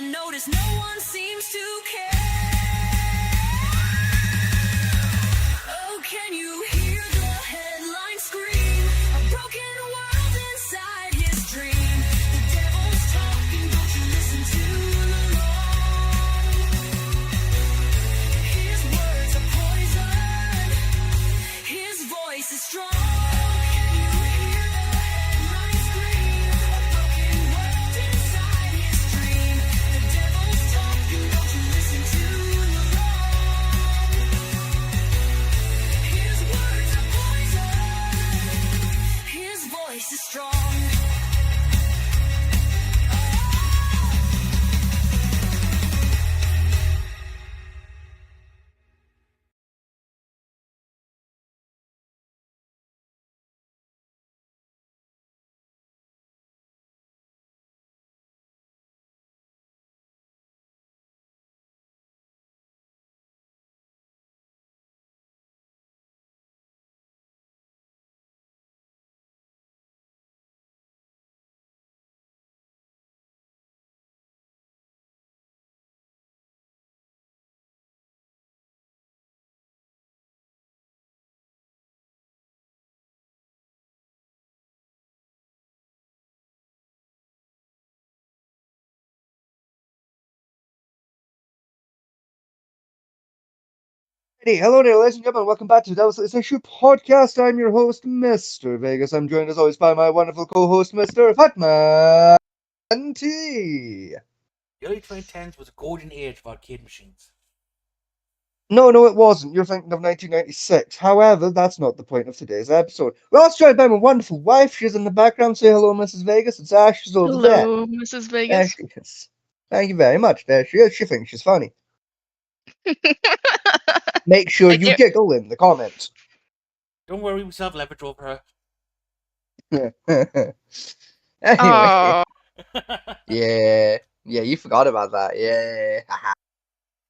to notice, no one seems to care. Oh, can you hear the headline scream? A broken world inside his dream. The devil's talking, don't you listen to the wrong. His words are poison, his voice is strong. Can you hear the headline scream? A broken world inside his dream. The devil's talking, don't you listen to the wrong. His words are poison, his voice is strong. Hey, hello there, ladies and gentlemen. Welcome back to the Devil's Issue Podcast. I'm your host, Mr. Vegas. I'm joined as always by my wonderful co-host, Mr. Fatman T. The early 2010s was a golden age of arcade machines. No, it wasn't. You're thinking of 1996. However, that's not the point of today's episode. We're also joined by my wonderful wife. She's in the background. Say hello, Mrs. Vegas. It's Ash. She's over there. Hello, Mrs. There Vegas. she is. Thank you very much. There she is. She thinks she's funny. Make sure I you do. giggle in the comments. Don't worry, we still have leverage over Anyway. Oh, her. Yeah, you forgot about that. Yeah.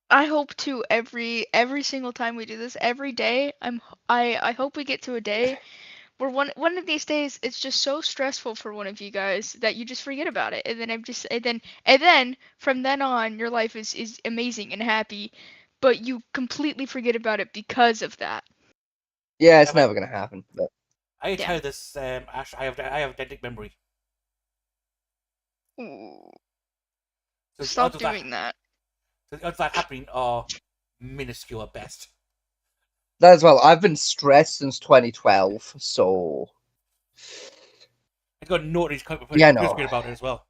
I hope to every single time we do this, every day. I hope we get to a day where one of these days it's just so stressful for one of you guys that you just forget about it, and then from then on your life is amazing and happy, but you completely forget about it because of that. Yeah, it's Yeah, never gonna happen. But I tell Yeah. you this, Ash, I have eidetic memory. Ooh, So the stop odds of that- doing that. So the odds of that happening are minuscule at best. that as well. I've been stressed since 2012, so I got notice Yeah, no. about it as well.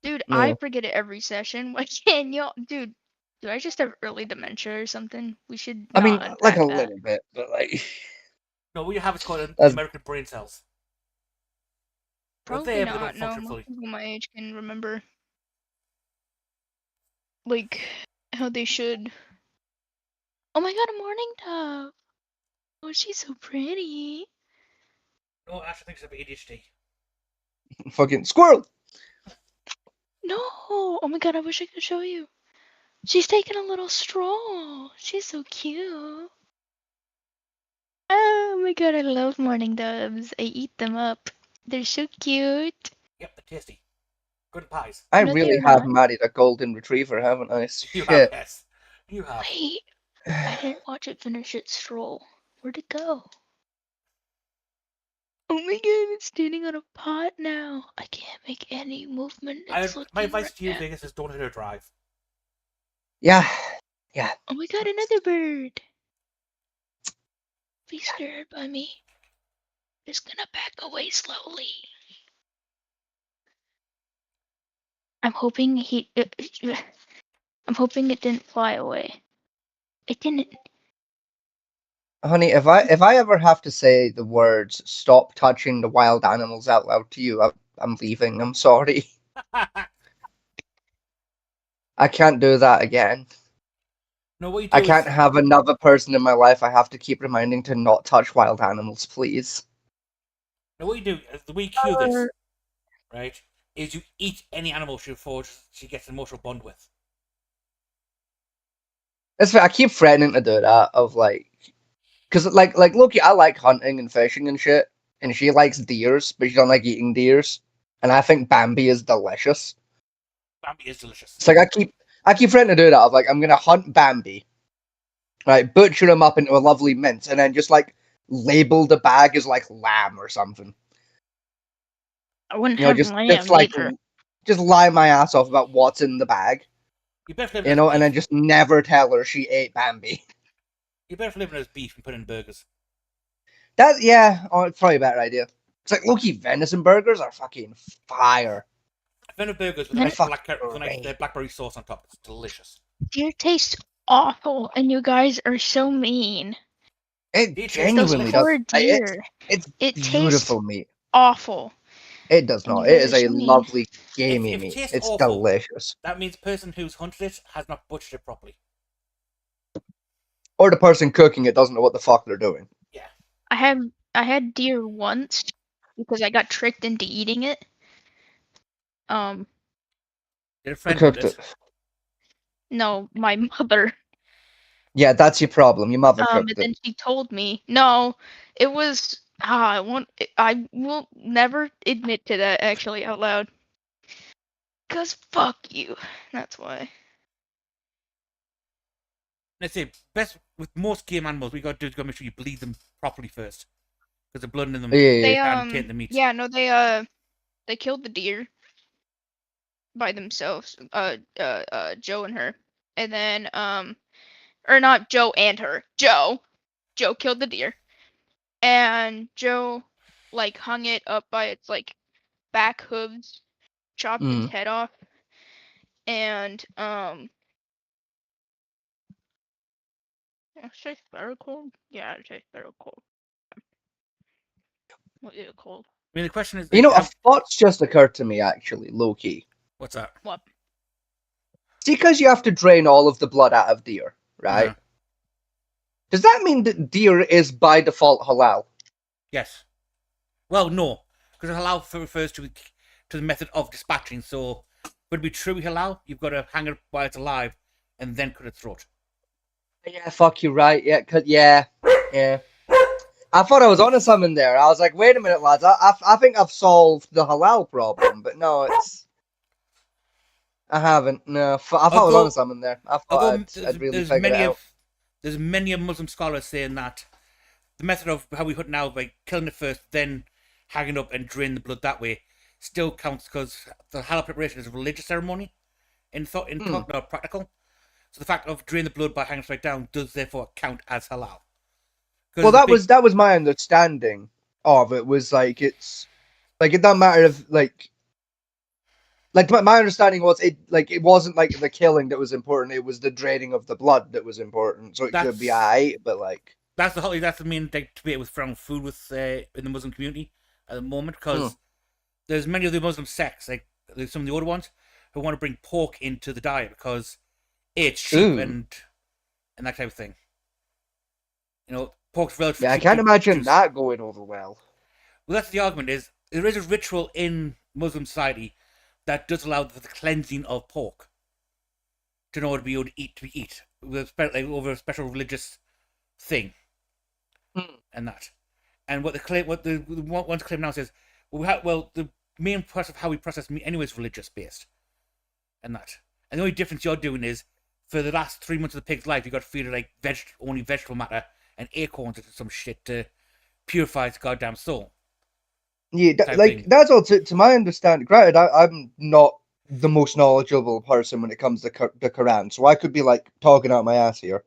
Dude, No. I forget it every session. Why can't y'all? Dude, do I just have early dementia or something? We should I mean, not like unpack a that. little bit, but like No, what you have is called That's- American brain cells. They're Probably there, but they not. don't No, function most fully. people my age can remember, like, how they should. Oh my god, a morning dove! Oh, she's so pretty. No, Ash thinks of ADHD. fucking squirrel. No! Oh my god, I wish I could show you. She's taking a little stroll. She's so cute. Oh my god, I love morning doves. I eat them up. They're so cute. Yep, they're tasty. Good pies. I No, really they're have not. married a golden retriever, haven't I? You Shit. have, yes. You have. Wait, I didn't watch it finish its stroll. Where'd it go? Oh my god, it's standing on a pot now. I can't make any movement. It's looking My advice right to you, at- Vegas, is don't let her drive. Yeah. Oh my god, another bird. Be scared by me. Just gonna back away slowly. I'm hoping I'm hoping it didn't fly away. It didn't. Honey, if I ever have to say the words "stop touching the wild animals" out loud to you, I'm leaving. I'm sorry. I can't do that again. No, what you do I can't is, have another person in my life I have to keep reminding to not touch wild animals, please. no, what you do is the way you cure this, right, is you eat any animal she gets an emotional bond with. That's fair. I keep threatening to do that. Because like Loki, I like hunting and fishing and shit, and she likes deers, but she don't like eating deers. And I think Bambi is delicious. Bambi is delicious. It's like I keep trying to do that. Of like I'm gonna hunt Bambi, right? Butcher him up into a lovely mince, and then just like label the bag as like lamb or something. I wouldn't You know, have just lamb like either. just lie my ass off about what's in the bag, You better flavour you it know, as and then beef. just never tell her she ate Bambi. You better flavour it as beef and put it in burgers. That yeah, oh, it's probably a better idea. It's like low-key venison burgers are fucking fire. Venison burgers with a They're nice fucking great. blackberry sauce on top. It's delicious. Deer tastes awful, and you guys are so mean. It It tastes Those genuinely delicious. does. poor deer. It's It tastes beautiful meat. awful, It does and you not. It guys are is a so mean. lovely gamey If it meat. tastes It's awful, delicious. that means the person who's hunted it has not butchered it properly. Or the person cooking it doesn't know what the fuck they're doing. Yeah. I had deer once because I got tricked into eating it. Did a Who friend hunt cooked it? it? No, my mother. Yeah, that's your problem. Your mother And cooked it. then she told me, no, it was. I will never admit to that actually out loud. Cause fuck you. That's why. Let's say best with most game animals, we got to do is go make sure you bleed them properly first, because the blood in them Yeah, They can taint the meat. yeah, no, they killed the deer by themselves. Joe and her, and then or not Joe and her. Joe killed the deer, and Joe like hung it up by its like back hooves, chopped its Mm. head off, and should I say sparrow cold? Yeah, I'd say sparrow cold. What is it called? I mean, the question is, You know, a how, thought's just occurred to me actually, low key. what's that? What? See, because you have to drain all of the blood out of deer, right? Uh-huh. Does that mean that deer is by default halal? Yes. Well, no, because halal refers to the method of dispatching. So, would it be true halal? You've got to hang it while it's alive, and then cut its throat. Yeah, fuck you, right? Yeah. I thought I was onto something there. I was like, wait a minute, lads. I think I've solved the halal problem, but no, I haven't. No, I thought I was onto something there. I thought I'd really figured it out. There's many a Muslim scholar saying that the method of how we hunt now, by killing it first, then hanging up and drain the blood that way, still counts because the halal preparation is a religious ceremony in thought, not practical. So the fact of draining the blood by hanging it straight down does therefore count as halal. Well, that was my understanding of it. Was like it's like it doesn't matter if like my understanding was it wasn't like the killing that was important. It was the draining of the blood that was important. So it could be alright, but like that's the main debate with around food with in the Muslim community at the moment, because there's many of the Muslim sects, like there's some of the older ones, who want to bring pork into the diet because it's cheap and that type of thing. You know, pork's relatively yeah, I cheap can't to imagine produce. that going over well. Well, that's the argument. Is there is a ritual in Muslim society that does allow for the cleansing of pork in order to be able to eat over a special religious thing, and that. And what the one's claim now says, the main process of how we process meat anyway is religious based, and that. And the only difference you're doing is for the last 3 months of the pig's life, you got to feed it like only vegetable matter and acorns or some shit to purify its goddamn soul. Yeah, that's all. To my understanding, granted, I'm not the most knowledgeable person when it comes to the Quran, so I could be like talking out my ass here.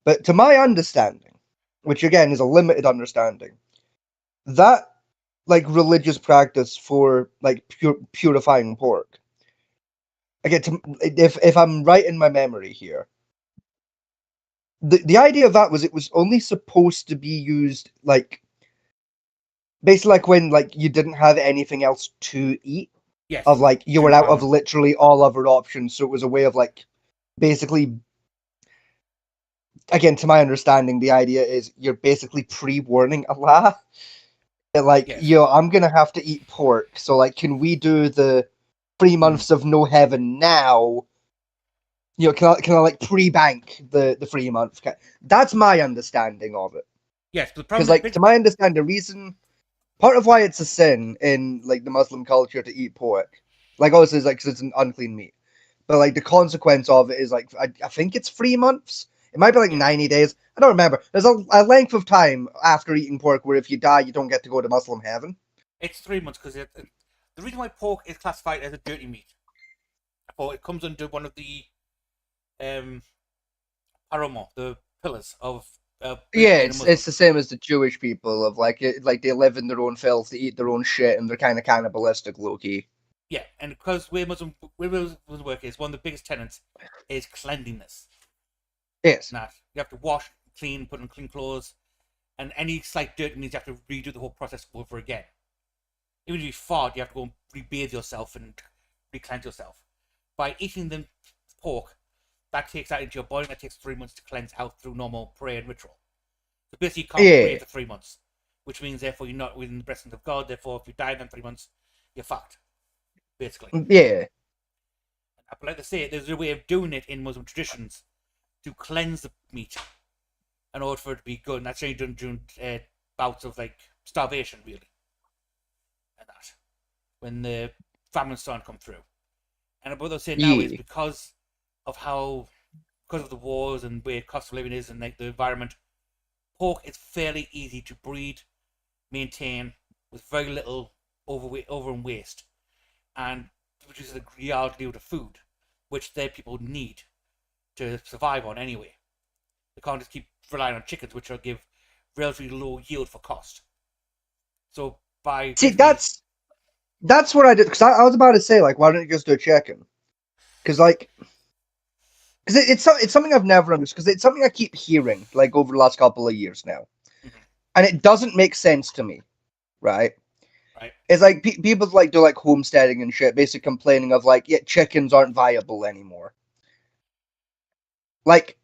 But to my understanding, which again is a limited understanding, that like religious practice for like purifying pork. Again, if I'm right in my memory here, the idea of that was it was only supposed to be used like basically like when like you didn't have anything else to eat. Yes. Of like you were out of literally all other options, so it was a way of like basically. Again, to my understanding, the idea is you're basically pre-warning Allah. Like, I'm gonna have to eat pork, so like, can we do the 3 months of no heaven now? You know, can I like pre-bank the 3 months? That's my understanding of it. Yes, but the problem because like to my understanding, the reason part of why it's a sin in like the Muslim culture to eat pork Like, obviously, it's like, because it's an unclean meat. But, like, the consequence of it is, like, I think it's 3 months. It might be, like, Yeah. 90 days. I don't remember. There's a length of time after eating pork where if you die, you don't get to go to Muslim heaven. It's 3 months because the reason why pork is classified as a dirty meat, for it comes under one of the um paramo, the pillars of Yeah, being a Muslim. it's the same as the Jewish people of, like, like, they live in their own filth, they eat their own shit, and they're kind of cannibalistic, low-key. Yeah, and because where Muslim work is, one of the biggest tenets is cleanliness. Yes. That you have to wash, clean, put on clean clothes, and any slight dirt means you have to redo the whole process over again. Even if you fart, you have to go and re-bathe yourself and re-cleanse yourself. By eating the pork, that takes that into your body. That takes 3 months to cleanse out through normal prayer and ritual. So basically, you can't pray Yeah. for 3 months, which means therefore you're not within the blessings of God. Therefore, if you die in 3 months, you're fucked. Basically, Yeah. but like I say, there's a way of doing it in Muslim traditions to cleanse the meat in order for it to be good. And that's only done during bouts of like starvation, really, and that when the famine's starting to come through. And what they're saying now is Yeah. because of the wars and where cost of living is and like the environment, pork is fairly easy to breed, maintain with very little over and waste, and produces a reality of the food, which their people need to survive on anyway. They can't just keep relying on chickens, which will give relatively low yield for cost. So by See, basically, that's what I did, because I was about to say, like, why don't you just do a chicken? Because, like, because it's something I've never understood, because it's something I keep hearing, like, over the last couple of years now. Mhm. And it doesn't make sense to me, right? Right, It's like people like do like homesteading and shit, basically complaining of like, yeah, chickens aren't viable anymore. Like,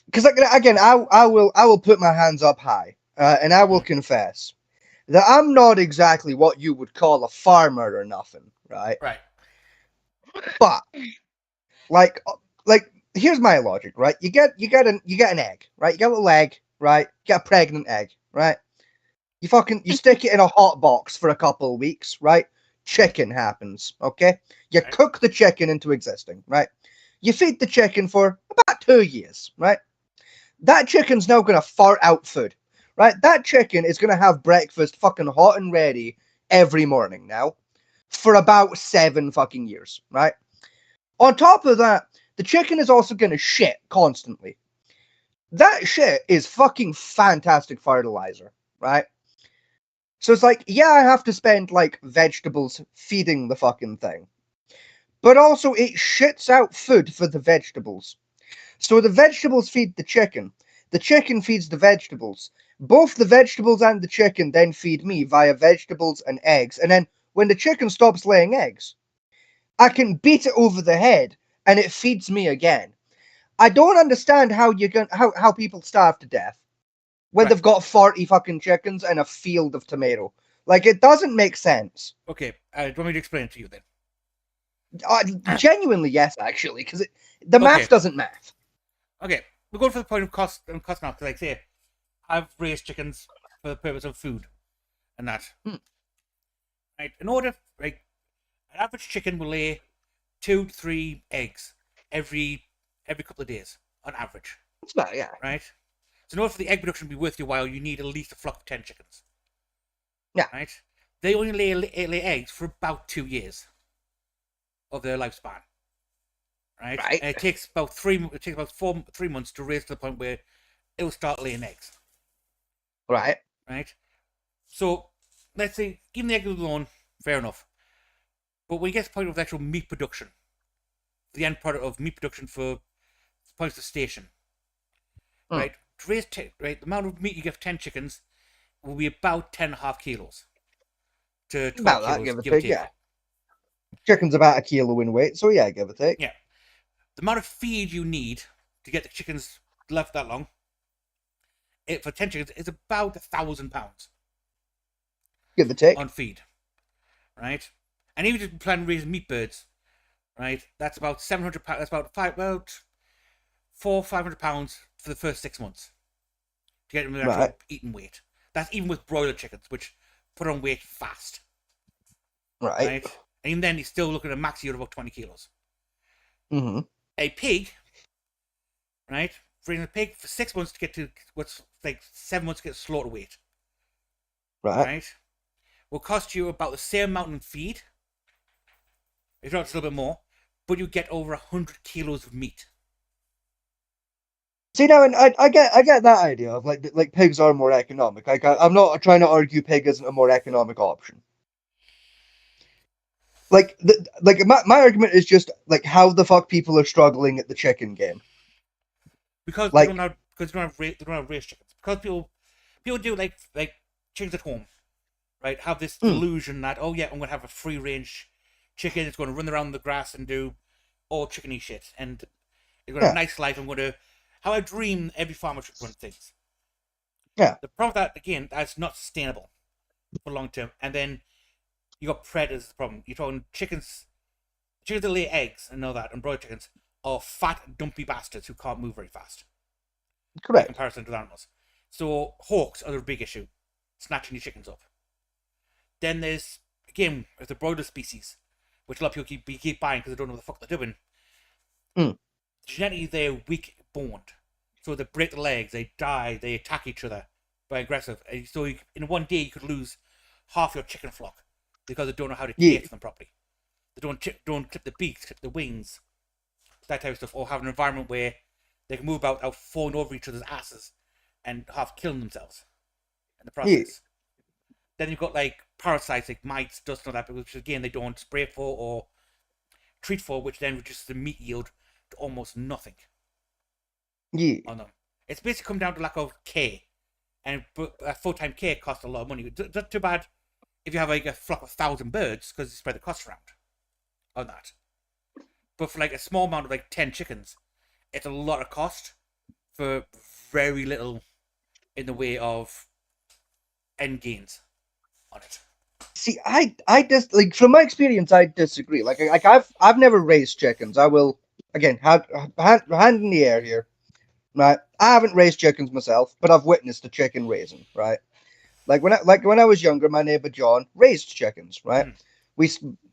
because like, again, I will put my hands up high, and I will Mhm. confess that I'm not exactly what you would call a farmer or nothing, right? right, But like, here's my logic, right? You get an egg, right? You get a little egg, right? You get a pregnant egg, right? You stick it in a hot box for a couple of weeks, right? Chicken happens, okay? You right, cook the chicken into existing, right? You feed the chicken for about 2 years, right? That chicken's now gonna fart out food, right? That chicken is gonna have breakfast fucking hot and ready every morning now for about 7 fucking years, right? On top of that, the chicken is also gonna shit constantly. That shit is fucking fantastic fertilizer, right? So it's like, yeah, I have to spend like vegetables feeding the fucking thing. But also it shits out food for the vegetables. So the vegetables feed the chicken feeds the vegetables. Both the vegetables and the chicken then feed me via vegetables and eggs. And then when the chicken stops laying eggs, I can beat it over the head and it feeds me again. I don't understand how people starve to death when right. they've got 40 fucking chickens and a field of tomato. Like, it doesn't make sense. Okay, do you want me to explain it to you then? Genuinely, yes, actually, because the Okay, math doesn't math. okay. We're going for the point of cost and cost now, because like I say, I've raised chickens for the purpose of food and that. Hmm. Right, in order, like, an average chicken will lay 2 to 3 eggs every couple of days on average, It's about, yeah. right? So in order for the egg production to be worth your while, you need at least a flock of 10 chickens, Yeah. right? They only lay eggs for about 2 years of their lifespan, right? Right. And it takes about 3 months to raise to the point where it will start laying eggs, Right. right? So let's say even the egg alone, fair enough. But when you get to the point of actual meat production, the end product of meat production for points of station, Hmm. right? To raise right, the amount of meat you get for 10 chickens will be about 10.5 kilos to 12 About that, kilos, give or give or take, take. yeah. Chicken's about a kilo in weight, so yeah, give or take. Yeah. The amount of feed you need to get the chickens left that long, for 10 chickens, is about £1,000 Give or take. on feed, right? And even if you plan to raise meat birds, right, that's about £700. That's about £400-500 for the first 6 months to get them their Right. actual eating weight. That's even with broiler chickens, which put on weight fast, Right. right? And even then, he's still looking at a max yield of about 20 kilos. Mm-hmm. A pig, right? Raising a pig for 6 months to get to what's like 7 months to get slaughter weight, Right. right? Will cost you about the same amount in feed, if not a little bit more, but you get over 100 kilos of meat. See now, and I get that idea of like pigs are more economic. Like I'm not trying to argue pig isn't a more economic option. Like my argument is just like how the fuck people are struggling at the chicken game. Because Like, they don't have raised chickens. Because people do like chickens at home, right? Have this delusion that, oh yeah, I'm gonna have a free range chicken. It's gonna run around the grass and do all chickeny shit, and it's gonna have yeah, a nice life. I'm gonna how I dream every farmer should run things. yeah, The problem with that again, that's not sustainable for long term. And then you got predators. The problem you're talking chickens that lay eggs and all that, and broiler chickens are fat, dumpy bastards who can't move very fast by correct. comparison to the animals. So hawks are the big issue, snatching your chickens up. Then there's again with the broiler species, which a lot of people keep buying because they don't know what the fuck they're doing. Mm. Genetically, they're weak boned, so they break the legs, they die, they attack each other, very aggressive. And so in one day you could lose half your chicken flock because they don't know how to Yeah, care for them properly. They don't clip the beaks, clip the wings, that type of stuff, or have an environment where they can move about without falling over each other's asses and half killing themselves in the yeah, process. Then you've got like parasites like mites, dust, and all that, which again they don't spray for or treat for, which then reduces the meat yield to almost nothing yeah, on them. It's basically come down to lack of care, and full-time care costs a lot of money. It's not too bad if you have like a flock of 1,000 birds because you spread the cost around on that. But for like a small amount of like 10 chickens, it's a lot of cost for very little in the way of end gains on it. See, I just like from my experience, I disagree. Like I've never raised chickens. I will again hand in the air here, right? I haven't raised chickens myself, but I've witnessed a chicken raising, right? Like when I was younger, my neighbor John raised chickens, right? Mm. We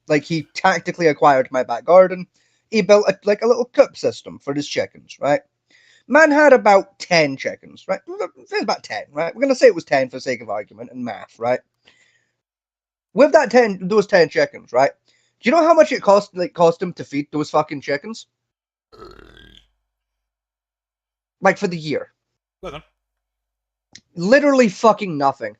like he tactically acquired my back garden. He built like a little coop system for his chickens, right? Man had about 10 chickens, right? Say about 10, right? We're gonna say it was 10 for the sake of argument and math, right? With those 10 chickens, right? Do you know how much it cost him to feed those fucking chickens? Like for the year. Well done. Literally fucking nothing.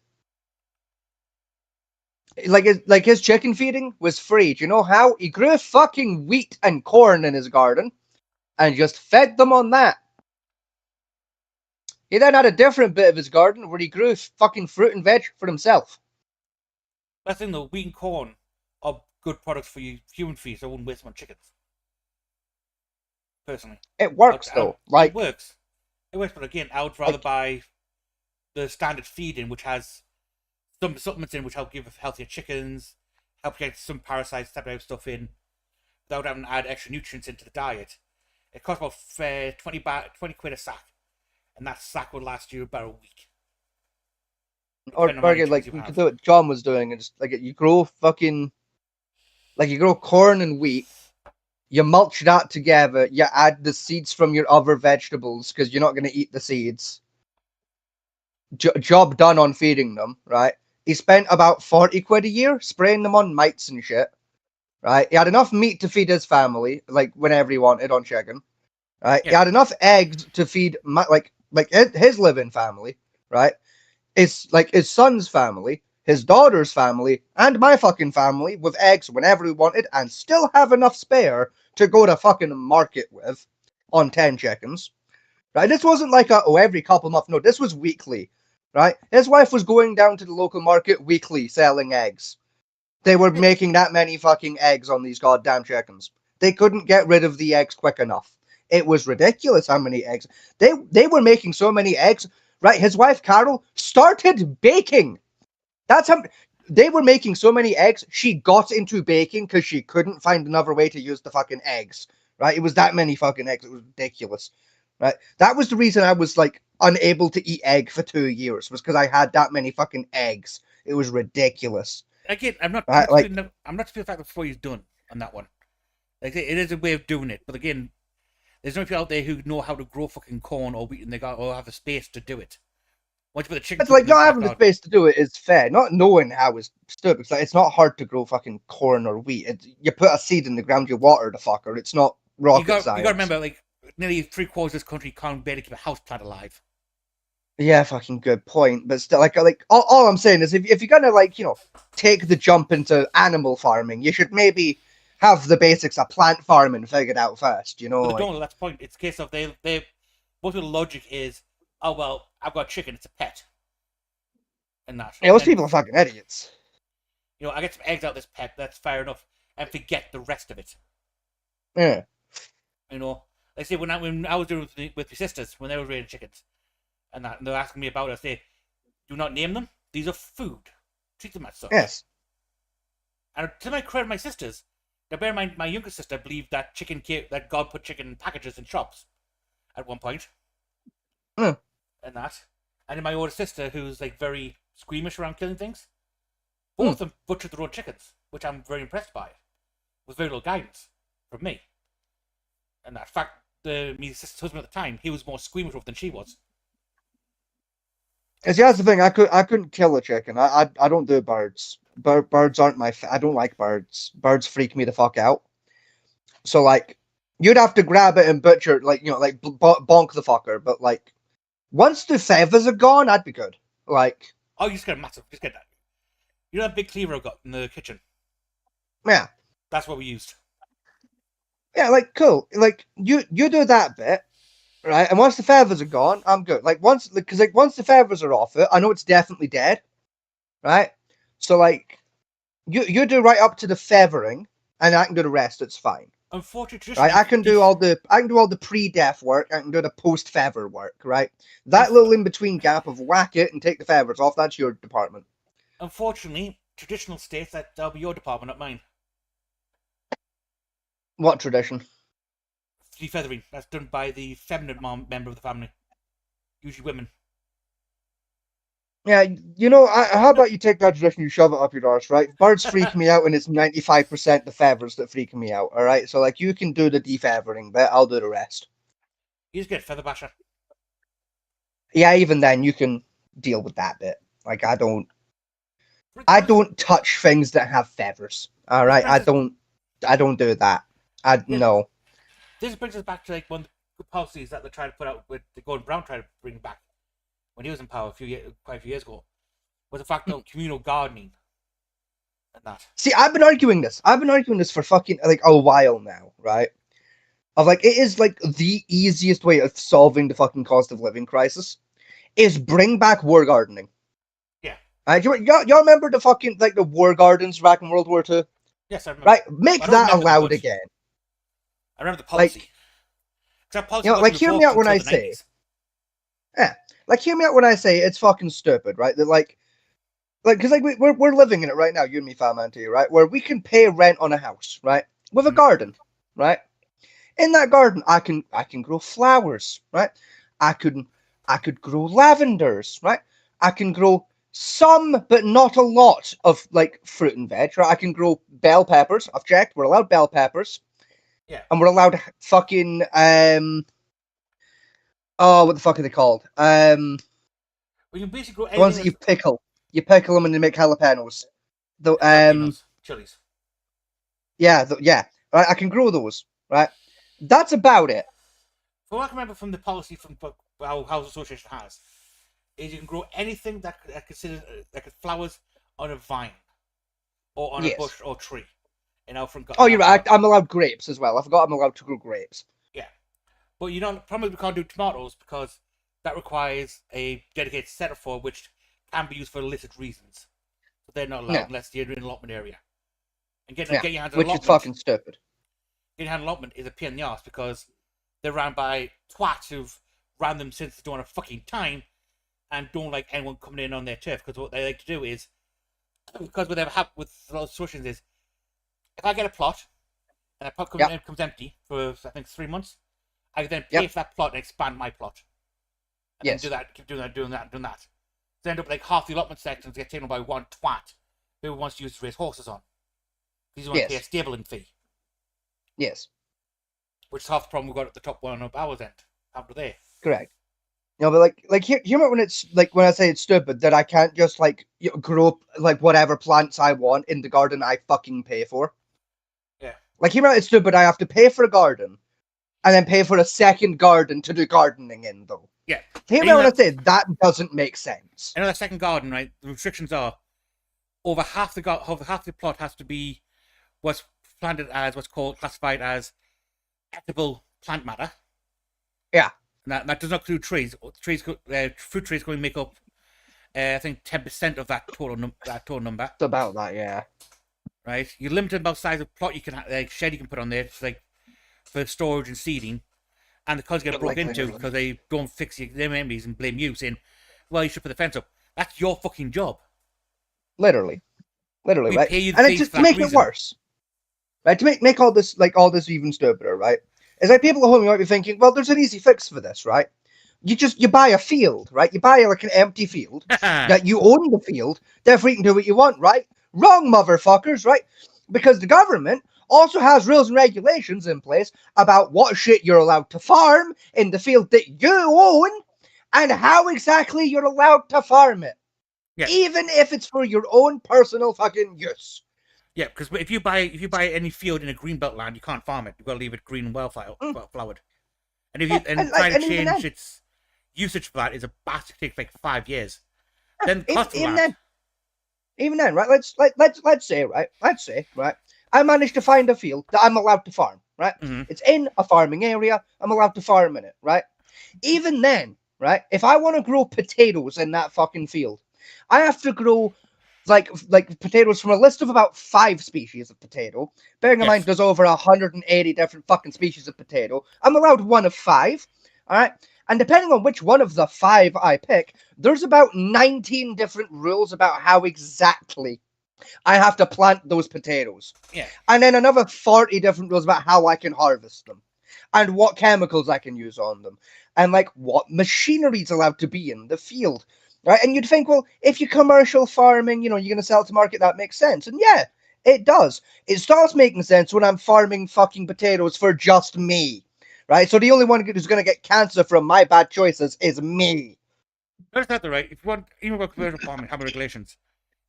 Like his chicken feeding was free. Do you know how? He grew fucking wheat and corn in his garden and just fed them on that. He then had a different bit of his garden where he grew fucking fruit and veg for himself. That's the thing though, wheat and corn are good products for you human feed, so I wouldn't waste them on chickens. Personally. It works though. It works. It works, but again, I would rather Like buy the standard feed in, which has some supplements in which help give healthier chickens, help get some parasites, type of stuff in, without having to add extra nutrients into the diet. It costs about 20 quid a sack, and that sack will last you about a week. or Depending on how many again, like chickens you you could have. do what John was doing and just like you grow fucking like you grow corn and wheat. You mulch that together. You add the seeds from your other vegetables because you're not going to eat the seeds. Job done on feeding them, right? He spent about 40 quid a year spraying them on mites and shit, right? He had enough meat to feed his family, like whenever he wanted on chicken, right? He Yeah. had enough eggs to feed like his living family, right? It's like his son's family, his daughter's family, and my fucking family with eggs whenever we wanted, and still have enough spare to go to fucking market with on 10 chickens. Right? This wasn't like every couple months. No, this was weekly. Right? His wife was going down to the local market weekly selling eggs. They were making that many fucking eggs on these goddamn chickens. They couldn't get rid of the eggs quick enough. It was ridiculous how many eggs. They were making so many eggs. Right? His wife Carol started baking. That's how they were making so many eggs. She got into baking because she couldn't find another way to use the fucking eggs. Right? It was that many fucking eggs. It was ridiculous. Right? That was the reason I was like unable to eat egg for 2 years was because I had that many fucking eggs. It was ridiculous. Again, I'm not Right? Like, disputing the fact that before he's done on that one. Like it is a way of doing it, but again, there's no people out there who know how to grow fucking corn or wheat, and or have the space to do it. Once you put the chicken it's coop like in the not having the backyard, space to do it is fair. Not knowing how is stupid. It's like it's not hard to grow fucking corn or wheat. You put a seed in the ground, you water the fucker. It's not rocket science. you got to remember, like nearly 3/4 of this country can't barely keep a house plant alive. Yeah, fucking good point. But still, like all I'm saying is, if you're gonna like take the jump into animal farming, you should maybe have the basics of plant farming figured out first. But they Like, don't. That's the point. It's a case of they most of the logic is, oh well, I've got a chicken, it's a pet, and that. yeah, most And, people are fucking idiots. I get some eggs out of this pet. That's fair enough, and forget the rest of it. Yeah. Like say when I was doing it with my sisters when they were raising chickens, and they're asking me about it, I say, do not name them. These are food. Treat them as such. Yes. And to my credit, my sisters, now bear in mind, my younger sister believed that that God put chicken in packages in shops at one point. Mm. And that. And then my older sister, who's like very squeamish around killing things, both of them butchered their own chickens, which I'm very impressed by. With very little guidance from me. And that fact, my sister's husband at the time, he was more squeamish than she was. And see, that's the thing. I couldn't kill a chicken. I don't do birds. Birds aren't my. I don't like birds. Birds freak me the fuck out. So like, you'd have to grab it and butcher, like bonk the fucker. But like, once the feathers are gone, I'd be good. Like, Oh, you just get a massive, just get that. You know that big cleaver I've got in the kitchen? yeah, That's what we used. yeah, like cool. Like you do that bit, right? And once the feathers are gone, I'm good. Like once the feathers are off it, I know it's definitely dead, right? So like, you do right up to the feathering, and I can do the rest. It's fine. Unfortunately, Right, I can do all the pre-death work. I can do the post-feather work. Right, that little in-between gap of whack it and take the feathers off. That's your department. Unfortunately, traditional states that'll be your department, not mine. What tradition? Defeathering. That's done by the feminine member of the family. Usually women. Yeah, how about you take that tradition, you shove it up your arse, right? Birds freak me out, and it's 95% the feathers that freak me out. All right, so like you can do the defeathering bit, I'll do the rest. You just get a feather basher. Yeah, even then you can deal with that bit. Like I don't touch things that have feathers. All right, I don't do that. No. This brings us back to like one of the policies that they're trying to put out with the Gordon Brown trying to bring back when he was in power quite a few years ago, was the fact of communal gardening and that. See, I've been arguing this for fucking like a while now, right? Of like, it is like the easiest way of solving the fucking cost of living crisis is bring back war gardening. Yeah. Y'all remember the fucking like the war gardens back in World War II? Yes, I remember. Right, make that allowed again. I remember the policy. Like, that policy like hear me out when I say. Yeah, like hear me out when I say it's fucking stupid, right? That like, because like we're living in it right now, you and me, fam, Auntie, right? Where we can pay rent on a house, right, with a garden, right? In that garden, I can grow flowers, right? I could grow lavenders, right? I can grow some, but not a lot of like fruit and veg, right? I can grow bell peppers. I've checked. We're allowed bell peppers. Yeah. And we're allowed fucking oh, what the fuck are they called? Well, you basically grow The ones that you pickle. You pickle them and they make jalapenos. The chilies. Yeah, yeah. Right, I can grow those. Right, that's about it. From what I can remember from the policy from how House Association has, is you can grow anything that could flowers on a vine or on a bush or tree in our front garden. Oh, you're right. I'm allowed grapes as well. I forgot I'm allowed to grow grapes. Yeah, but you don't probably can't do tomatoes because that requires a dedicated setup for which can be used for illicit reasons. So they're not allowed unless you're in an allotment area. And get your hands on which is fucking stupid. Getting your hand on allotment is a pain in the arse because they're ran by twats who've ran them since they don't have fucking time and don't like anyone coming in on their turf, because what they like to do is, because what they've happened with a lot of solutions is, if I get a plot and a plot comes empty for I think 3 months, I can then pay for that plot and expand my plot. And then do that, keep doing that. So end up like half the allotment sections get taken by one twat who wants to use to raise horses on. Because you want to pay a Yes. stabling fee, Yes. which is half the problem we've got at the top one of ours end. After there. Correct. No, but like hear when it's like when I say it's stupid that I can't just like grow up like whatever plants I want in the garden I fucking pay for. Yeah. Like hear me out, it's stupid. I have to pay for a garden, and then pay for a second garden to do gardening in though. Yeah. Hear me And out when I that- say that doesn't make sense. Another second garden, right? The restrictions are over half the plot has to be what's planted as what's called classified as edible plant matter. Yeah. And that does not include trees. Fruit trees going to make up, I think, 10% of that total number. It's about that, yeah. Right? You're limited about size of plot you can shed you can put on there, just like for storage and seeding. And the cons get broke into because they don't fix their enemies and blame you, saying, "Well, you should put the fence up." That's your fucking job. Literally, We right? pay you the And it's fees just for to that make it reason. worse, right? To make all this even stupider, right? It's like people at home, you might be thinking, well, there's an easy fix for this, right? You buy a field, right? You buy like an empty field that you own the field, therefore you can do what you want, right? Wrong, motherfuckers, right? Because the government also has rules and regulations in place about what shit you're allowed to farm in the field that you own and how exactly you're allowed to farm it. Yeah. Even if it's for your own personal fucking use. Yeah, because if you buy any field in a greenbelt land, you can't farm it. You've got to leave it green and well flowered. And if you try to change its usage for that is a bastard take like 5 years. Then the cost of that. Even then, right? Let's say, right? I managed to find a field that I'm allowed to farm, right? Mhm. It's in a farming area. I'm allowed to farm in it, right? Even then, right? If I want to grow potatoes in that fucking field, I have to grow like potatoes from a list of about 5 species of potato. Bearing in mind there's over 180 different fucking species of potato. I'm allowed one of 5. All right. And depending on which one of the 5 I pick, there's about 19 different rules about how exactly I have to plant those potatoes. Yeah. And then another 40 different rules about how I can harvest them. And what chemicals I can use on them. And like what machinery is allowed to be in the field. Right? And you'd think, well, if you're commercial farming, you're going to sell to market, that makes sense. And yeah, it does. It starts making sense when I'm farming fucking potatoes for just me. Right? So the only one who's going to get cancer from my bad choices is me. That's not the right. If you want, even about commercial farming, having regulations,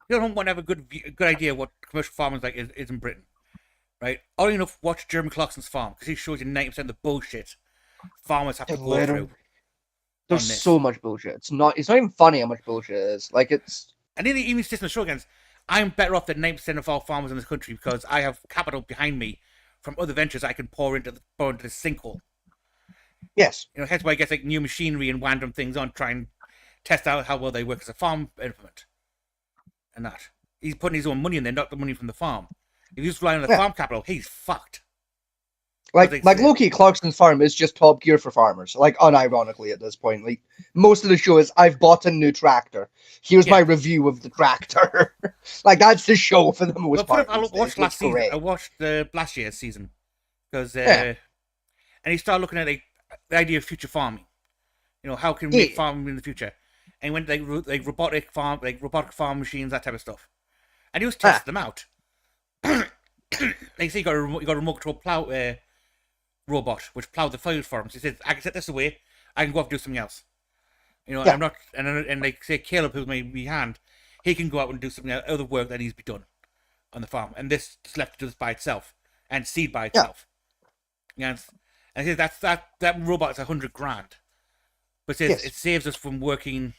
you don't want to have a good idea what commercial farming is in Britain, right? All enough watch Jeremy Clarkson's farm because he shows you 90% of the bullshit farmers have to go through. There's so much bullshit. It's not even funny how much bullshit it is. Like it's. And then even sits in the show against, I'm better off than 90% of all farmers in this country because I have capital behind me from other ventures I can pour into the sinkhole. Yes. Hence why I get like new machinery and random things on, try and test out how well they work as a farm implement. And that. He's putting his own money in there, not the money from the farm. If he's relying on the farm capital, he's fucked. Like Loki Clarkson's farm is just Top Gear for farmers. Like unironically at this point, like most of the show is I've bought a new tractor. Here's my review of the tractor. Like that's the show for the most part. I watched last season. I watched the last year's season because and he started looking at like the idea of future farming. How can we make farming in the future? And he went like robotic farm machines, that type of stuff. And he was testing them out. Like say you got a remote control plow robot which plowed the field for him. So he said, I can set this away, I can go off and do something else. I'm not and like say Caleb, who's my hand, he can go out and do something other work that needs to be done on the farm. And this just left to do this by itself and seed by itself. Yeah. And he says that robot's $100,000. But it saves us from working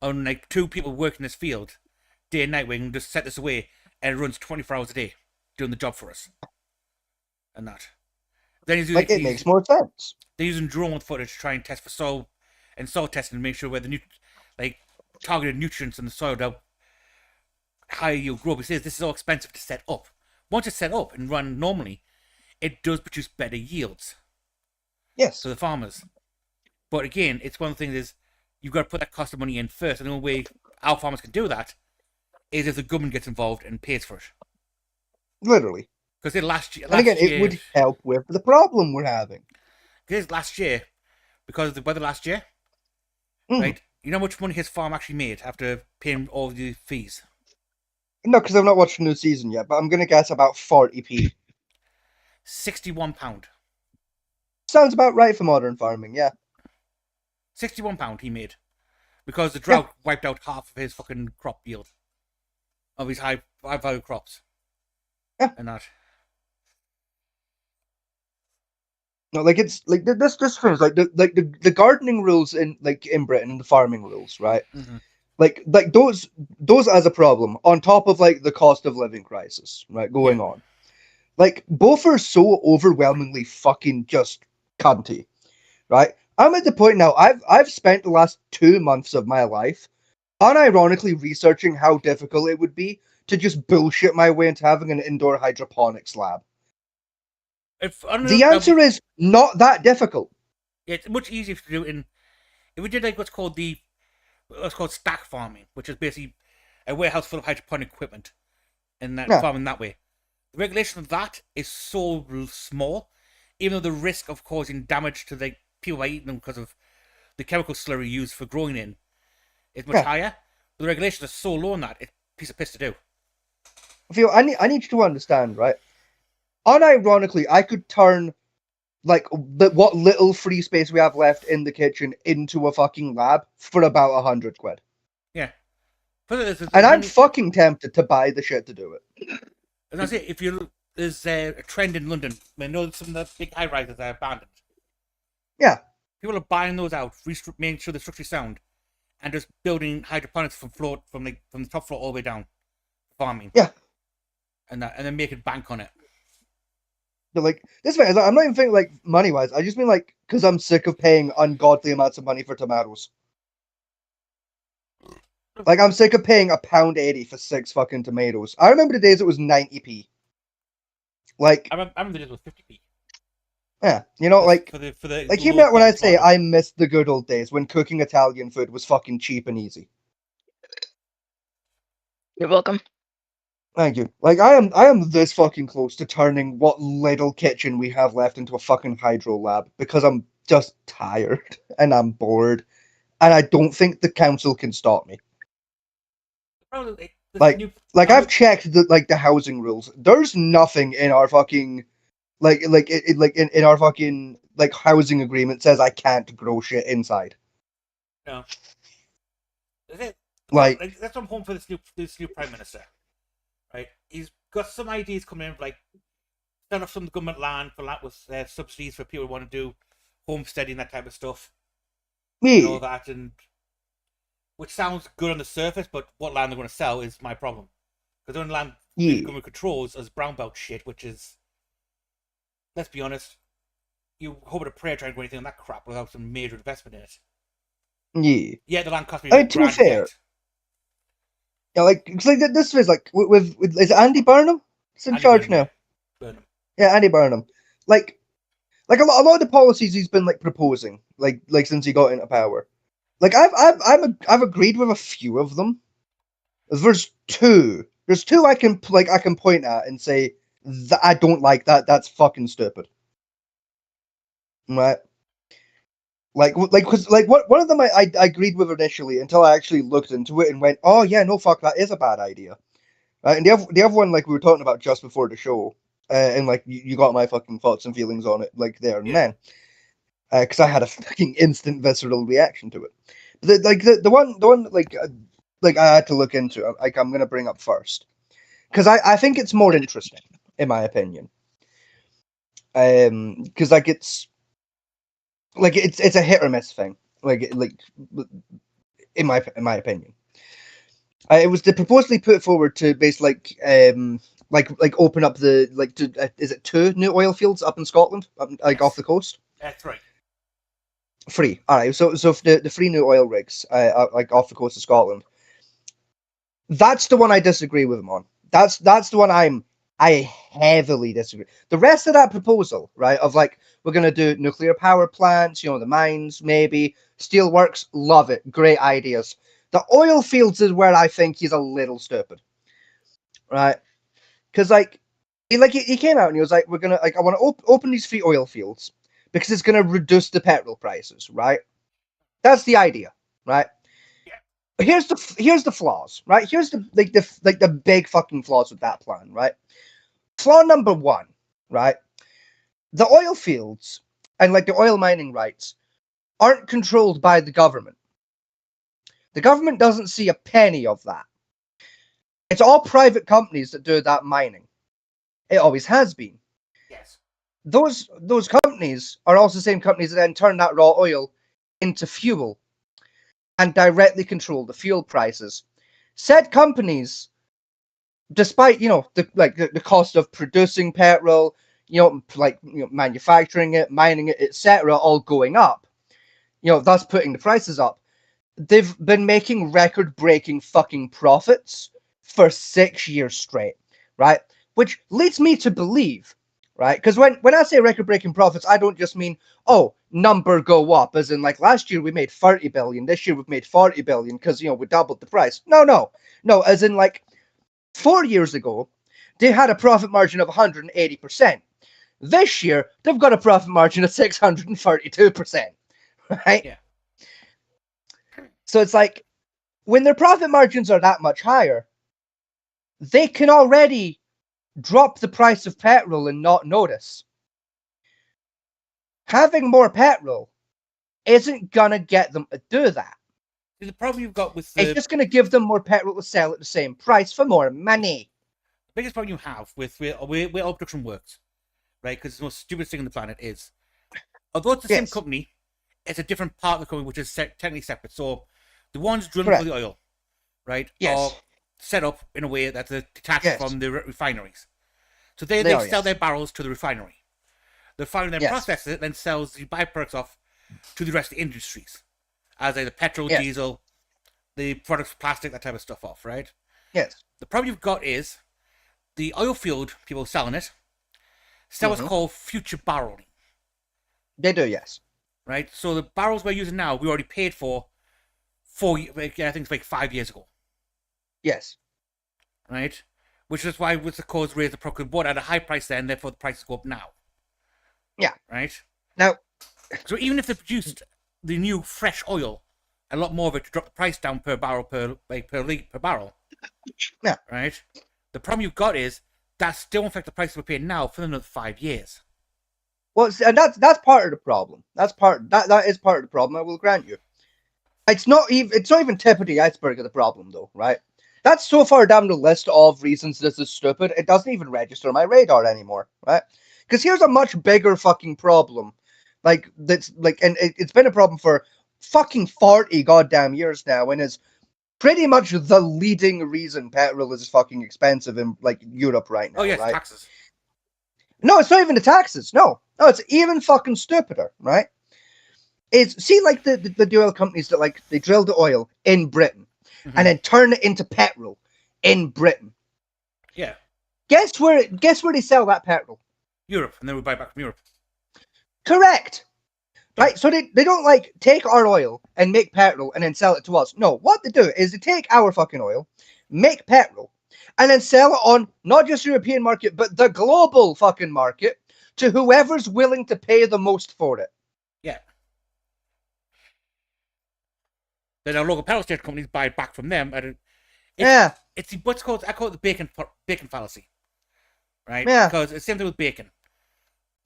on like 2 people working this field day and night. We can just set this away and it runs 24 hours a day doing the job for us. And that. Then he's using, it makes more sense. They're using drone footage to try and test for soil testing to make sure where the targeted nutrients in the soil that higher yield grow. He says this is all expensive to set up. Once it's set up and run normally, it does produce better yields. Yes. To the farmers. But again, it's one of the things is you've got to put that cost of money in first. And the only way our farmers can do that is if the government gets involved and pays for it. Literally. Because last year, it would help with the problem we're having. Because last year, because of the weather last year, right? You know how much money his farm actually made after paying all the fees? No, because I've not watched the new season yet, but I'm gonna guess about 40p. £61. Sounds about right for modern farming, yeah. £61 he made because the Yeah. drought wiped out half of his fucking crop yield of his high value crops. Yeah. And that. No, like it's like this things like the gardening rules in Britain and the farming rules, right? Mm-hmm. Like those as a problem on top of like the cost of living crisis, right, going Yeah. on. Like both are so overwhelmingly fucking just cunty, right? I'm at the point now. I've spent the last 2 months of my life unironically researching how difficult it would be to just bullshit my way into having an indoor hydroponics lab. The answer is not that difficult. Yeah, it's much easier to do in if we did like what's called stack farming, which is basically a warehouse full of hydroponic equipment and that Yeah. farming that way. The regulation of that is so small, even though the risk of causing damage to the people by eating them because of the chemical slurry used for growing in is much Yeah. higher. But the regulations are so low on that, it's a piece of piss to do. I need you to understand, right? Unironically, I could turn like what little free space we have left in the kitchen into a fucking lab for about 100 quid. Yeah. There's And I'm many, fucking tempted to buy the shit to do it. as I say, if you there's a trend in London. I know some of the big high rises are abandoned. Yeah. People are buying those out, making sure they're structurally sound, and just building hydroponics from the top floor all the way down, farming. Yeah. And then making bank on it. But like this way, I'm not even thinking like money wise. I just mean like because I'm sick of paying ungodly amounts of money for tomatoes. Like I'm sick of paying £1.80 for 6 fucking tomatoes. I remember the days it was 90p. Like I remember the days with 50p. yeah, you know, like for the like hear me out when I say I miss the good old days when cooking Italian food was fucking cheap and easy. You're welcome. Thank you. Like I am this fucking close to turning what little kitchen we have left into a fucking hydro lab because I'm just tired and I'm bored and I don't think the council can stop me. Like I've checked the housing rules. There's nothing in our fucking in our fucking like housing agreement says I can't grow shit inside. No. That's what I'm hoping for this new prime minister. Right, he's got some ideas coming in, like set off some government land for that with subsidies for people who want to do homesteading, that type of stuff, and all that, and which sounds good on the surface, but what land they're going to sell is my problem. Because the only land the government controls is brown belt shit, which is, let's be honest, you hope a prayer trying to do anything on that crap without some major investment in it. Yeah. Yeah, the land cost me. I mean, to be fair, yeah, like this is like with is it Andy Burnham? It's in charge now. Burnham. Yeah, Andy Burnham. Like a lot of the policies he's been like proposing, like since he got into power. Like I've agreed with a few of them. There's two I can point at and say that I don't like that. That's fucking stupid. Right. Because one of them I agreed with initially until I actually looked into it and went, oh yeah, no fuck, that is a bad idea. Right, and the other one like we were talking about just before the show, and like you got my fucking thoughts and feelings on it like there and then, because I had a fucking instant visceral reaction to it. But the one like I had to look into, like I'm gonna bring up first, because I think it's more interesting in my opinion. Because it's a hit or miss thing, like in my opinion. It was proposally put forward to basically open up the is it 2 new oil fields up in Scotland, Yes. off the coast? That's right. 3. All right, so the 3 new oil rigs like off the coast of Scotland. That's the one I disagree with him on. That's the one I heavily disagree. The rest of that proposal, right, of like we're gonna do nuclear power plants, the mines, maybe steelworks, love it, great ideas. The oil fields is where I think he's a little stupid, right? Because he came out and he was like, we're gonna I want to open these 3 oil fields because it's gonna reduce the petrol prices, right? That's the idea, right? Yeah. here's the flaws, right? Here's the big fucking flaws with that plan, right? Flaw number one, right? The oil fields and like the oil mining rights aren't controlled by the government. The government doesn't see a penny of that. It's all private companies that do that mining. It always has been. Yes. Those companies are also the same companies that then turn that raw oil into fuel and directly control the fuel prices. Said companies, despite the cost of producing petrol, manufacturing it, mining it, etc., all going up, thus putting the prices up. They've been making record-breaking fucking profits for 6 years straight, right? Which leads me to believe, right? Because when I say record-breaking profits, I don't just mean, oh, number go up, as in like last year we made 30 billion, this year we've made 40 billion because, we doubled the price. No, as in like 4 years ago, they had a profit margin of 180%. This year, they've got a profit margin of 632%, right? Yeah. So it's like, when their profit margins are that much higher, they can already drop the price of petrol and not notice. Having more petrol isn't gonna get them to do that. The problem you've got with It's just gonna give them more petrol to sell at the same price for more money. the biggest problem you have with where oil production works, right? Because the most stupidest thing on the planet is, although it's the same Yes. company, it's a different part of the company which is technically separate. So the ones drilling Correct. for the oil, right, Yes. are set up in a way that they're detached Yes. from the refineries. So they They are, sell yes. their barrels to the refinery. The refinery then Yes. processes it, then sells the byproducts off to the rest of the industries, as the petrol, Yes. diesel, the products, plastic, that type of stuff off, right? Yes. The problem you've got is the oil field people selling it sell what's called future barreling, They do, yes. right? So the barrels we're using now, we already paid for I think it's like 5 years ago, Yes. right? Which is why with the cause raised the price, bought at a high price then, therefore the prices go up now. Yeah. Right? Now, So even if they produced the new fresh oil, a lot more of it to drop the price down per barrel per barrel. Yeah. Right? The problem you've got is that still affect the price we're paying now for another 5 years. well, and that's part of the problem. That is part of the problem. I will grant you. It's not even tip of the iceberg of the problem, though, right? That's so far down the list of reasons this is stupid, it doesn't even register on my radar anymore, right? Because here's a much bigger fucking problem. Like, that's like, and it's been a problem for fucking 40 goddamn years now, and is pretty much the leading reason petrol is fucking expensive in like Europe right now, Oh yes, right? taxes. No, it's not even the taxes. No, it's even fucking stupider, right? Is see like the oil companies that like they drill the oil in Britain and then turn it into petrol in Britain. Yeah. Guess where they sell that petrol? Europe, and then we buy back from Europe. Correct. Right, so they don't like take our oil and make petrol and then sell it to us. No, what they do is they take our fucking oil, make petrol, and then sell it on not just European market but the global fucking market to whoever's willing to pay the most for it. Yeah. Then our local petrol station companies buy it back from them. Yeah. It's what's called, I call it the bacon fallacy. Right? Yeah. Because it's the same thing with bacon.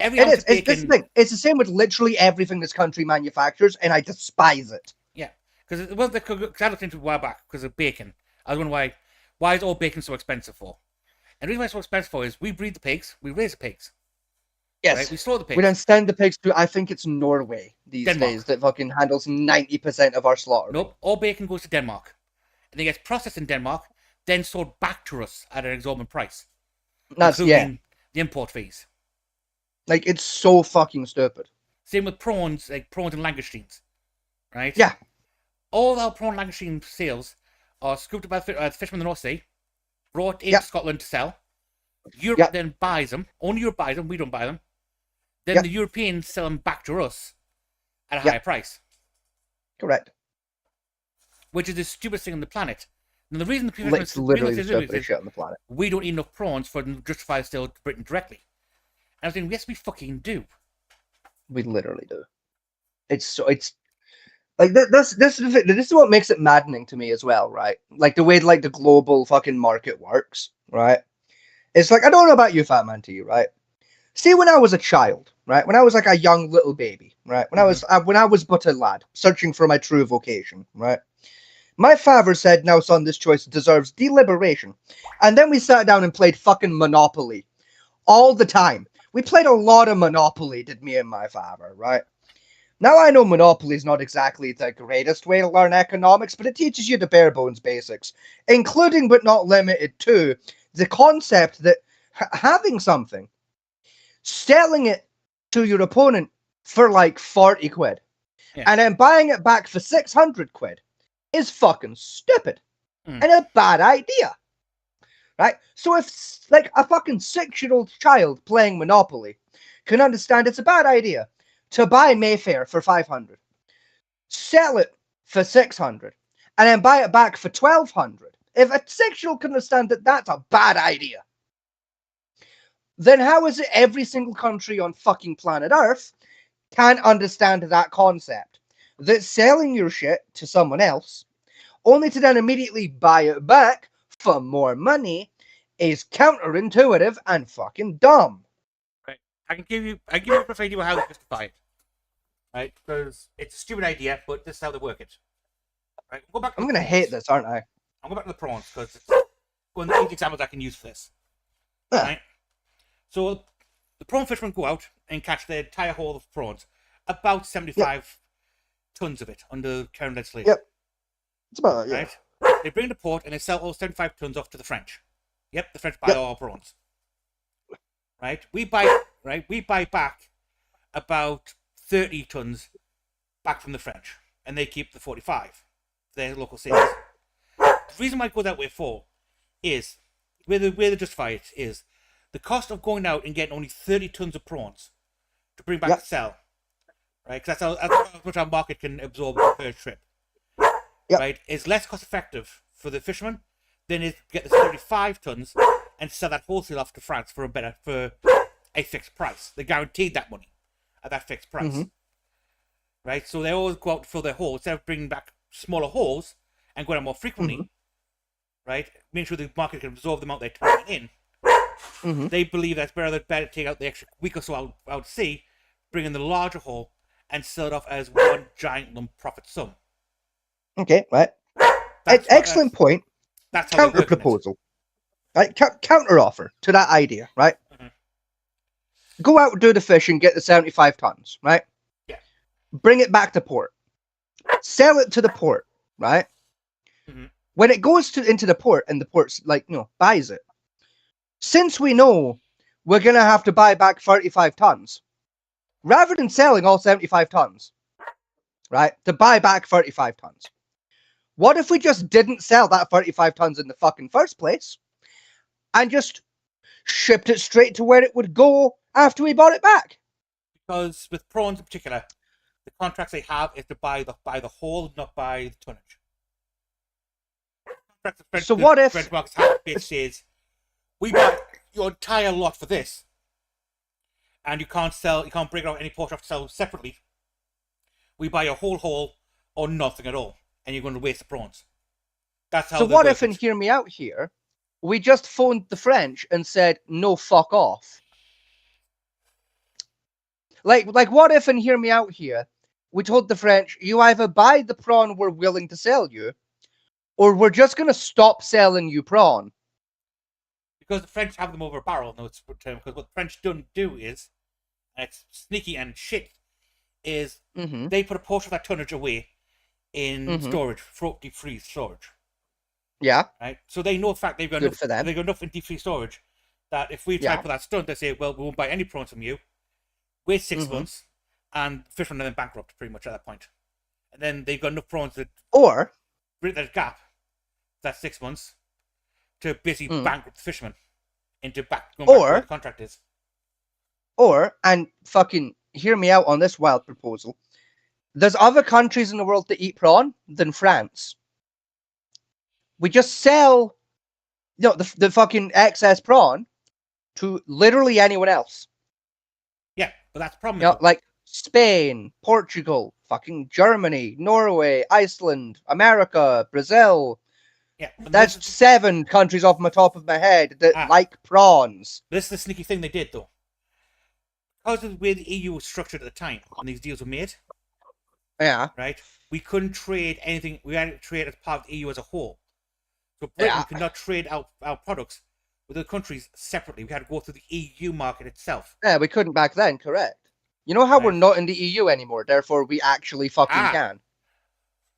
Every It ounce is. of It's bacon. this thing. It's the same with literally everything this country manufactures, and I despise it. Yeah, because I looked into it a while back because of bacon. I was wondering why is all bacon so expensive for? And the reason why it's so expensive for is we breed the pigs, we raise the pigs. Yes. Right? We slaughter the pigs. We then send the pigs to, I think it's Norway these Denmark. days, that fucking handles 90% of our slaughter. Nope, all bacon goes to Denmark. And then gets processed in Denmark, then sold back to us at an exorbitant price. That's, including the import fees. Like, it's so fucking stupid. Same with prawns, like prawns and langoustines. Right? Yeah. All our prawn langoustine sales are scooped by the fishermen in the North Sea, brought into Yep. Scotland to sell. Europe Yep. then buys them. Only Europe buys them, we don't buy them. Then Yep. the Europeans sell them back to us at a Yep. higher price. Correct. Which is the stupidest thing on the planet. And the reason the people It's literally the stupidest shit on the planet. we don't eat enough prawns for them to justify the sale to Britain directly. And I was thinking, yes, we fucking do. We literally do. It's Like this is what makes it maddening to me as well, right? Like the way like the global fucking market works, right? It's like I don't know about you, Fat Man T, right? See, when I was a child, right? When I was like a young little baby, right? When I was but a lad, searching for my true vocation, right? My father said, "Now, son, this choice deserves deliberation," and then we sat down and played fucking Monopoly all the time. We played a lot of Monopoly, did me and my father, right? Now I know Monopoly is not exactly the greatest way to learn economics, but it teaches you the bare bones basics, including but not limited to the concept that having something, selling it to your opponent for like 40 quid, Yeah. and then buying it back for 600 quid is fucking stupid Mm. and a bad idea. Right? So if like a fucking 6-year-old child playing Monopoly can understand it's a bad idea to buy Mayfair for 500, sell it for 600, and then buy it back for 1200. If a 6-year-old can understand that that's a bad idea, then how is it every single country on fucking planet Earth can't understand that concept? That selling your shit to someone else, only to then immediately buy it back for more money, is counterintuitive and fucking dumb. Right. I give you a rough idea of how to justify it. Right? Because it's a stupid idea, but this is how they work it. Right? We'll go back to I'm the gonna prawns. hate this, aren't I? I'll go back to the prawns because it's one of the examples I can use for this. Ah. Right? So the prawn fishermen go out and catch their entire haul of prawns, about 75 tons of it under current legislation. Yep. It's about Right? They bring to port and they sell all 75 tons off to the French. Yep, the French buy all our prawns. Right? We buy back about 30 tons back from the French, and they keep the 45 for their local sales. The reason why I go that way for is where they justify it is the cost of going out and getting only 30 tons of prawns to bring back to sell. Right? Because that's how much our market can absorb per trip. Yep. Right? It's less cost effective for the fishermen than it is to get the 35 tons and sell that wholesale off to France for a fixed price. They're guaranteed that money at that fixed price. Mm-hmm. Right? So they always go out to fill their hauls instead of bringing back smaller hauls and going out more frequently. Mm-hmm. Right? Make sure the market can absorb the amount they're turning in. Mm-hmm. They believe that's better to take out the extra week or so out to sea, bring in the larger haul, and sell it off as one giant lump profit sum. Okay, right. Excellent point. That's how Counter proposal. Right? Counter offer to that idea, right? Mm-hmm. Go out and do the fishing, get the 75 tons, right? Yeah. Bring it back to port. Sell it to the port, right? Mm-hmm. When it goes into the port and the port's like, buys it. Since we know we're going to have to buy back 35 tons, rather than selling all 75 tons, right, to buy back 35 tons, what if we just didn't sell that 35 tons in the fucking first place and just shipped it straight to where it would go after we bought it back? Because with prawns in particular, the contracts they have is to buy the whole, not buy the tonnage. So what if French markets have basically says, we buy your entire lot for this, and you can't break it out any portion to sell separately. We buy a whole haul or nothing at all, and you're going to waste the prawns. That's how. So what if, and hear me out here, we just phoned the French and said, no, fuck off. Like what if, and hear me out here, we told the French, you either buy the prawn we're willing to sell you, or we're just going to stop selling you prawn. Because the French have them over a barrel, no, it's because what the French don't do is, and it's sneaky and shit, is they put a portion of that tonnage away in storage, deep freeze storage. Yeah. Right? So they know the fact they've got enough in deep freeze storage that if we try to put that stunt, they say, well, we won't buy any prawns from you. Wait 6 months, and fishermen are then bankrupt pretty much at that point. And then they've got enough prawns to bridge that gap, that 6 months, to basically bankrupt the fishermen into going back to where the contract is. And fucking hear me out on this wild proposal. There's other countries in the world that eat prawn than France. We just sell, the fucking excess prawn to literally anyone else. Yeah, but that's the problem. Spain, Portugal, fucking Germany, Norway, Iceland, America, Brazil. Yeah, and That's 7 countries off the top of my head that like prawns. this is the sneaky thing they did though. Because of the way the EU was structured at the time when these deals were made, Yeah, right? We couldn't trade anything. We had to trade as part of the EU as a whole. So Britain yeah. could not trade our products with other countries separately. We had to go through the EU market itself. Yeah, we couldn't back then, correct. You know how we're Right. not in the EU anymore, therefore we actually fucking Ah. can.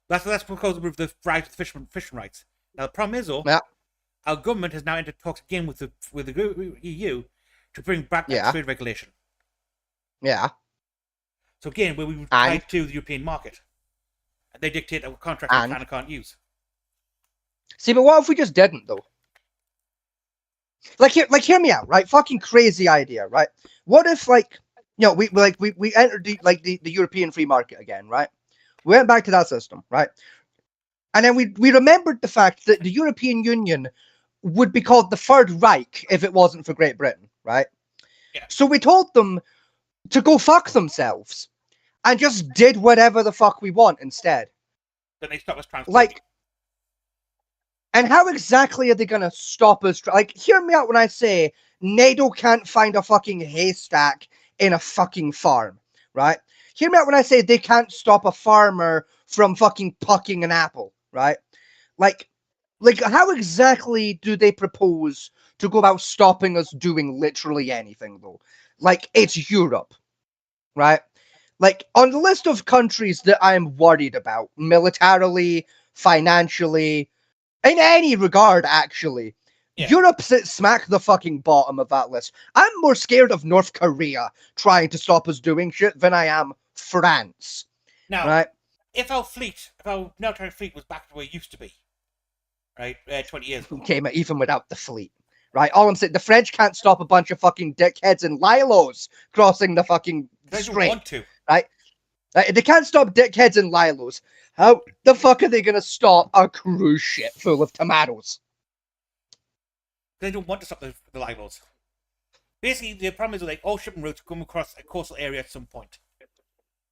That's because of the right to fishing rights. Now the problem is though, Yeah, our government has now entered talks again with the EU to bring back that Yeah. trade regulation. yeah. So again, where we were And- tied to the European market, and they dictate our contracts we And- can and can't use. See, but what if we just didn't though? Like, hear me out, right? Fucking crazy idea, right? What if, like, you know, we entered the European free market again, right? We went back to that system, right? And then we remembered the fact that the European Union would be called the Third Reich if it wasn't for Great Britain, right? Yeah. So we told them to go fuck themselves and just did whatever the fuck we want instead. Then they stop us transporting. Like, and how exactly are they going to stop us? Like, hear me out when I say NATO can't find a fucking haystack in a fucking farm, right? Hear me out when I say they can't stop a farmer from fucking plucking an apple, right? Like how exactly do they propose to go about stopping us doing literally anything, though? Like, it's Europe, right? Like, on the list of countries that I'm worried about, militarily, financially, in any regard, actually, Yeah. Europe sits smack the fucking bottom of that list. I'm more scared of North Korea trying to stop us doing shit than I am France, Now, right? if our military fleet was back to where it used to be, right, 20 years ago, Okay, even without the fleet, right? All I'm saying, the French can't stop a bunch of fucking dickheads in Lilos crossing the fucking they don't strait. want to. They can't stop dickheads in Lilos. How the fuck are they gonna stop a cruise ship full of tomatoes? They don't want to stop the libels. Basically, the problem is like all shipping routes come across a coastal area at some point,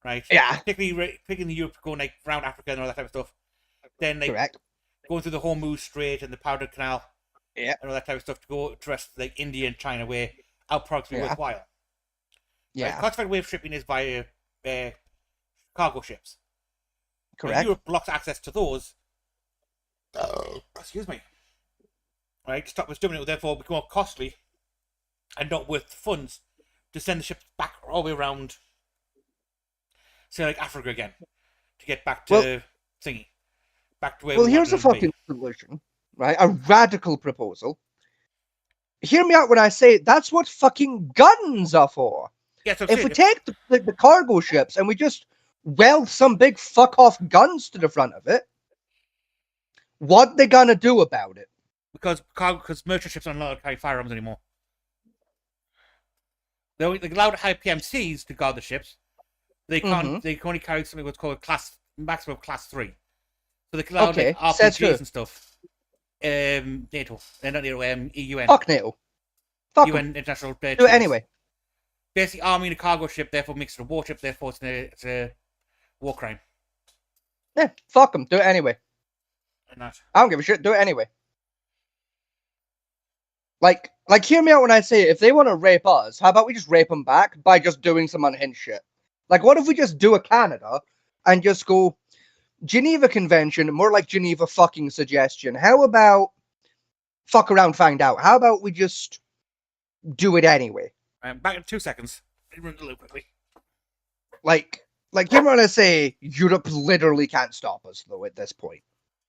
right? Yeah. Particularly picking the Europe, going like around Africa and all that type of stuff. Then like Correct. going through the Hormuz Strait and the Powder Canal, Yeah. and all that type of stuff to go to rest like India and China, where our products be Yeah. worthwhile. Yeah. Right? Cost-effective way of shipping is by cargo ships. Now, Correct. Europe blocks access to those. Excuse me. Right, to stop us doing it, therefore become more costly and not worth the funds to send the ships back all the way around, say like Africa again, to get back to thingy, back to where. Well, we here's a wanted them to fucking solution, right? A radical proposal. Hear me out when I say that's what fucking guns are for. be. Yeah, so If we take the cargo ships and we just weld some big fuck off guns to the front of it, what they gonna do about it? because merchant ships aren't allowed to carry firearms anymore. They're allowed to hire PMCs to guard the ships. They can't. Mhm. They can only carry something what's called maximum of class 3. So they can allow Okay, like says who? RPGs and stuff. NATO. They're not NATO. UN. Fuck NATO. Fuck 'em. UN international. Do it treaties. anyway. Basically, arming a cargo ship, therefore makes it a warship. Therefore, it's a war crime. Yeah, fuck them. Do it anyway. And that. I don't give a shit. Do it anyway. Like, hear me out when I say if they want to rape us, how about we just rape them back by just doing some unhinged shit? Like, what if we just do a Canada and just go Geneva Convention, more like Geneva fucking suggestion? How about fuck around, find out? How about we just do it anyway? Back in 2 seconds. Run the loop quickly. Like, hear me when I say Europe literally can't stop us though at this point.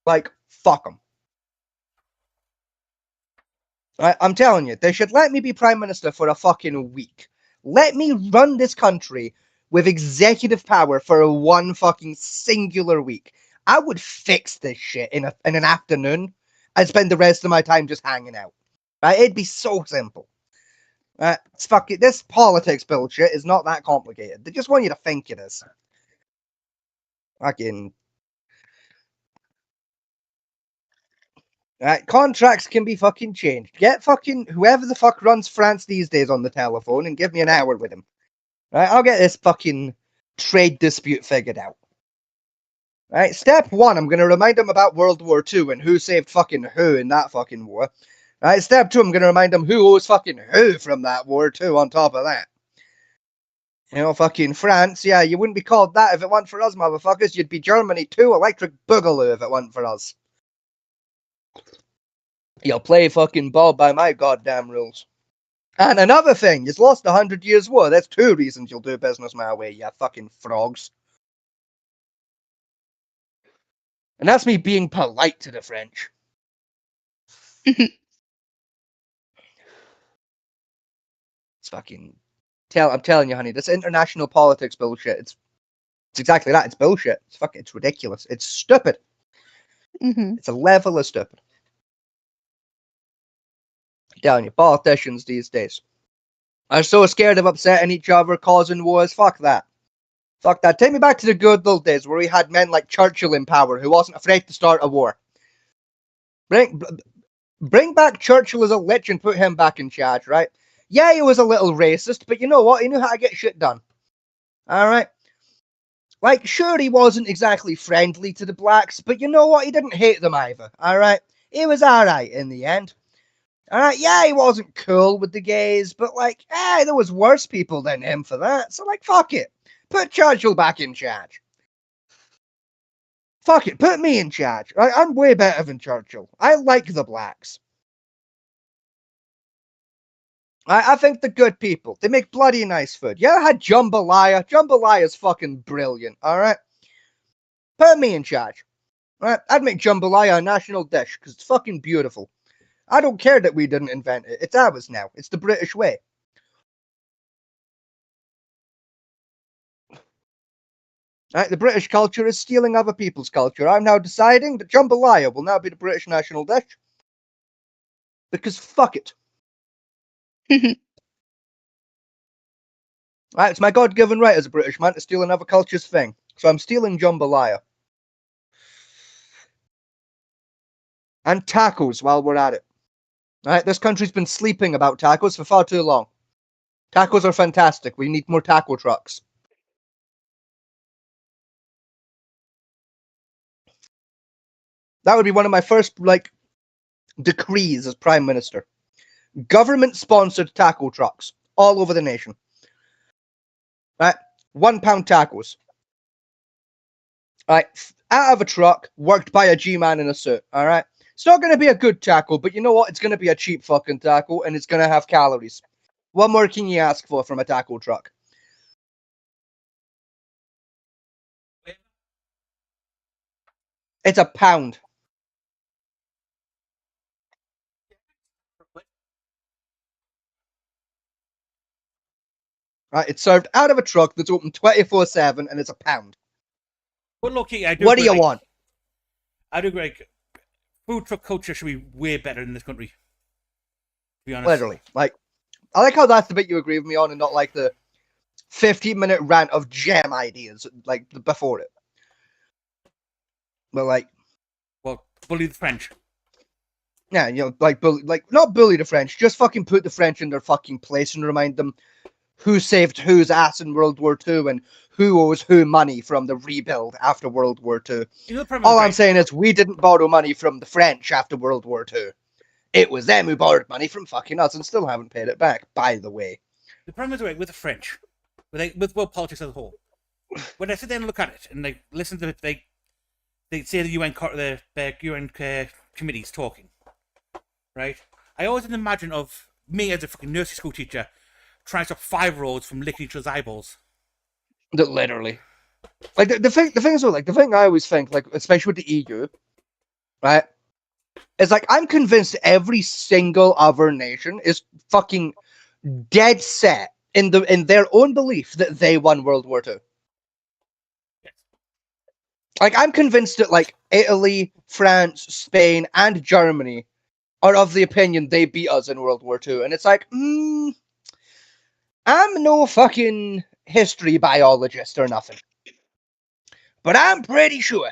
Like, fuck them. I'm telling you, they should let me be Prime Minister for a fucking week. Let me run this country with executive power for one fucking singular week. I would fix this shit in an afternoon. I'd spend the rest of my time just hanging out. Right? It'd be so simple. It's fucking, this politics bullshit is not that complicated. They just want you to think it is. Fucking. Contracts can be fucking changed. Get fucking whoever the fuck runs France these days on the telephone and give me an hour with him. Right, I'll get this fucking trade dispute figured out. Right, step one, I'm gonna remind them about World War II and who saved fucking who in that fucking war. Right, step two, I'm gonna remind them who owes fucking who from that war too, on top of that. You know, fucking France, yeah, you wouldn't be called that if it weren't for us, motherfuckers. You'd be Germany too, Electric Boogaloo, if it weren't for us. You'll play fucking ball by my goddamn rules. And another thing, you've lost 100 Years' War. That's two reasons you'll do business my way, you fucking frogs. And that's me being polite to the French. It's fucking... I'm telling you, honey, this international politics bullshit, it's exactly that. It's bullshit. It's ridiculous. It's stupid. It's a level of stupid. I'm telling you, politicians these days are so scared of upsetting each other, causing wars. Fuck that. Fuck that. Take me back to the good old days where we had men like Churchill in power who wasn't afraid to start a war. Bring back Churchill as a lich and put him back in charge, right? Yeah, he was a little racist, but you know what? He knew how to get shit done. Alright? Like, sure, he wasn't exactly friendly to the blacks, but you know what? He didn't hate them either. Alright? He was alright in the end. Alright, yeah, he wasn't cool with the gays, but like, there was worse people than him for that. So like, fuck it. Put Churchill back in charge. Fuck it, put me in charge. I'm way better than Churchill. I like the blacks. I think they're good people. They make bloody nice food. You ever had jambalaya? Jambalaya's fucking brilliant, alright? Put me in charge. Right? I'd make jambalaya a national dish, because it's fucking beautiful. I don't care that we didn't invent it. It's ours now. It's the British way. Right, the British culture is stealing other people's culture. I'm now deciding that jambalaya will now be the British national dish. Because fuck it. Right, it's my God-given right as a British man to steal another culture's thing. So I'm stealing jambalaya. And tacos while we're at it. Right, this country's been sleeping about tacos for far too long. Tacos are fantastic. We need more taco trucks. That would be one of my first, like, decrees as Prime Minister. Government-sponsored taco trucks all over the nation. Right? £1 tacos. Right? Out of a truck, worked by a G-man in a suit. Alright? It's not going to be a good taco, but you know what? It's going to be a cheap fucking taco, and it's going to have calories. What more can you ask for from a taco truck? It's £1. Right? It's served out of a truck that's open 24/7, and it's £1. But look, I do. What do you want? I do agree. Food truck culture should be way better in this country. To be honest. Literally. Like, I like how that's the bit you agree with me on and not like the 15-minute rant of gem ideas like before it. But like, well, bully the French. Yeah, you know, like not bully the French, just fucking put the French in their fucking place and remind them who saved whose ass in World War II and who owes who money from the rebuild after World War II. You know, all I'm saying is we didn't borrow money from the French after World War II. It was them who borrowed money from fucking us and still haven't paid it back, by the way. The problem is with the French, with world politics as a whole. When I sit there and look at it and like listen to it, they say the UN committees talking, right? I always imagine of me as a fucking nursery school teacher trying to stop 5-year-olds from licking each other's eyeballs. Literally. Like the thing is though, like the thing I always think, like especially with the EU, right? It's like I'm convinced every single other nation is fucking dead set in their own belief that they won World War II. Yes. Like I'm convinced that like Italy, France, Spain, and Germany are of the opinion they beat us in World War II, and it's like, I'm no fucking history biologist or nothing, but I'm pretty sure.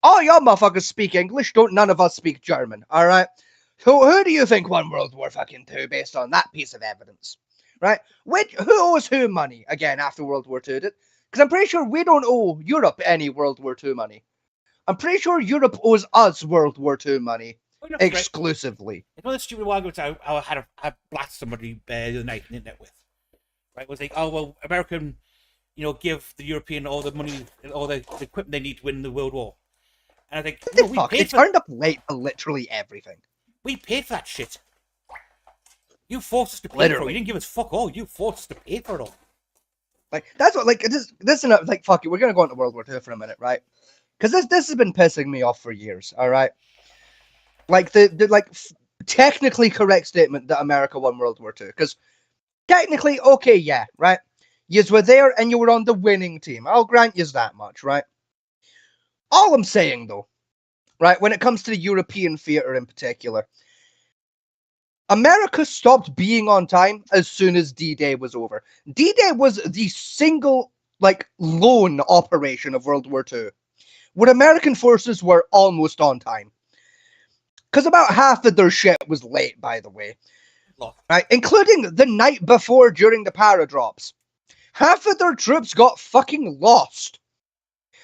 All y'all motherfuckers speak English, don't none of us speak German, alright? Who do you think won World War fucking II based on that piece of evidence? right? Who owes who money again after World War II? Because I'm pretty sure we don't owe Europe any World War II money. I'm pretty sure Europe owes us World War II money Oh, that's right. exclusively. It's one of the stupid arguments I had a blast somebody the other night on the internet with. Right, it was like, oh well, American, give the European all the money, all the equipment they need to win the World War. And I think, They no, fuck. They turned up late for literally everything. we paid for that shit. You forced us to pay for it. Literally. You didn't give us fuck all. You forced us to pay for it all. Like that's what this is like fuck it. We're gonna go into World War II for a minute, right? Because this has been pissing me off for years. All right, like the technically correct statement that America won World War II. Because technically, okay, yeah, right. Yous were there and you were on the winning team. I'll grant yous that much, right? All I'm saying though, right, when it comes to the European theater in particular, America stopped being on time as soon as D-Day was over. D-Day was the single, lone operation of World War II, where American forces were almost on time. Because about half of their shit was late, by the way. Right? Including the night before during the paradrops. Half of their troops got fucking lost.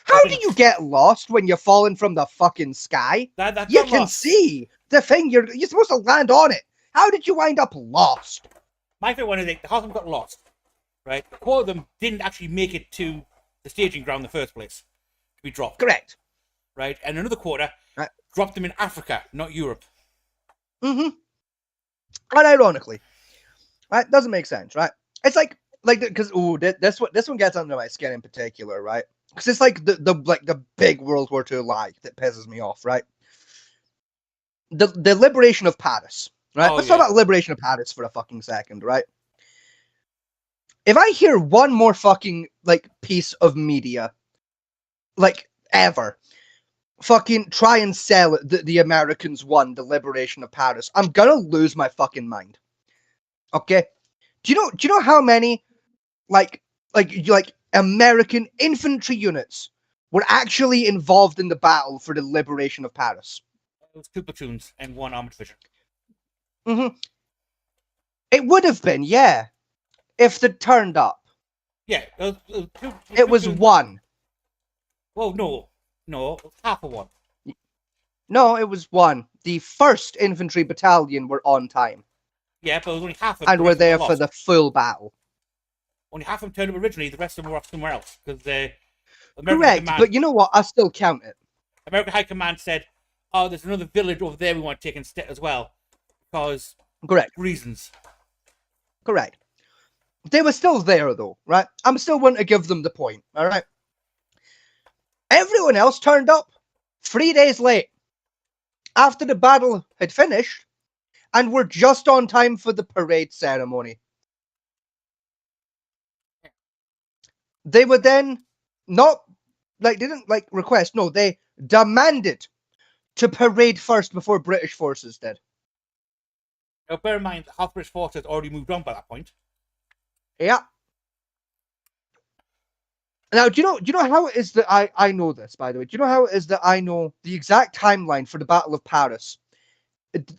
How do you get lost when you're falling from the fucking sky? You can see the thing, you're supposed to land on it. How did you wind up lost? My favorite one is the half of them got lost, right? A quarter of them didn't actually make it to the staging ground in the first place to be dropped. Correct. Right? And another quarter dropped them in Africa, not Europe. Mm-hmm. And ironically, right? Doesn't make sense, right? It's because this one gets under my skin in particular, right? Because it's like the big World War II lie that pisses me off, right? The liberation of Paris, right? Let's talk about liberation of Paris for a fucking second, right? If I hear one more fucking piece of media, ever, fucking try and sell it that the Americans won the liberation of Paris, I'm gonna lose my fucking mind. Okay? Do you know how many like American infantry units were actually involved in the battle for the liberation of Paris? It was 2 platoons and 1 armored division. Mm-hmm. It would have been, yeah, if they'd turned up. Yeah, it was 1. Well, no, half of 1. No, it was 1. The 1st Infantry Battalion were on time. Yeah, but it was only half of them. And were there for the full battle. Only half of them turned up originally, the rest of them were off somewhere else. Because correct, but you know what? I still count it. American High Command said, oh, there's another village over there we want to take instead as well. Because correct reasons. Correct. They were still there, though, right? I'm still wanting to give them the point, all right? Everyone else turned up 3 days late after the battle had finished and were just on time for the parade ceremony. They were then didn't request, no, they demanded to parade first before British forces did. Now, bear in mind, half British forces had already moved on by that point. Yeah. Now, do you know how it is that I know this, by the way? Do you know how it is that I know the exact timeline for the Battle of Paris?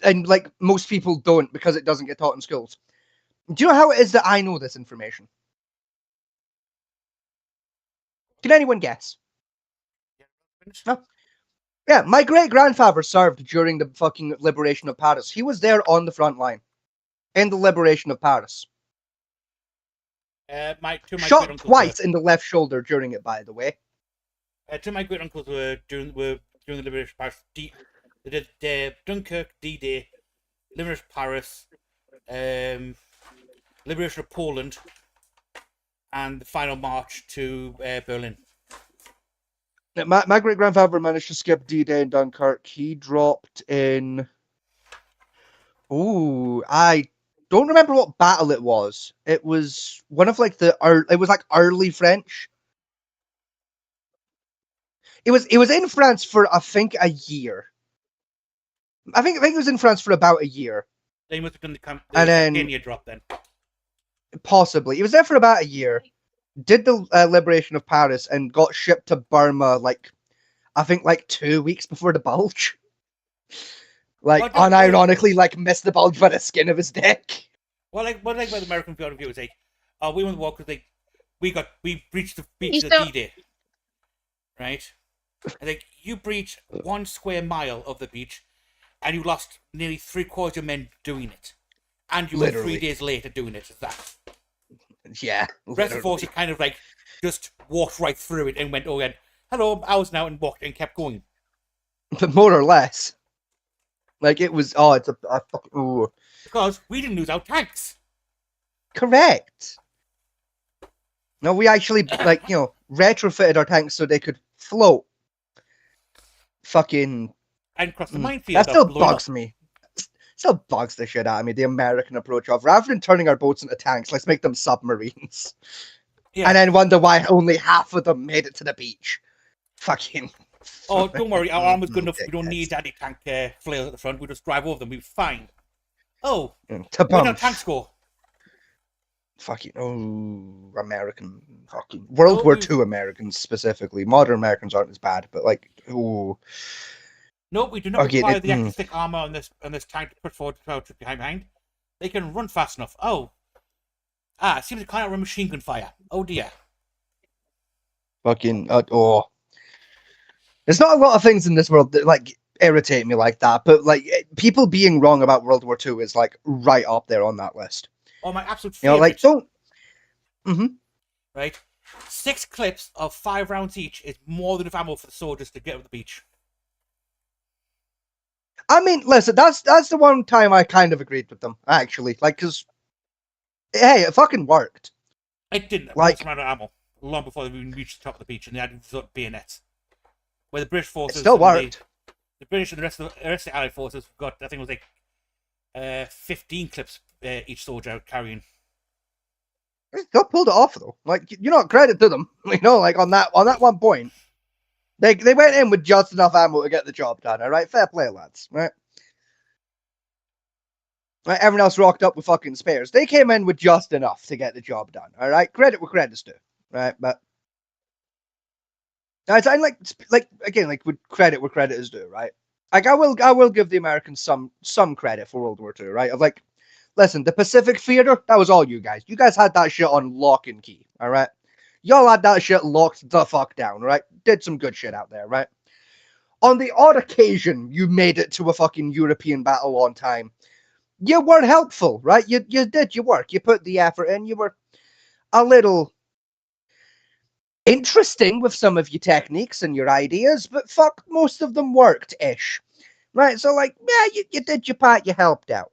And most people don't because it doesn't get taught in schools. Do you know how it is that I know this information? Can anyone guess? No. Yeah, my great-grandfather served during the fucking liberation of Paris. He was there on the front line in the liberation of Paris. Shot twice in the left shoulder during it, by the way. 2 of my great uncles were during the liberation of Paris. They did Dunkirk, D-Day, liberation of Paris, liberation of Poland, and the final march to Berlin. My great-grandfather managed to skip D-Day and Dunkirk. He dropped in... Ooh, I don't remember what battle it was. It was one of it was early French. It was in France for I think a year. I think it was in France for about a year. They must have done the Campania drop then. Possibly. He was there for about a year. Did the liberation of Paris and got shipped to Burma I think 2 weeks before the bulge. Unironically missed the bulge by the skin of his dick. What I like about the American point of view is like, we won the war because we breached the beach You of so D-Day, right? And like you breached 1 square mile of the beach, and you lost nearly 3/4 of your men doing it, and you were 3 Literally. days later doing it. Is that? Yeah, The rest of the force literally. kind of like just walked right through it and went, oh, and hello, I'm ours now, and walked and kept going. But more or less, like it was. Oh, it's a fucking. Ooh. Because we didn't lose our tanks. Correct. No, we actually retrofitted our tanks so they could float. Fucking. And cross the That minefield still of blowing up. bugs me. Still bugs the shit out of me. The American approach of rather than turning our boats into tanks, let's make them submarines. Yeah. And then wonder why only half of them made it to the beach. Fucking. Oh, don't worry, our armor's good enough. We don't dickheads. need anti-tank flares at the front. We'll just drive over them. We'll be fine. Oh, To where'd our bump. tanks go? Fucking American fucking World War we- II Americans specifically. Modern Americans aren't as bad, but like No, we do not Okay, require the extra thick armor on this tank to put forward to behind. They can run fast enough. Oh. It seems to can't run machine gun fire. Oh dear. fucking There's not a lot of things in this world that like irritate me like that, but like people being wrong about World War II is like right up there on that list. Oh, my absolute You know, favorite. like don't. Right? 6 clips of 5 rounds each is more than enough ammo for the soldiers to get to the beach. I mean, listen, that's the one time I kind of agreed with them actually, like because hey, it fucking worked. It didn't. Like- Most amount of ammo long before they even reached the top of the beach, and they had to resort to bayonets. Where the British It forces, still and worked. the British and the rest of the Allied forces got, I think it was like 15 clips each soldier carrying. They still pulled it off though. Like you know, credit to them. You know, like on that one point, they went in with just enough ammo to get the job done. All right, fair play, lads. Right. Right, everyone else rocked up with fucking spares. They came in with just enough to get the job done. All right, credit where credit's due. Right, but I like again, like with credit where credit is due. Right, like I will give the Americans some credit for World War II. Right, of like, listen, the Pacific Theater, that was all you guys. You guys had that shit on lock and key. All right, y'all had that shit locked the fuck down. Right, did some good shit out there. Right, on the odd occasion you made it to a fucking European battle on time. You were helpful, right? You did your work. You put the effort in. You were a little interesting with some of your techniques and your ideas, but fuck, most of them worked-ish. Right? So, like, yeah, you did your part. You helped out.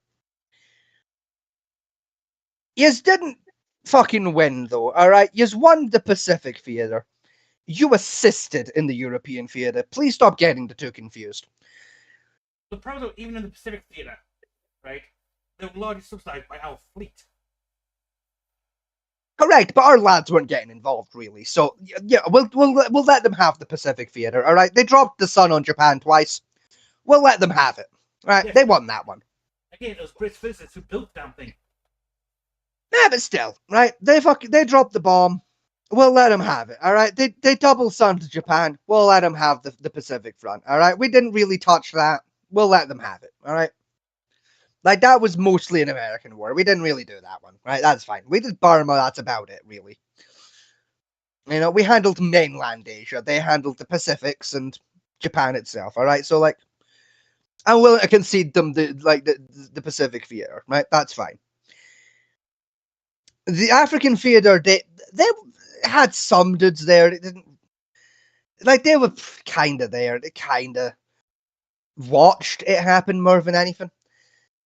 Yous didn't fucking win, though, alright? Yous won the Pacific Theater. You assisted in the European Theater. Please stop getting the two confused. The problem, even in the Pacific Theater, right, they're largely subsidized by our fleet. Correct, but our lads weren't getting involved really. So yeah, we'll let them have the Pacific Theater. All right, they dropped the sun on Japan twice. We'll let them have it. All right, Yeah. they won that one. Again, it was British physicists who built the damn thing. Yeah, but still, right? They dropped the bomb. We'll let them have it. All right, they double sunned Japan. We'll let them have the Pacific Front. All right, we didn't really touch that. We'll let them have it. All right. Like, that was mostly an American war. We didn't really do that one, right? That's fine. We did Burma, that's about it, really. You know, we handled mainland Asia. They handled the Pacifics and Japan itself, all right? So, like, I'm willing to concede them the Pacific theater, right? That's fine. The African theater, they had some dudes there. It didn't, like, they were kind of there. They kind of watched it happen more than anything.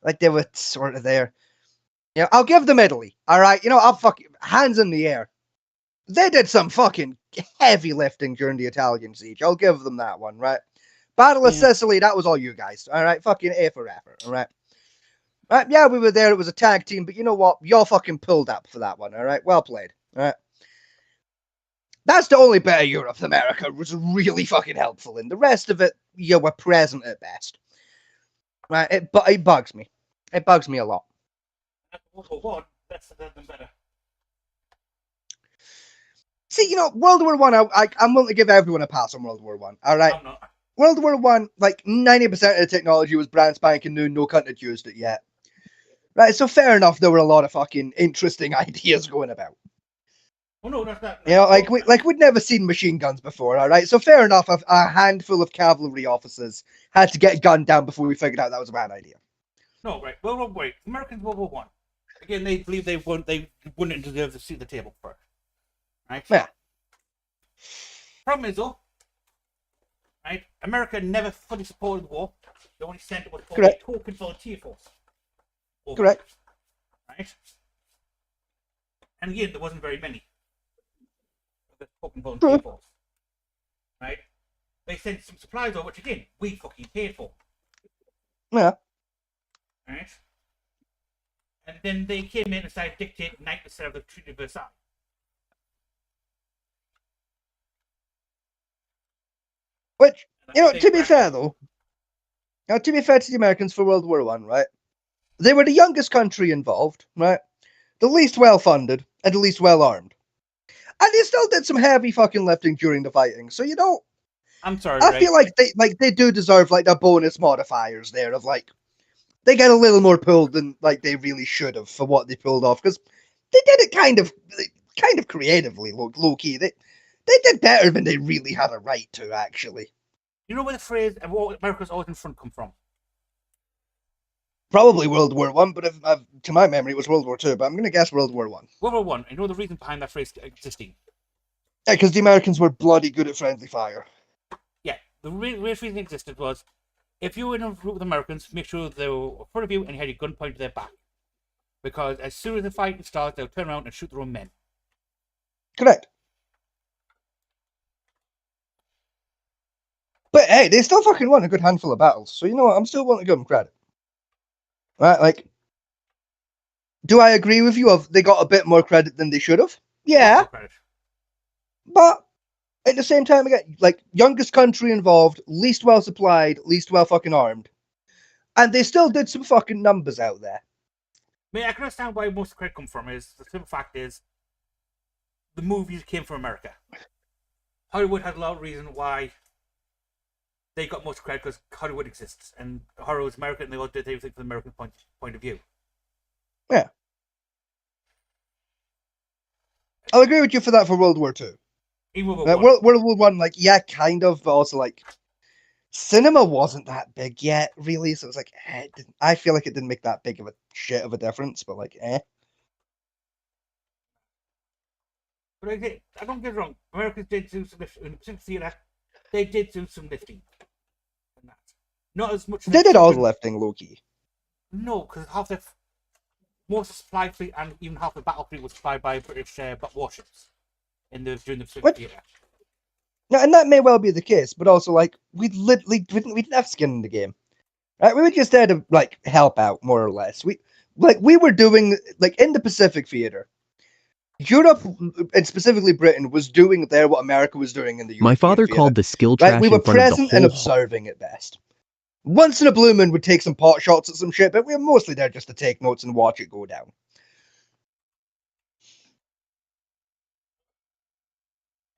Like, they were sort of there. You know, I'll give them Italy, all right? You know, I'll hands in the air. They did some fucking heavy lifting during the Italian siege. I'll give them that one, right? Battle of Sicily, that was all you guys, all right? Fucking A for effort, all right? Right, yeah, we were there. It was a tag team, but you know what? Y'all fucking pulled up for that one, all right? Well played, all right? That's the only bit of Europe America was really fucking helpful in. The rest of it, you were present at best. Right? It bugs me. It bugs me a lot. World War One, that's them better. See, you know, World War One, I'm willing to give everyone a pass on World War One, all right? I'm not. World War One, like 90% of the technology was brand spanking new, no cunt had used it yet. Right, so fair enough, there were a lot of fucking interesting ideas going about. Oh no, that's not. You know, we'd never seen machine guns before, all right? So fair enough, a handful of cavalry officers had to get gunned down before we figured out that was a bad idea. No, right. Well, wait. Americans World War One. Again, they believe they wouldn't deserve to see the table first. Right? Yeah. Problem is though, right? America never fully supported the war. They only sent what's called Correct. a token volunteer force. Over, Correct. right? And again, there wasn't very many. The token volunteer force. Right? They sent some supplies over, which again, we fucking paid for. Yeah. Right? And then they came in and started dictating 90% of the Treaty of Versailles. Which, you know, to be fair though, to the Americans for World War One, right? They were the youngest country involved, right? The least well funded and the least well armed. And they still did some heavy fucking lifting during the fighting. So, you know, I'm sorry, I right? feel like they do deserve like the bonus modifiers there of like they get a little more pulled than like they really should have for what they pulled off, because they did it kind of creatively, low key. They did better than they really had a right to, actually. You know where the phrase "America's always in front" come from? Probably World War One, but to my memory, it was World War Two. But I'm going to guess World War One. World War One. You know the reason behind that phrase existing? Yeah, because the Americans were bloody good at friendly fire. Yeah, the real reason it existed was if you were in a group with Americans, make sure they were in front of you and you had your gun pointed to their back. Because as soon as the fight starts, they'll turn around and shoot their own men. Correct. But hey, they still fucking won a good handful of battles. So you know what? I'm still willing to give them credit. Right? Like, do I agree with you? Of they got a bit more credit than they should have? Yeah, but at the same time, again, like youngest country involved, least well supplied, least well fucking armed, and they still did some fucking numbers out there. I mean, I can understand where most of the credit comes from. Is the simple fact is the movies came from America. Hollywood had a lot of reason why they got most credit because Hollywood exists and horror is American and they all did everything from the American point of view. Yeah. I'll agree with you for that for World War Two. World War One, like, yeah, kind of, but also like cinema wasn't that big yet, really. So it was like, I feel like it didn't make that big of a shit of a difference, but like, But I don't get it wrong. Americans did do some lifting in the Pacific Theatre. They did do some lifting. And that. Not as much. They did all the lifting, low key. No, because half the most of the supply fleet and even half the battle fleet was supplied by British warships during the Pacific Theatre. No, and that may well be the case, but also like we didn't have skin in the game, right? We were just there to like help out more or less. We were doing like in the Pacific Theater. Europe and specifically Britain was doing there what America was doing in the European My father theater. called the skill trash Right? We were in front of the present and whole observing at best. Once in a blue moon, we'd take some pot shots at some shit, but we were mostly there just to take notes and watch it go down.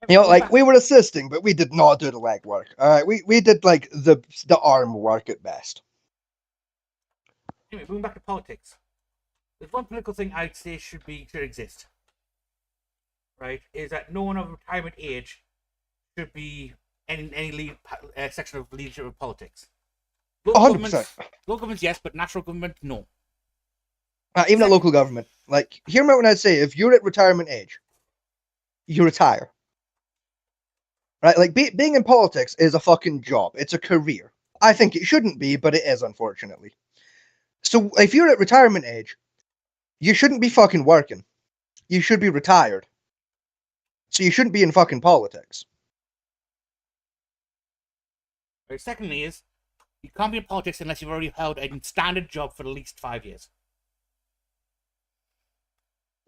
You know, like we were assisting, but we did not do the legwork. All right, we did like the arm work at best. Anyway, moving back to politics, there's one political thing I'd say should exist. Right, is that no one of retirement age should be any section of leadership of politics. Local 100%. Governments, yes, but national government, no. Even at local government, like hear me when I say, if you're at retirement age, you retire. Right, like being in politics is a fucking job. It's a career. I think it shouldn't be, but it is, unfortunately. So if you're at retirement age, you shouldn't be fucking working. You should be retired. So you shouldn't be in fucking politics. Right, secondly is, you can't be in politics unless you've already held a standard job for at least 5 years.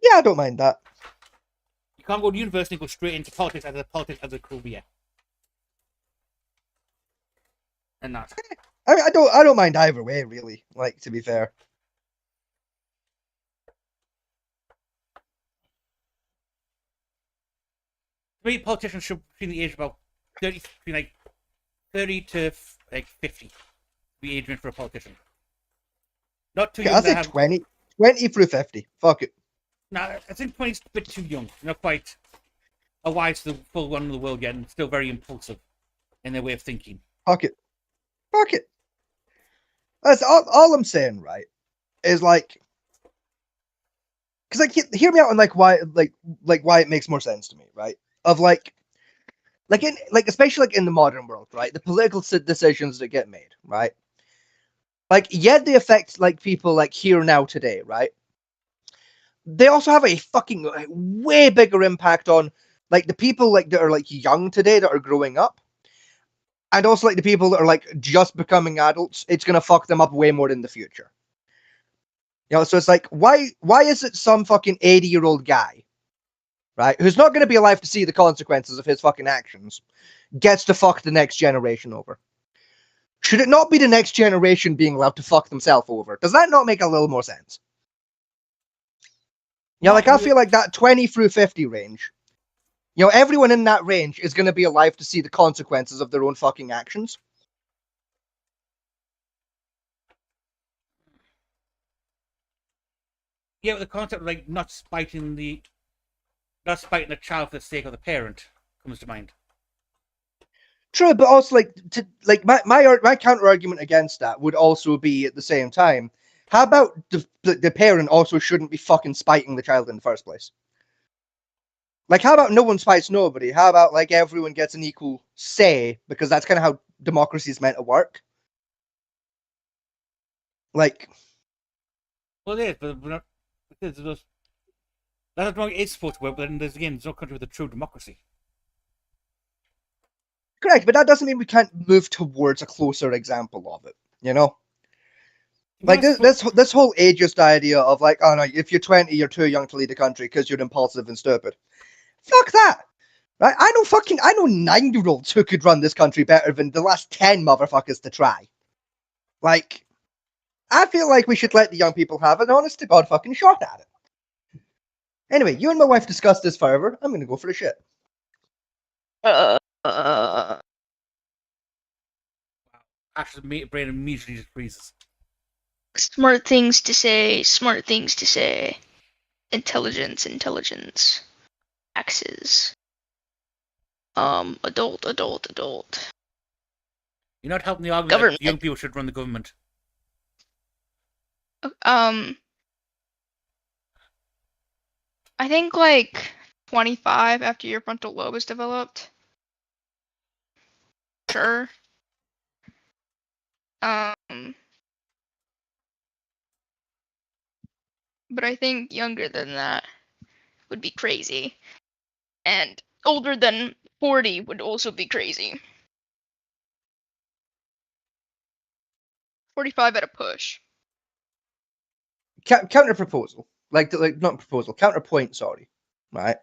Yeah, I don't mind that. You can't go to university and go straight into politics as a career. And that. I don't mind either way, really. Like, to be fair. Three politicians should between the age of about 30 to 50 be age limit for a politician. Not too young. I think 20. 20 through 50. Fuck it. Now, I think 20's a bit too young. Not quite a wise to the full run of the world yet, and still very impulsive in their way of thinking. Fuck it. Fuck it. That's all I'm saying, right? Is like, because like, hear me out on like why why it makes more sense to me, right? Of like in like especially like in the modern world, right? The political decisions that get made, right? Like, yeah, they affect like people like here now today, right? They also have a fucking way bigger impact on like the people like that are like young today that are growing up, and also like the people that are like just becoming adults. It's gonna fuck them up way more in the future. You know, so it's like why is it some fucking 80-year-old guy, right, who's not gonna be alive to see the consequences of his fucking actions, gets to fuck the next generation over? Should it not be the next generation being allowed to fuck themselves over? Does that not make a little more sense? Yeah, like I feel like that 20 through 50 range. You know, everyone in that range is going to be alive to see the consequences of their own fucking actions. Yeah, but the concept of like not spiting the child for the sake of the parent comes to mind. True, but also like my counter argument against that would also be at the same time. How about the parent also shouldn't be fucking spiting the child in the first place? Like, how about no one spites nobody? How about like everyone gets an equal say, because that's kind of how democracy is meant to work. Like, Well, it is, but we're not. That's how it's supposed to work. But then there's no country with a true democracy. correct, but that doesn't mean we can't move towards a closer example of it. You know, like this whole ageist idea of like, oh no, if you're 20, you're too young to lead a country because you're impulsive and stupid. Fuck that. Right? I know 9-year-olds who could run this country better than the last 10 motherfuckers to try. Like, I feel like we should let the young people have an honest to God fucking shot at it. Anyway, you and my wife discussed this further. I'm gonna go for a shit. Ash's brain immediately just freezes. Smart things to say, smart things to say. Intelligence, axes. Adult. You're not helping the argument Government. that young people should run the government. I think like 25 after your frontal lobe is developed. Sure. But I think younger than that would be crazy. And older than 40 would also be crazy. 45 at a push. Counter proposal, like not proposal, counterpoint. Sorry, right?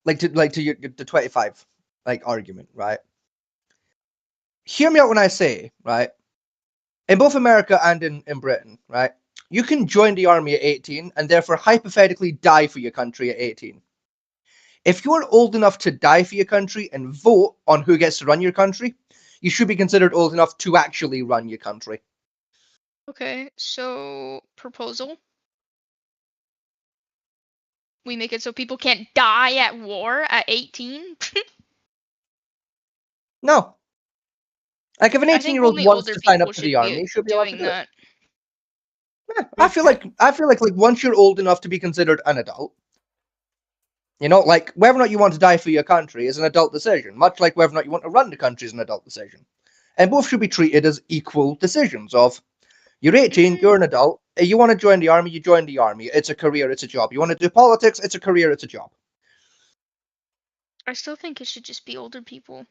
Like to your the 25 like argument, right? Hear me out when I say, right? In both America and in Britain, right? You can join the army at 18 and therefore hypothetically die for your country at 18. If you're old enough to die for your country and vote on who gets to run your country, you should be considered old enough to actually run your country. Okay, so proposal. We make it so people can't die at war at 18? No. Like, if an I think 18-year-old only wants older to sign up people for the should army, be he should be allowed to doing do that. it. Yeah, I feel like once you're old enough to be considered an adult, you know, like whether or not you want to die for your country is an adult decision, much like whether or not you want to run the country is an adult decision. And both should be treated as equal decisions of, you're 18, you're an adult, you want to join the army, you join the army. It's a career, it's a job. You want to do politics, it's a career, it's a job. I still think it should just be older people.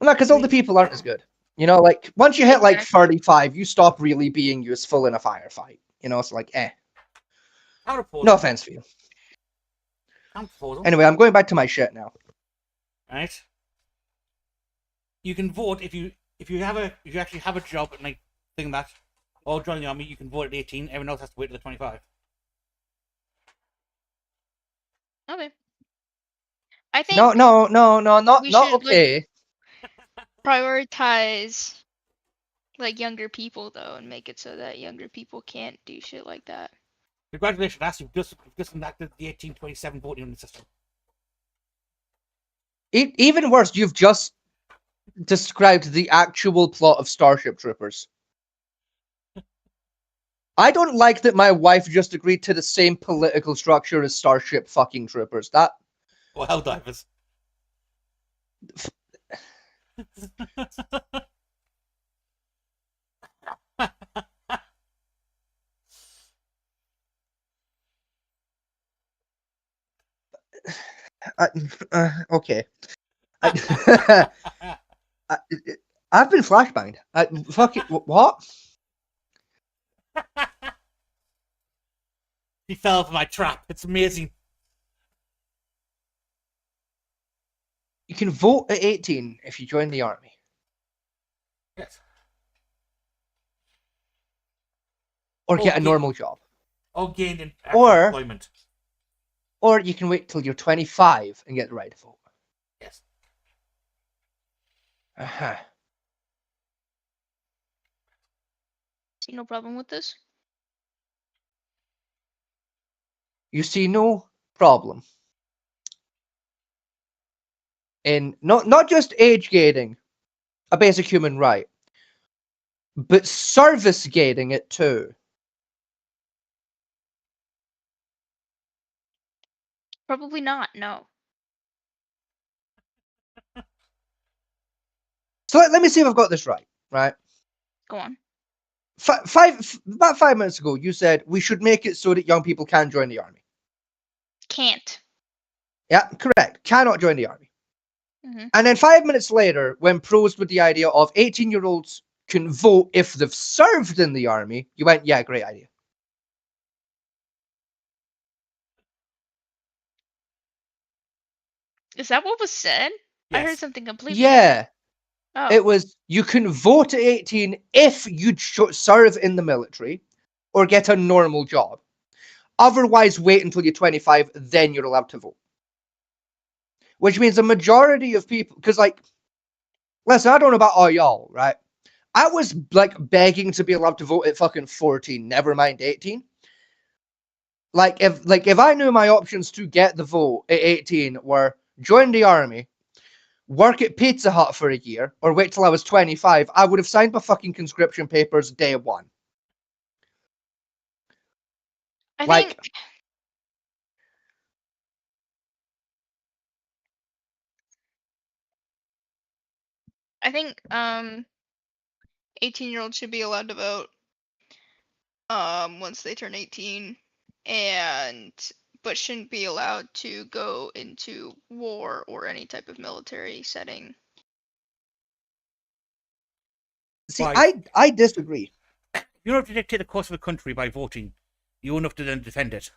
No, because older people aren't as good. You know, like, once you hit like Exactly. 35, you stop really being useful in a firefight. You know, it's like, Counterproposal. no offense for you. Counterproposal. Anyway, I'm going back to my shit now. Right. You can vote if you actually have a job and like thing that, or join the army. You can vote at 18. Everyone else has to wait till 25. Okay. I think No, not we not should, okay. prioritize like younger people though, and make it so that younger people can't do shit like that. Congratulations, Ash, you've just enacted the 1827 voting system. Even worse, you've just described the actual plot of Starship Troopers. I don't like that my wife just agreed to the same political structure as Starship fucking Troopers. That Or Helldivers. okay. I, I've been flashbanged. Fucking what? He fell for my trap. It's amazing. You can vote at 18 if you join the army. Yes. Or get a Okay. normal job. Or gained in Or- employment. Or you can wait till you're 25 and get the right to vote. Yes. Uh-huh. See no problem with this? You see no problem in not just age gating, a basic human right, but service gating it too. Probably not, no. So let me see if I've got this right. Right. Go on. About 5 minutes ago, you said we should make it so that young people can join the army. Can't. Yeah, correct. Cannot join the army. Mhm. And then 5 minutes later, when posed with the idea of 18-year-olds can vote if they've served in the army, you went, yeah, great idea. Is that what was said? I heard Yes. something completely Yeah. different. Oh. It was, you can vote at 18 if you serve in the military or get a normal job. Otherwise, wait until you're 25, then you're allowed to vote. Which means the majority of people, because like, listen, I don't know about all y'all, right? I was like begging to be allowed to vote at fucking 14, never mind 18. Like if I knew my options to get the vote at 18 were join the army, work at Pizza Hut for a year, or wait till I was 25, I would have signed my fucking conscription papers day one. I Like, think I think 18-year-olds should be allowed to vote once they turn 18, and but shouldn't be allowed to go into war or any type of military setting. see, Why? I disagree. You don't have to dictate the course of a country by voting. You don't have to then defend it.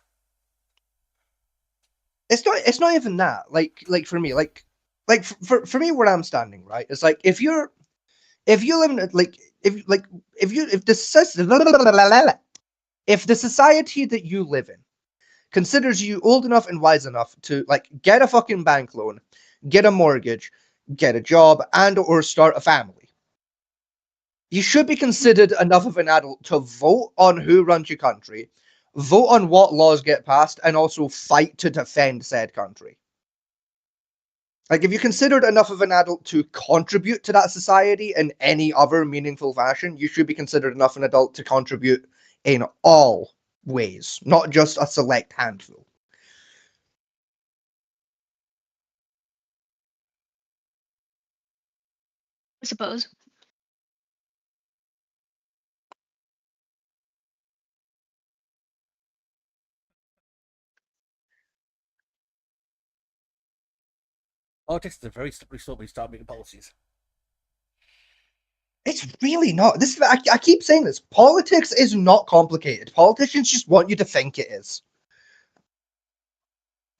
It's not even that. Like for me, like for me, where I'm standing, right? It's like if you live in like if the society that you live in considers you old enough and wise enough to like get a fucking bank loan, get a mortgage, get a job, and or start a family, you should be considered enough of an adult to vote on who runs your country, vote on what laws get passed, and also fight to defend said country. Like, if you're considered enough of an adult to contribute to that society in any other meaningful fashion, you should be considered enough an adult to contribute in all ways, not just a select handful. I suppose. Politics is a very slippery slope when you start making policies. It's really not. I keep saying this. Politics is not complicated. Politicians just want you to think it is.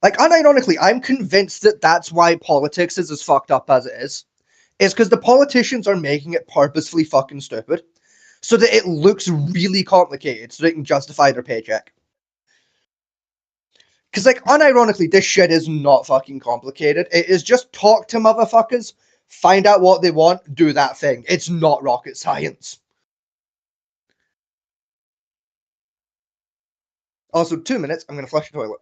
Like, unironically, I'm convinced that that's why politics is as fucked up as it is. It's because the politicians are making it purposefully fucking stupid so that it looks really complicated so they can justify their paycheck. Because, like, unironically, this shit is not fucking complicated. It is just talk to motherfuckers, find out what they want, do that thing. It's not rocket science. Also, 2 minutes, I'm going to flush the toilet.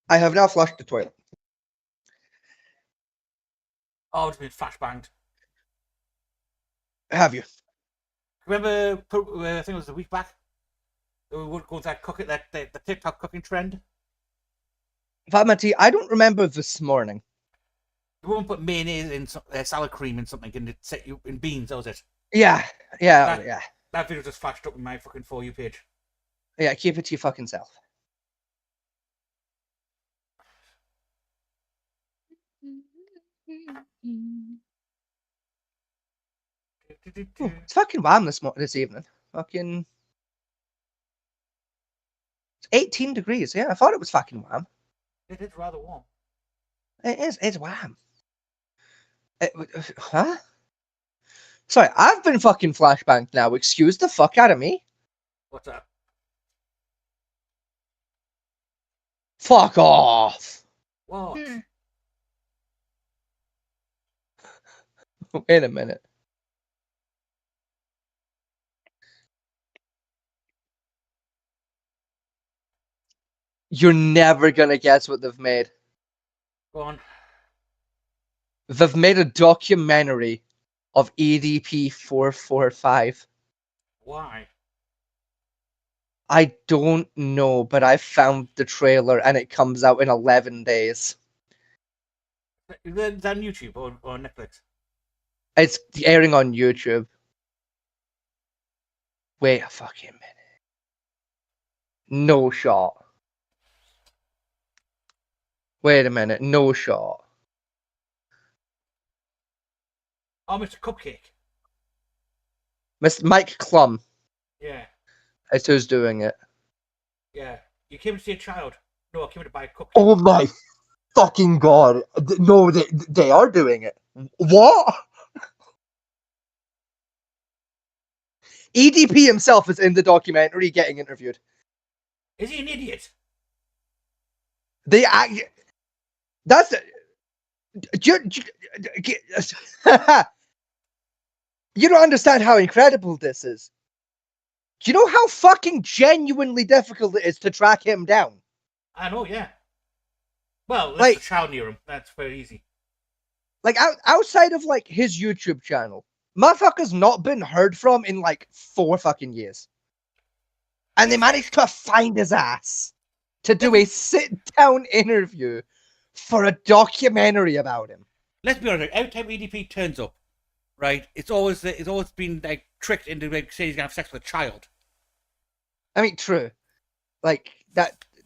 I have now flushed the toilet. Oh, it's been flashbanged. Have you? Remember, I think it was a week back, we would go to that the TikTok cooking trend. Fatma T, I don't remember this morning. The woman put mayonnaise in salad cream and something, and it set you in beans. That was it. Yeah. That video just flashed up in my fucking For You page. Yeah, keep it to your fucking self. Ooh, it's fucking warm this evening. Fucking... It's 18 degrees. Yeah, I thought it was fucking warm. It is rather warm. It is. It's warm. Huh? Sorry, I've been fucking flashbanged now. Excuse the fuck out of me. What's that? Fuck off. What? Wait a minute. You're never gonna guess what they've made. Go on. They've made a documentary of EDP 445. Why? I don't know, but I found the trailer and it comes out in 11 days. Is that on YouTube or Netflix? It's airing on YouTube. Wait a fucking minute. No shot. Wait a minute. No shot. Oh, Mr. Cupcake. Mr. Mike Klum Yeah. is who's doing it. Yeah. You came to see a child. No, I came to buy a cupcake. Oh my fucking god. No, they are doing it. What? EDP himself is in the documentary getting interviewed. Is he an idiot? That's... You don't understand how incredible this is. Do you know how fucking genuinely difficult it is to track him down? I know, yeah. Well, there's Like- a child near him. That's very easy. Like, outside of, like, his YouTube channel, motherfucker's not been heard from in, like, 4 fucking years. And they managed to find his ass to do a sit-down interview for a documentary about him. Let's be honest. Every time EDP turns up, right, it's always been like tricked into like saying he's gonna have sex with a child. I mean, true. Like,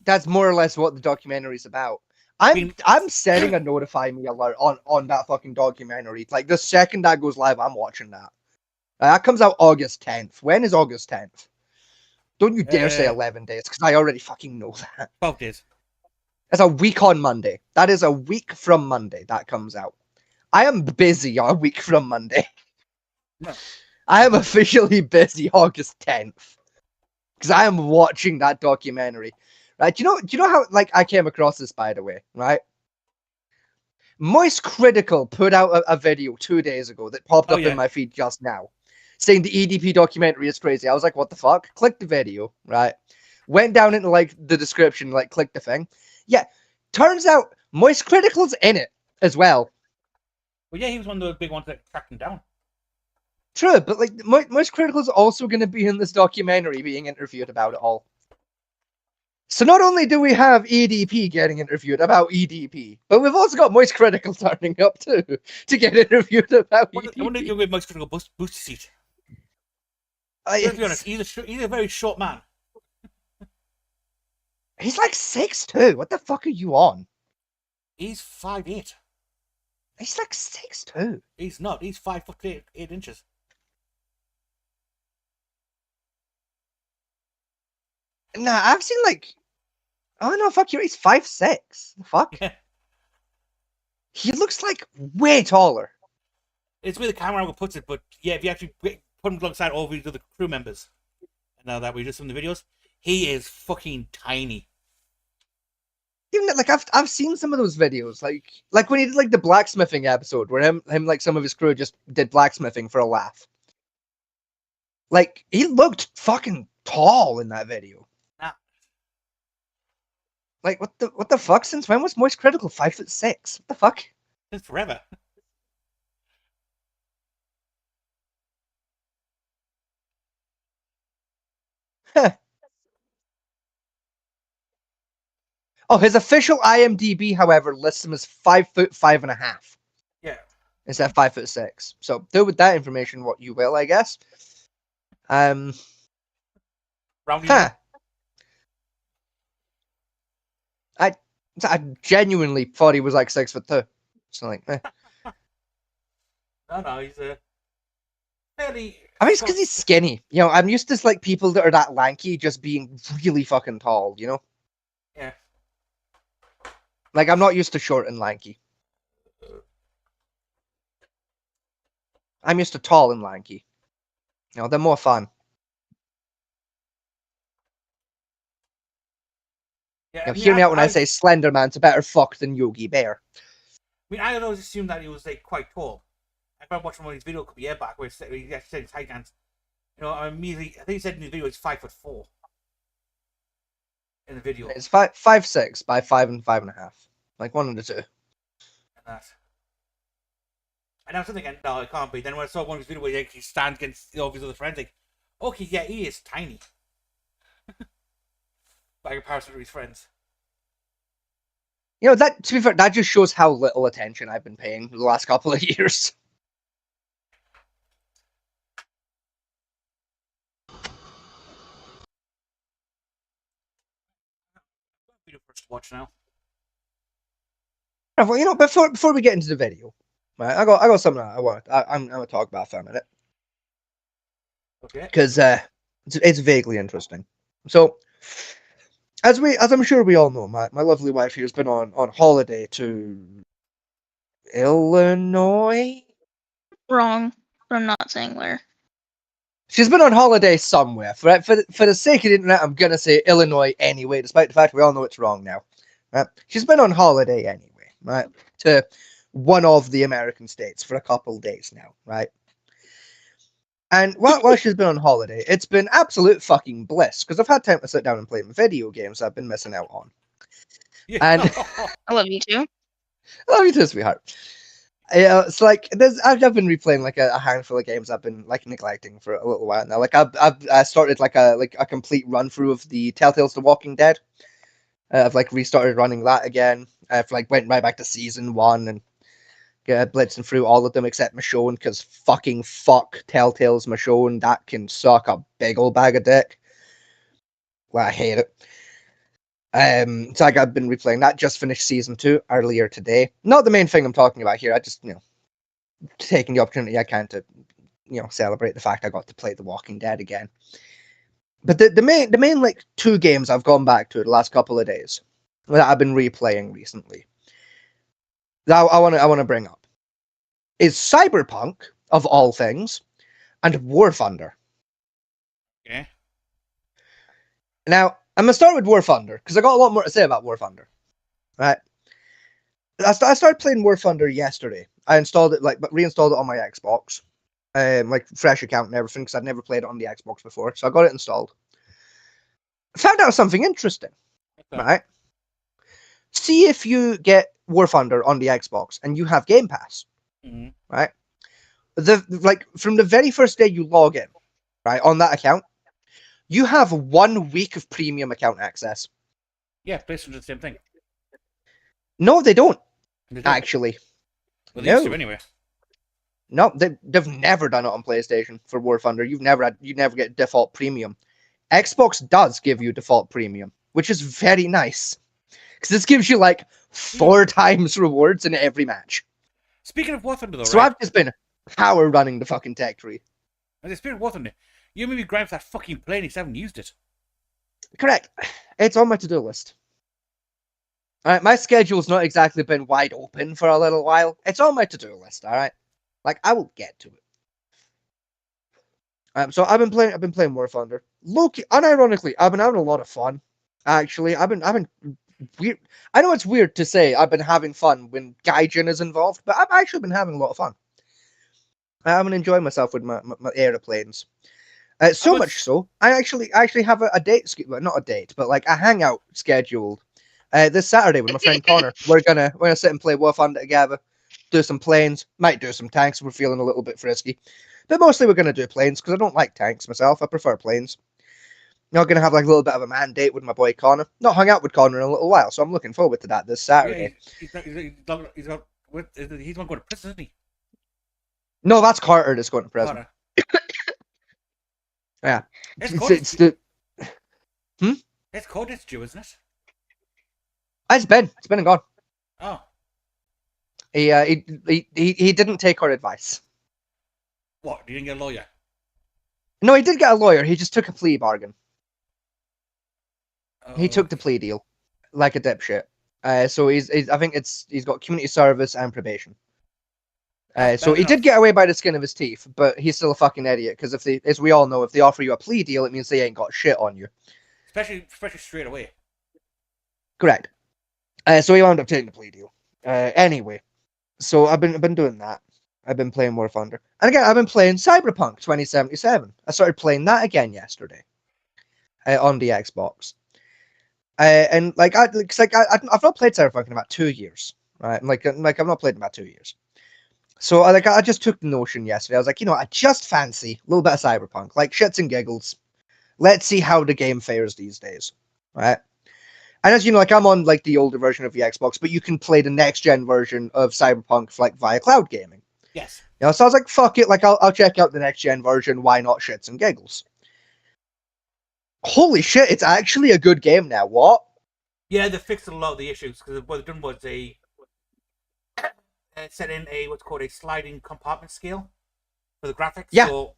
that's more or less what the documentary's about. I'm setting a notify me alert on that fucking documentary. Like, the second that goes live, I'm watching that. That comes out August 10th. When is August 10th? Don't you dare say 11 days, because I already fucking know that. 12 days. It's a week on Monday. That is a week from Monday that comes out. I am busy a week from Monday. No. I am officially busy August 10th. Because I am watching that documentary. Right? Do you know how, like, I came across this, by the way, right? Moist Critical put out a video 2 days ago that popped up in my feed just now, saying the EDP documentary is crazy. I was like, what the fuck? Click the video, right? Went down into, like, the description, like, click the thing. Yeah, turns out Moist Critical's in it as well. Well, yeah, he was one of the big ones that tracked him down. True, but, like, Moist Critical's also going to be in this documentary being interviewed about it all. So not only do we have EDP getting interviewed about EDP, but we've also got Moist Critical turning up too to get interviewed about EDP. I wonder if you'll give Moist Critical booster seat. Let's be honest, he's a very short man. He's like 6'2". What the fuck are you on? He's 5'8". He's like 6'2". He's not. He's 5 foot 8 inches. Nah, I've seen like... Oh no, fuck you, he's 5'6". The fuck? Yeah. He looks like way taller. It's where the camera angle puts it, but yeah, if you actually put him alongside all these other crew members, and now that we just from the videos, he is fucking tiny. Even like I've seen some of those videos, like when he did like the blacksmithing episode, where him like some of his crew just did blacksmithing for a laugh. Like, he looked fucking tall in that video. Ah. Like, what the fuck? Since when was Moist Critical 5'6"? What the fuck? Since forever. Oh, his official IMDb, however, lists him as 5'5.5" Yeah. instead of 5'6". So do with that information what you will, I guess. Rounding Huh. up. I genuinely thought he was like 6'2". So like, No, he's a fairly. I mean, it's because he's skinny. You know, I'm used to like people that are that lanky just being really fucking tall. You know, Yeah. like I'm not used to short and lanky. I'm used to tall and lanky. You know, they're more fun. Yeah. You know, hear me out when I say Slender Man's a better fuck than Yogi Bear. I always assumed that he was like quite tall. I remember watching one of his videos a couple of years back where he actually said his height, and I immediately, I think he said in his video he's 5'4" in the video. It's 5'6" by 5 and 5.5, like one of the two. And that. And I was thinking, no, it can't be. Then when I saw one of his videos where he stands against all of his other friends, like, okay, yeah, he is tiny. By comparison to his friends. You know, that to be fair, that just shows how little attention I've been paying the last couple of years. Video first to watch now. Well, you know, before we get into the video, right? I got something I'm gonna talk about for a minute. Okay. Because it's vaguely interesting. So, as I'm sure we all know, my lovely wife here has been on holiday to Illinois. Wrong. I'm not saying where. She's been on holiday somewhere. For the sake of the internet, I'm gonna say Illinois anyway, despite the fact we all know it's wrong now. Right? She's been on holiday anyway, right? To one of the American states for a couple days now, right? And while she's been on holiday, it's been absolute fucking bliss because I've had time to sit down and play my video games I've been missing out on. Yeah. And I love you too. I love you too, sweetheart. Yeah, it's like I've been replaying like a handful of games I've been like neglecting for a little while now. Like I started like a complete run through of the Telltale's The Walking Dead. I've like restarted running that again. I've like went right back to season 1 and blitzing through all of them except Michonne because fucking fuck Telltale's Michonne. That can suck a big old bag of dick. Well, I hate it. So like I've been replaying that. Just finished season 2 earlier today. Not the main thing I'm talking about here. I just taking the opportunity I can to celebrate the fact I got to play The Walking Dead again. But the main like 2 games I've gone back to the last couple of days that I've been replaying recently that I want to bring up is Cyberpunk of all things and War Thunder. Okay. Now I'm gonna start with War Thunder because I got a lot more to say about War Thunder. Right. I started playing War Thunder yesterday. I installed it, reinstalled it on my Xbox, like fresh account and everything because I'd never played it on the Xbox before. So I got it installed. Found out something interesting. Okay. Right. See if you get War Thunder on the Xbox and you have Game Pass. Mm-hmm. Right. From the very first day you log in, right, on that account, you have 1 week of premium account access. Yeah, basically the same thing. No, they don't. They don't. Actually. Well, they used to anyway. No, they've never done it on PlayStation for War Thunder. You never get default premium. Xbox does give you default premium, which is very nice. Because this gives you like 4 times rewards in every match. Speaking of War Thunder, though, So right? I've just been power running the fucking tech tree. And speaking of War Thunder, you made me grind for that fucking plane. You haven't used it. Correct. It's on my to-do list. Alright, my schedule's not exactly been wide open for a little while. It's on my to-do list, alright? Like, I will get to it. So I've been playing War Thunder. Look, unironically, I've been having a lot of fun. Actually, I've been weird. I know it's weird to say I've been having fun when Gaijin is involved, but I've actually been having a lot of fun. I've been enjoying myself with my aeroplanes. So much so, I actually have a date, well, not a date, but like a hangout scheduled this Saturday with my friend Connor. We're gonna sit and play War Thunder together, do some planes, might do some tanks if we're feeling a little bit frisky, but mostly we're gonna do planes because I don't like tanks myself. I prefer planes. Not gonna have like a little bit of a man date with my boy Connor. Not hung out with Connor in a little while, so I'm looking forward to that this Saturday. He's not going to prison, isn't he? No, that's Carter that's going to prison. Carter. Yeah, It's Cody's due, isn't it? It's been and gone. Oh. He didn't take our advice. What? You didn't get a lawyer? No, he did get a lawyer. He just took a plea bargain. He took the plea deal, like a dipshit. So he's I think he's got community service and probation. So he did get away by the skin of his teeth, but he's still a fucking idiot. Because as we all know, if they offer you a plea deal, it means they ain't got shit on you. Especially straight away. Correct. So he wound up taking the plea deal. Anyway, so I've been doing that. I've been playing War Thunder, and again I've been playing Cyberpunk 2077. I started playing that again yesterday on the Xbox. And like I've not played Cyberpunk in about 2 years, right? Like I've not played in about 2 years. So I just took the notion yesterday. I was like, I just fancy a little bit of Cyberpunk, like shits and giggles. Let's see how the game fares these days, right? And as you know, like I'm on like the older version of the Xbox, but you can play the next gen version of Cyberpunk like via cloud gaming. Yes. So I was like, fuck it, like I'll check out the next gen version. Why not shits and giggles? Holy shit, it's actually a good game now. What? Yeah, they fixed a lot of the issues because what they've done was they set in what's called a sliding compartment scale for the graphics. Yeah. So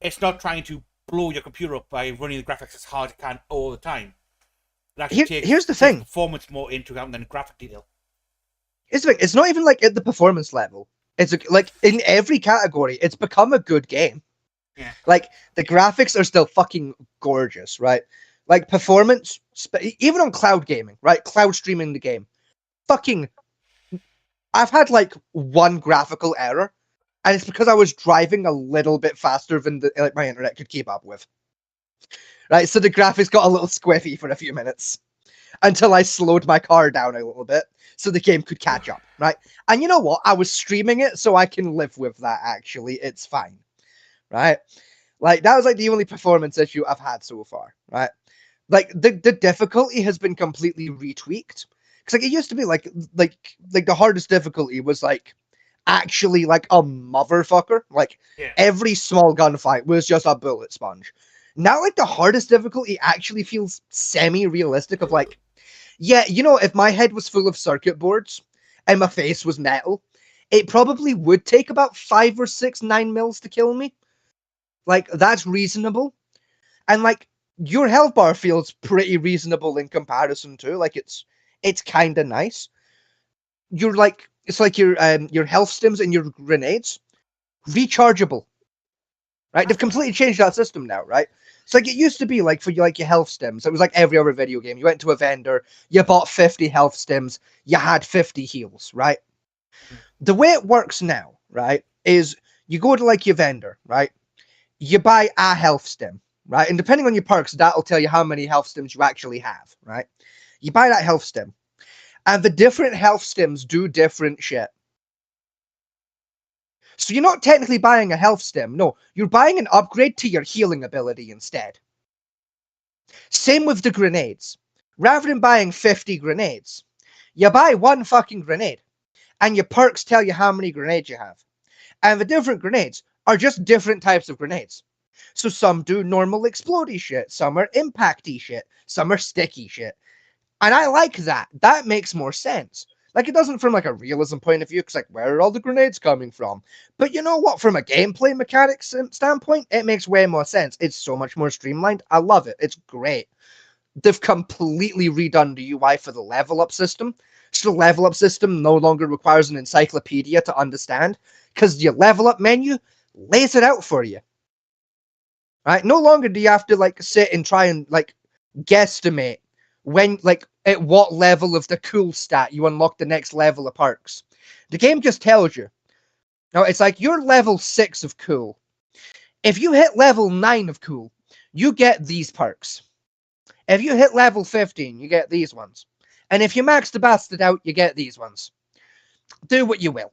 it's not trying to blow your computer up by running the graphics as hard as it can all the time. It actually here's the thing. Performance more into account than graphic detail. It's not even like at the performance level. It's like in every category, it's become a good game. Yeah. Like the graphics are still fucking gorgeous, right? Like performance, even on cloud gaming, right? Cloud streaming the game. Fucking, I've had like one graphical error, and it's because I was driving a little bit faster than my internet could keep up with. Right, so the graphics got a little squiffy for a few minutes until I slowed my car down a little bit so the game could catch up, right? And you know what? I was streaming it, so I can live with that, actually. It's fine, right? Like, that was, like, the only performance issue I've had so far, right? Like, the difficulty has been completely retweaked. Because, like, it used to be, like the hardest difficulty was, like, actually, like, a motherfucker. Like, every small gunfight was just a bullet sponge. Now, like, the hardest difficulty actually feels semi-realistic of, like, yeah, if my head was full of circuit boards and my face was metal, it probably would take about 5 or 6 9mm to kill me. Like, that's reasonable. And, like, your health bar feels pretty reasonable in comparison too. Like, it's kind of nice. It's like your health stims and your grenades, rechargeable. Right? They've completely changed that system now, right? It's like it used to be like for your health stims. It was like every other video game. You went to a vendor, you bought 50 health stims, you had 50 heals, right? The way it works now, right, is you go to like your vendor, right? You buy a health stim, right? And depending on your perks, that'll tell you how many health stims you actually have, right? You buy that health stim, and the different health stims do different shit. So you're not technically buying a health stim. No, you're buying an upgrade to your healing ability instead. Same with the grenades. Rather than buying 50 grenades, you buy one fucking grenade, and your perks tell you how many grenades you have. And the different grenades are just different types of grenades. So some do normal explodey shit, some are impacty shit, some are sticky shit. And I like that. That makes more sense. Like, it doesn't from, like, a realism point of view, because, like, where are all the grenades coming from? But you know what? From a gameplay mechanics standpoint, it makes way more sense. It's so much more streamlined. I love it. It's great. They've completely redone the UI for the level-up system. So the level-up system no longer requires an encyclopedia to understand, because your level-up menu lays it out for you. Right? No longer do you have to, like, sit and try and, like, guesstimate when, like, at what level of the cool stat you unlock the next level of perks. The game just tells you. Now, it's like, you're level 6 of cool. If you hit level 9 of cool, you get these perks. If you hit level 15, you get these ones. And if you max the bastard out, you get these ones. Do what you will,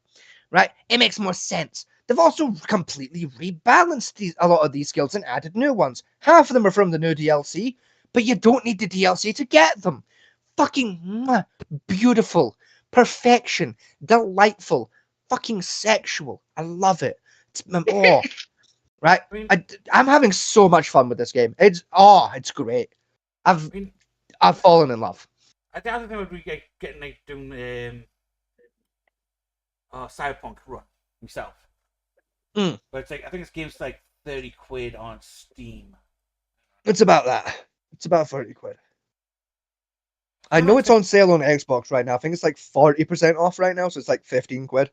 right? It makes more sense. They've also completely rebalanced a lot of these skills and added new ones. Half of them are from the new DLC, but you don't need the DLC to get them. Fucking beautiful, perfection, delightful, fucking sexual. I love it. It's right. I mean, I'm having so much fun with this game. It's great. I mean, I've fallen in love. I think I would be getting like doing Cyberpunk run myself. Mm. But it's like I think this game's like 30 quid on Steam. It's about that. It's about 30 quid. I No, know it's it's on sale on Xbox right now. I think it's like 40% off right now, so it's like 15 quid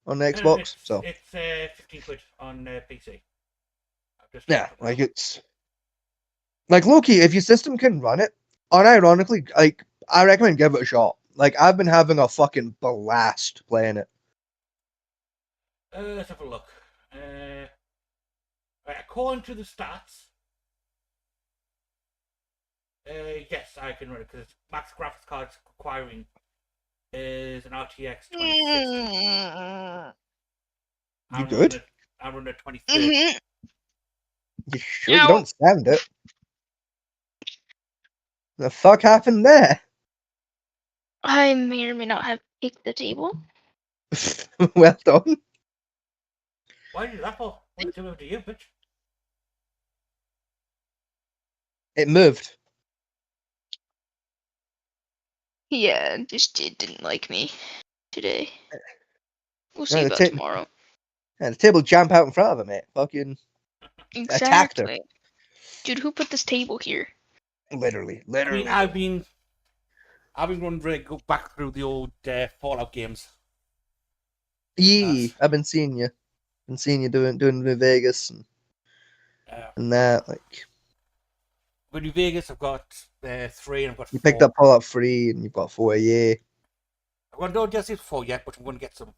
on the Xbox. So it's 15 quid on PC. I've just yeah, checked it like now. it's like Loki. If your system can run it, unironically, like I recommend give it a shot. Like I've been having a fucking blast playing it. Let's have a look. Right, according to the stats, yes, I can run it because max graphics cards requiring is an RTX 2060. You good? I'm running a 2030. Mm-hmm. You sure you don't sound it? The fuck happened there? I may or may not have kicked the table. Well done. Why did you that for? What did it do to you, bitch? It moved. Yeah, just didn't like me today. We'll see Yeah, about tomorrow. the table jump out in front of it, mate. Fucking attacked her. Exactly. Dude, who put this table here? Literally. I mean, I've been running really go back through the old Fallout games. Yee, I've been seeing you. Been seeing you doing New Vegas and that. Like With New Vegas, I've got 3 and I've got you 4. picked up Fallout 3 and you've got 4, yeah. I've got no DLC 4 yet, but I'm going to get some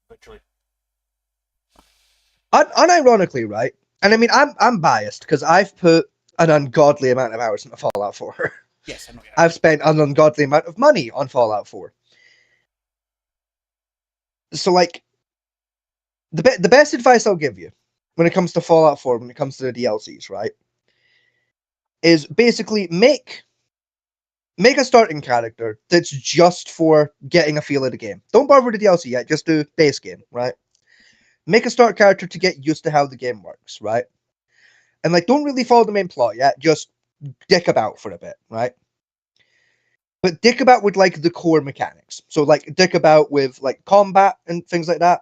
eventually. Unironically, right? And I mean, I'm biased because I've put an ungodly amount of hours into Fallout 4. Yes, I know. Yeah. I've spent an ungodly amount of money on Fallout 4. So, like, the best advice I'll give you when it comes to Fallout 4, when it comes to the DLCs, right, is basically make a starting character that's just for getting a feel of the game. Don't bother with the DLC yet, just do base game, right? Make a start character to get used to how the game works, right? And like, don't really follow the main plot yet, just dick about for a bit, right? But dick about with like the core mechanics. So like dick about with like combat and things like that.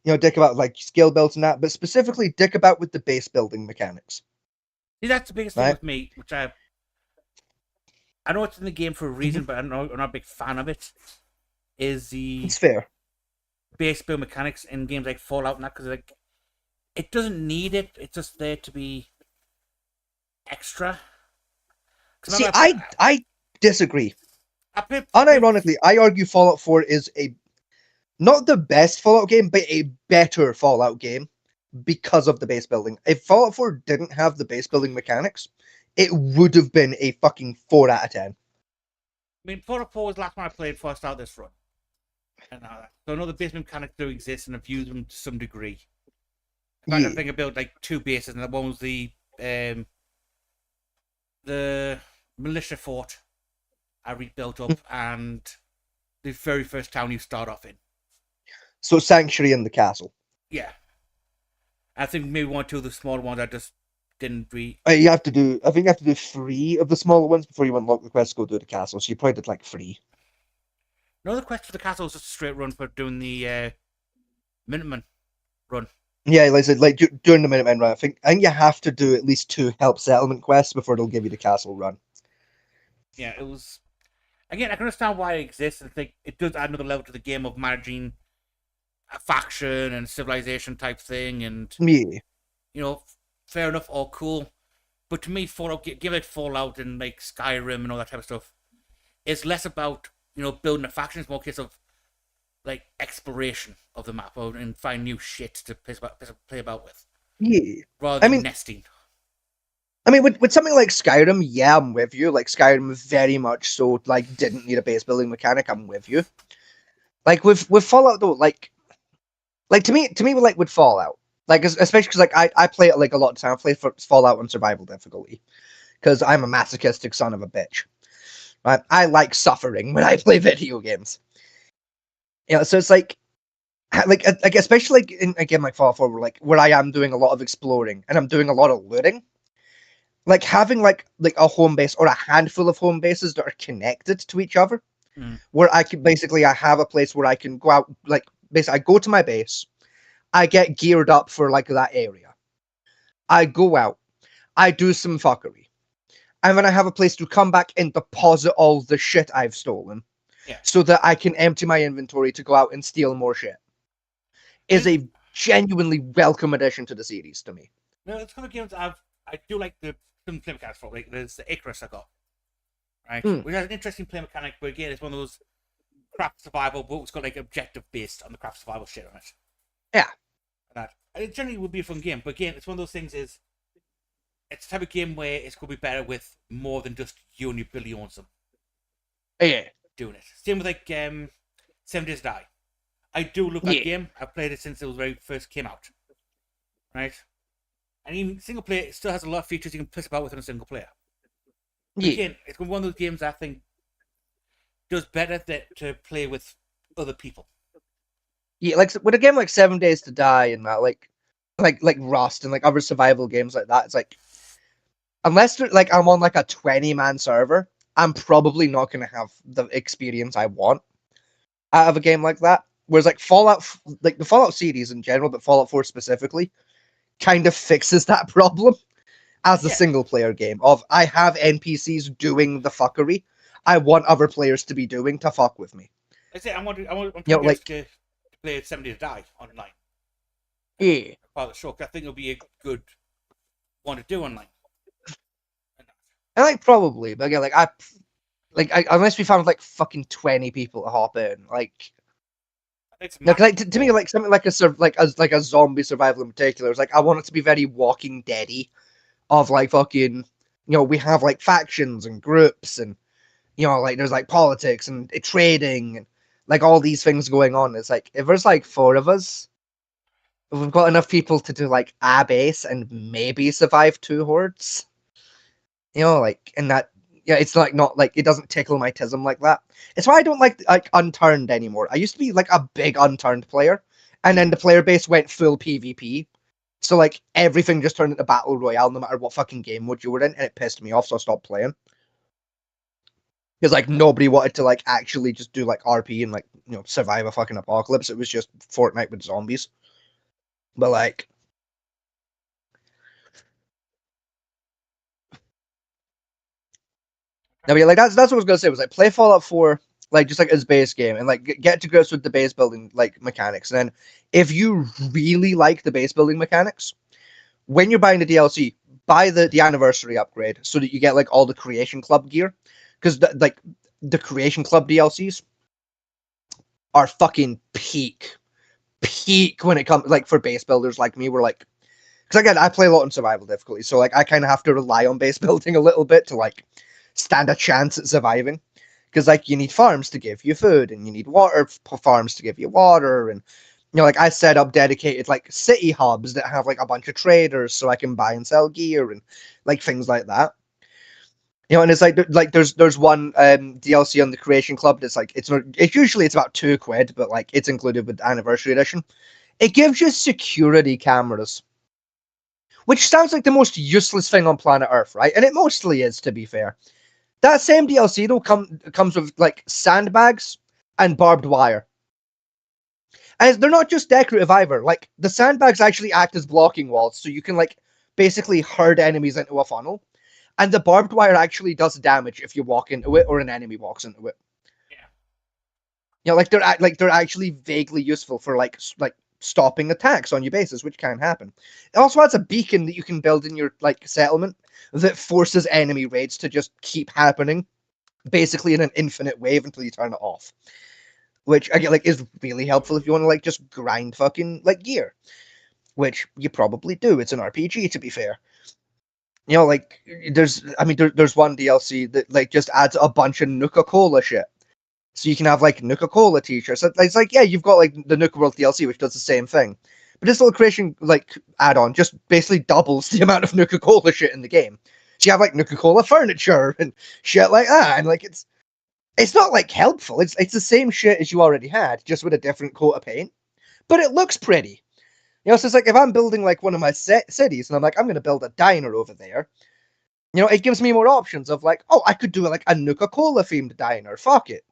You know, dick about like skill builds and that, but specifically dick about with the base building mechanics. See, that's the biggest thing Right. with me, which I know it's in the game for a reason, but I'm not a big fan of it. Is the It's fair. base build mechanics in games like Fallout and that, because like it doesn't need it. It's just there to be extra. See, I disagree. I played, Unironically, I argue Fallout 4 is not the best Fallout game, but a better Fallout game because of the base building. If Fallout 4 didn't have the base building mechanics, it would have been a fucking 4 out of 10. I mean, Fallout 4 was the last one I played before I started this run. And so I know the base mechanics do exist, and I've used them to some degree. In fact, I think I built like 2 bases, and one was the militia fort I rebuilt up, and the very first town you start off in. So Sanctuary in the castle. Yeah. I think maybe 1 or 2 of the smaller ones I just didn't I think you have to do 3 of the smaller ones before you unlock the quest to go do the castle. So you probably did like 3. No, the quest for the castle is just a straight run for doing the Minuteman run. Yeah, like I said, like during the Minutemen run, I think you have to do at least 2 help settlement quests before they'll give you the castle run. Yeah, it was. Again, I can understand why it exists. I think it does add another level to the game of managing a faction and civilization type thing, and Yeah. you know, fair enough, all cool. But to me, Fallout, give it Fallout and like Skyrim and all that type of stuff, it's less about building a faction. It's more a case of like exploration of the map and find new shit to play about with. Yeah. rather I than mean, nesting. with something like Skyrim, yeah, I'm with you. Like Skyrim very much so like didn't need a base building mechanic. I'm with you. Like with Fallout though, like to me like with Fallout, like especially because like I play it like a lot of time. I play for Fallout on survival difficulty because I'm a masochistic son of a bitch. Right? I like suffering when I play video games. So it's like especially like in again like Fallout 4, where I am doing a lot of exploring and I'm doing a lot of looting. Like having like a home base or a handful of home bases that are connected to each other, Mm. where I have a place where I can go out. Like basically, I go to my base, I get geared up for like that area. I go out, I do some fuckery, and then I have a place to come back and deposit all the shit I've stolen, Yeah. so that I can empty my inventory to go out and steal more shit. Is a genuinely welcome addition to the series to me. No, it's kind of games I do like the some play mechanics for. Like there's the Icarus I got, right? Mm. Which has an interesting play mechanic, but again, it's one of those craft survival, but it's got like objective based on the craft survival shit on it. Yeah. And it generally would be a fun game, but again, it's one of those things. It's the type of game where it's going to be better with more than just you and your Billy owns them Yeah. doing it. Same with like 7 Days to Die. I do love that Yeah. game. I've played it since it was very first came out, right? And even single player, it still has a lot of features you can piss about with in a single player. But Yeah. again, it's one of those games I think does better to play with other people. Yeah, like with a game like 7 Days to Die and that, like Rust and like other survival games like that, it's like unless like I'm on like a 20-man server, I'm probably not gonna have the experience I want out of a game like that. Whereas like Fallout, like the Fallout series in general, but Fallout 4 specifically, kind of fixes that problem as a Yeah. single player game. Of I have NPCs doing the fuckery I want other players to be doing to fuck with me. I say I'm trying You to know, get us like to play 7 Days to Die online. yeah, Part of the show. 'Cause I think it'll be a good one to do online. and like probably, but again, unless we found like fucking 20 people to hop in, like. It's No, 'cause, like, max to me, like something like a zombie survival in particular, it's like I want it to be very Walking Deady, of like fucking, we have like factions and groups, and like there's like politics and trading and like all these things going on. It's like if there's like four of us, if we've got enough people to do like a base and maybe survive two hordes, like and that. Yeah, it's like not like it doesn't tickle my tism like that. It's why I don't like Unturned anymore. I used to be like a big Unturned player, and then the player base went full PvP. So like everything just turned into battle royale, no matter what fucking game mode you were in, and it pissed me off. So I stopped playing because like nobody wanted to like actually just do like RP and like survive a fucking apocalypse. It was just Fortnite with zombies. But like no, but yeah, like that's what I was gonna say. Was like play Fallout 4, like just like as base game, and like get to grips with the base building like mechanics. And then if you really like the base building mechanics, when you're buying the DLC, buy the anniversary upgrade so that you get like all the Creation Club gear, because like the Creation Club DLCs are fucking peak when it comes like for base builders like me. We're like, because again, I play a lot in survival difficulty, so like I kind of have to rely on base building a little bit to like stand a chance at surviving. Because like you need farms to give you food, and you need water farms to give you water, and like I set up dedicated like city hubs that have like a bunch of traders, so I can buy and sell gear and like things like that. And it's like there's one DLC on the Creation Club that's like it's usually it's about £2, but like it's included with the Anniversary Edition. It gives you security cameras, which sounds like the most useless thing on planet Earth, right? And it mostly is, to be fair. That same DLC though comes with like sandbags and barbed wire. And they're not just decorative either. Like the sandbags actually act as blocking walls, so you can like basically herd enemies into a funnel. And the barbed wire actually does damage if you walk into it or an enemy walks into it. Yeah. Like they're actually vaguely useful for like stopping attacks on your bases, which can happen. It also has a beacon that you can build in your like settlement that forces enemy raids to just keep happening, basically in an infinite wave until you turn it off. Which again like is really helpful if you want to like just grind fucking like gear. which you probably do. It's an RPG, to be fair. You know, like there's one DLC that like just adds a bunch of Nuka-Cola shit. So you can have like Nuka-Cola t-shirts. It's like, yeah, you've got like the Nuka World DLC, which does the same thing. But this little creation like add-on just basically doubles the amount of Nuka-Cola shit in the game. So you have like Nuka-Cola furniture and shit like that, and like it's not like helpful. It's the same shit as you already had, just with a different coat of paint. But it looks pretty. You know, so it's like if I'm building like one of my cities and I'm like, I'm gonna build a diner over there, you know, it gives me more options of like, oh, I could do like a Nuka-Cola themed diner. Fuck it.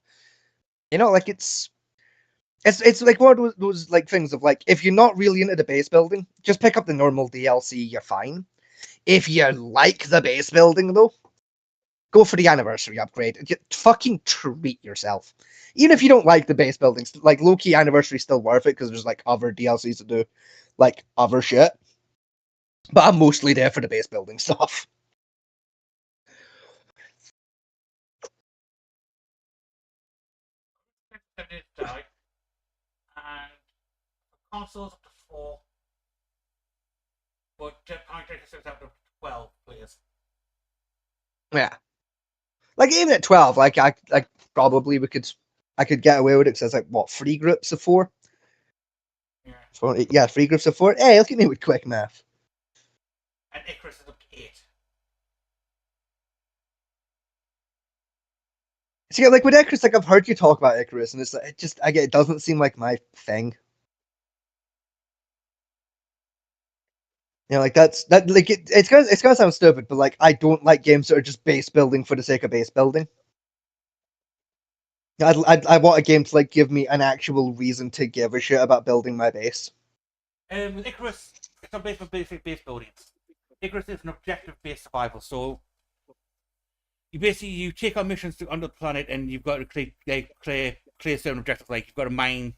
You know, like it's like one of those like things of like, if you're not really into the base building, just pick up the normal DLC, you're fine. If you like the base building though, go for the anniversary upgrade. Just fucking treat yourself. Even if you don't like the base buildings, like low-key anniversary still worth it because there's like other DLCs to do, like other shit. But I'm mostly there for the base building stuff. Did die, and consoles up to 4, but Jetpack Drake is up to 12 players. Yeah. Like even at 12, like I probably I could get away with it because there's like what, 3 groups of 4? Yeah. Yeah, 3 groups of 4. Hey, look at me with quick math. And Icarus is up to 8. So yeah, like with Icarus, like I've heard you talk about Icarus, and it's like it doesn't seem like my thing. You know, like that like it's gonna sound stupid, but like I don't like games that are just base building for the sake of base building. I want a game to like give me an actual reason to give a shit about building my base. With Icarus, it's not based on basic base building. Icarus is an objective-based survival, so you take on missions to under the planet, and you've got to clear certain objectives. Like you've got to mine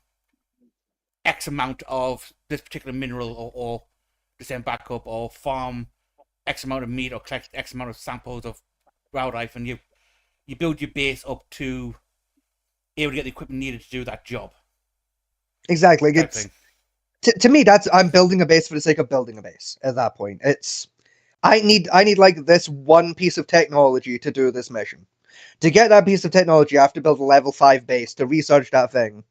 X amount of this particular mineral or to send back up, or farm X amount of meat, or collect X amount of samples of wildlife, and you build your base up to able to get the equipment needed to do that job. Exactly. Like it's to me that's I'm building a base for the sake of building a base. At that point, it's I need like this one piece of technology to do this mission. To get that piece of technology, I have to build a level 5 base to research that thing.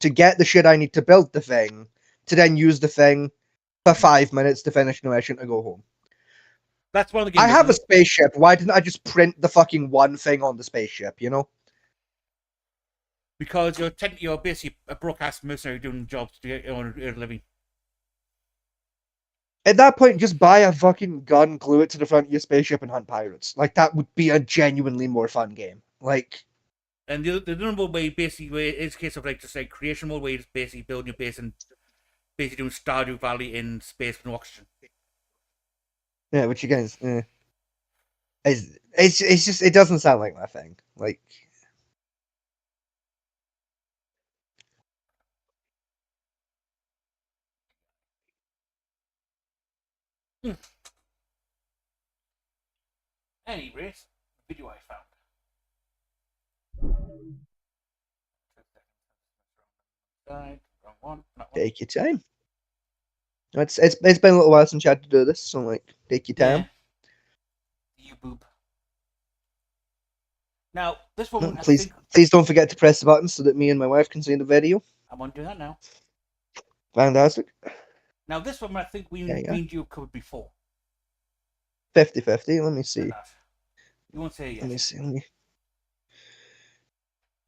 To get the shit I need to build the thing, to then use the thing for 5 minutes to finish the mission to go home. That's one of the games. I have a spaceship. Why didn't I just print the fucking one thing on the spaceship, you know? Because you're basically a broadcast mercenary doing jobs to get your own living. At that point, just buy a fucking gun, glue it to the front of your spaceship, and hunt pirates. Like, that would be a genuinely more fun game. Like... And the number way basically is a case of like just like creation mode, where you're just basically building your base and basically doing Stardew Valley in space with no oxygen. Yeah, which again is... It's just... It doesn't sound like my thing. Like... Anyway, video I found. Wrong one. Take your time. It's been a little while since you had to do this, so like, take your time. Yeah. You boob. Now, this one, please don't forget to press the button so that me and my wife can see the video. I'm on doing that now. Fantastic. Now, this one, I think you covered before. 50-50. Let me see. You won't say yes. Let me see.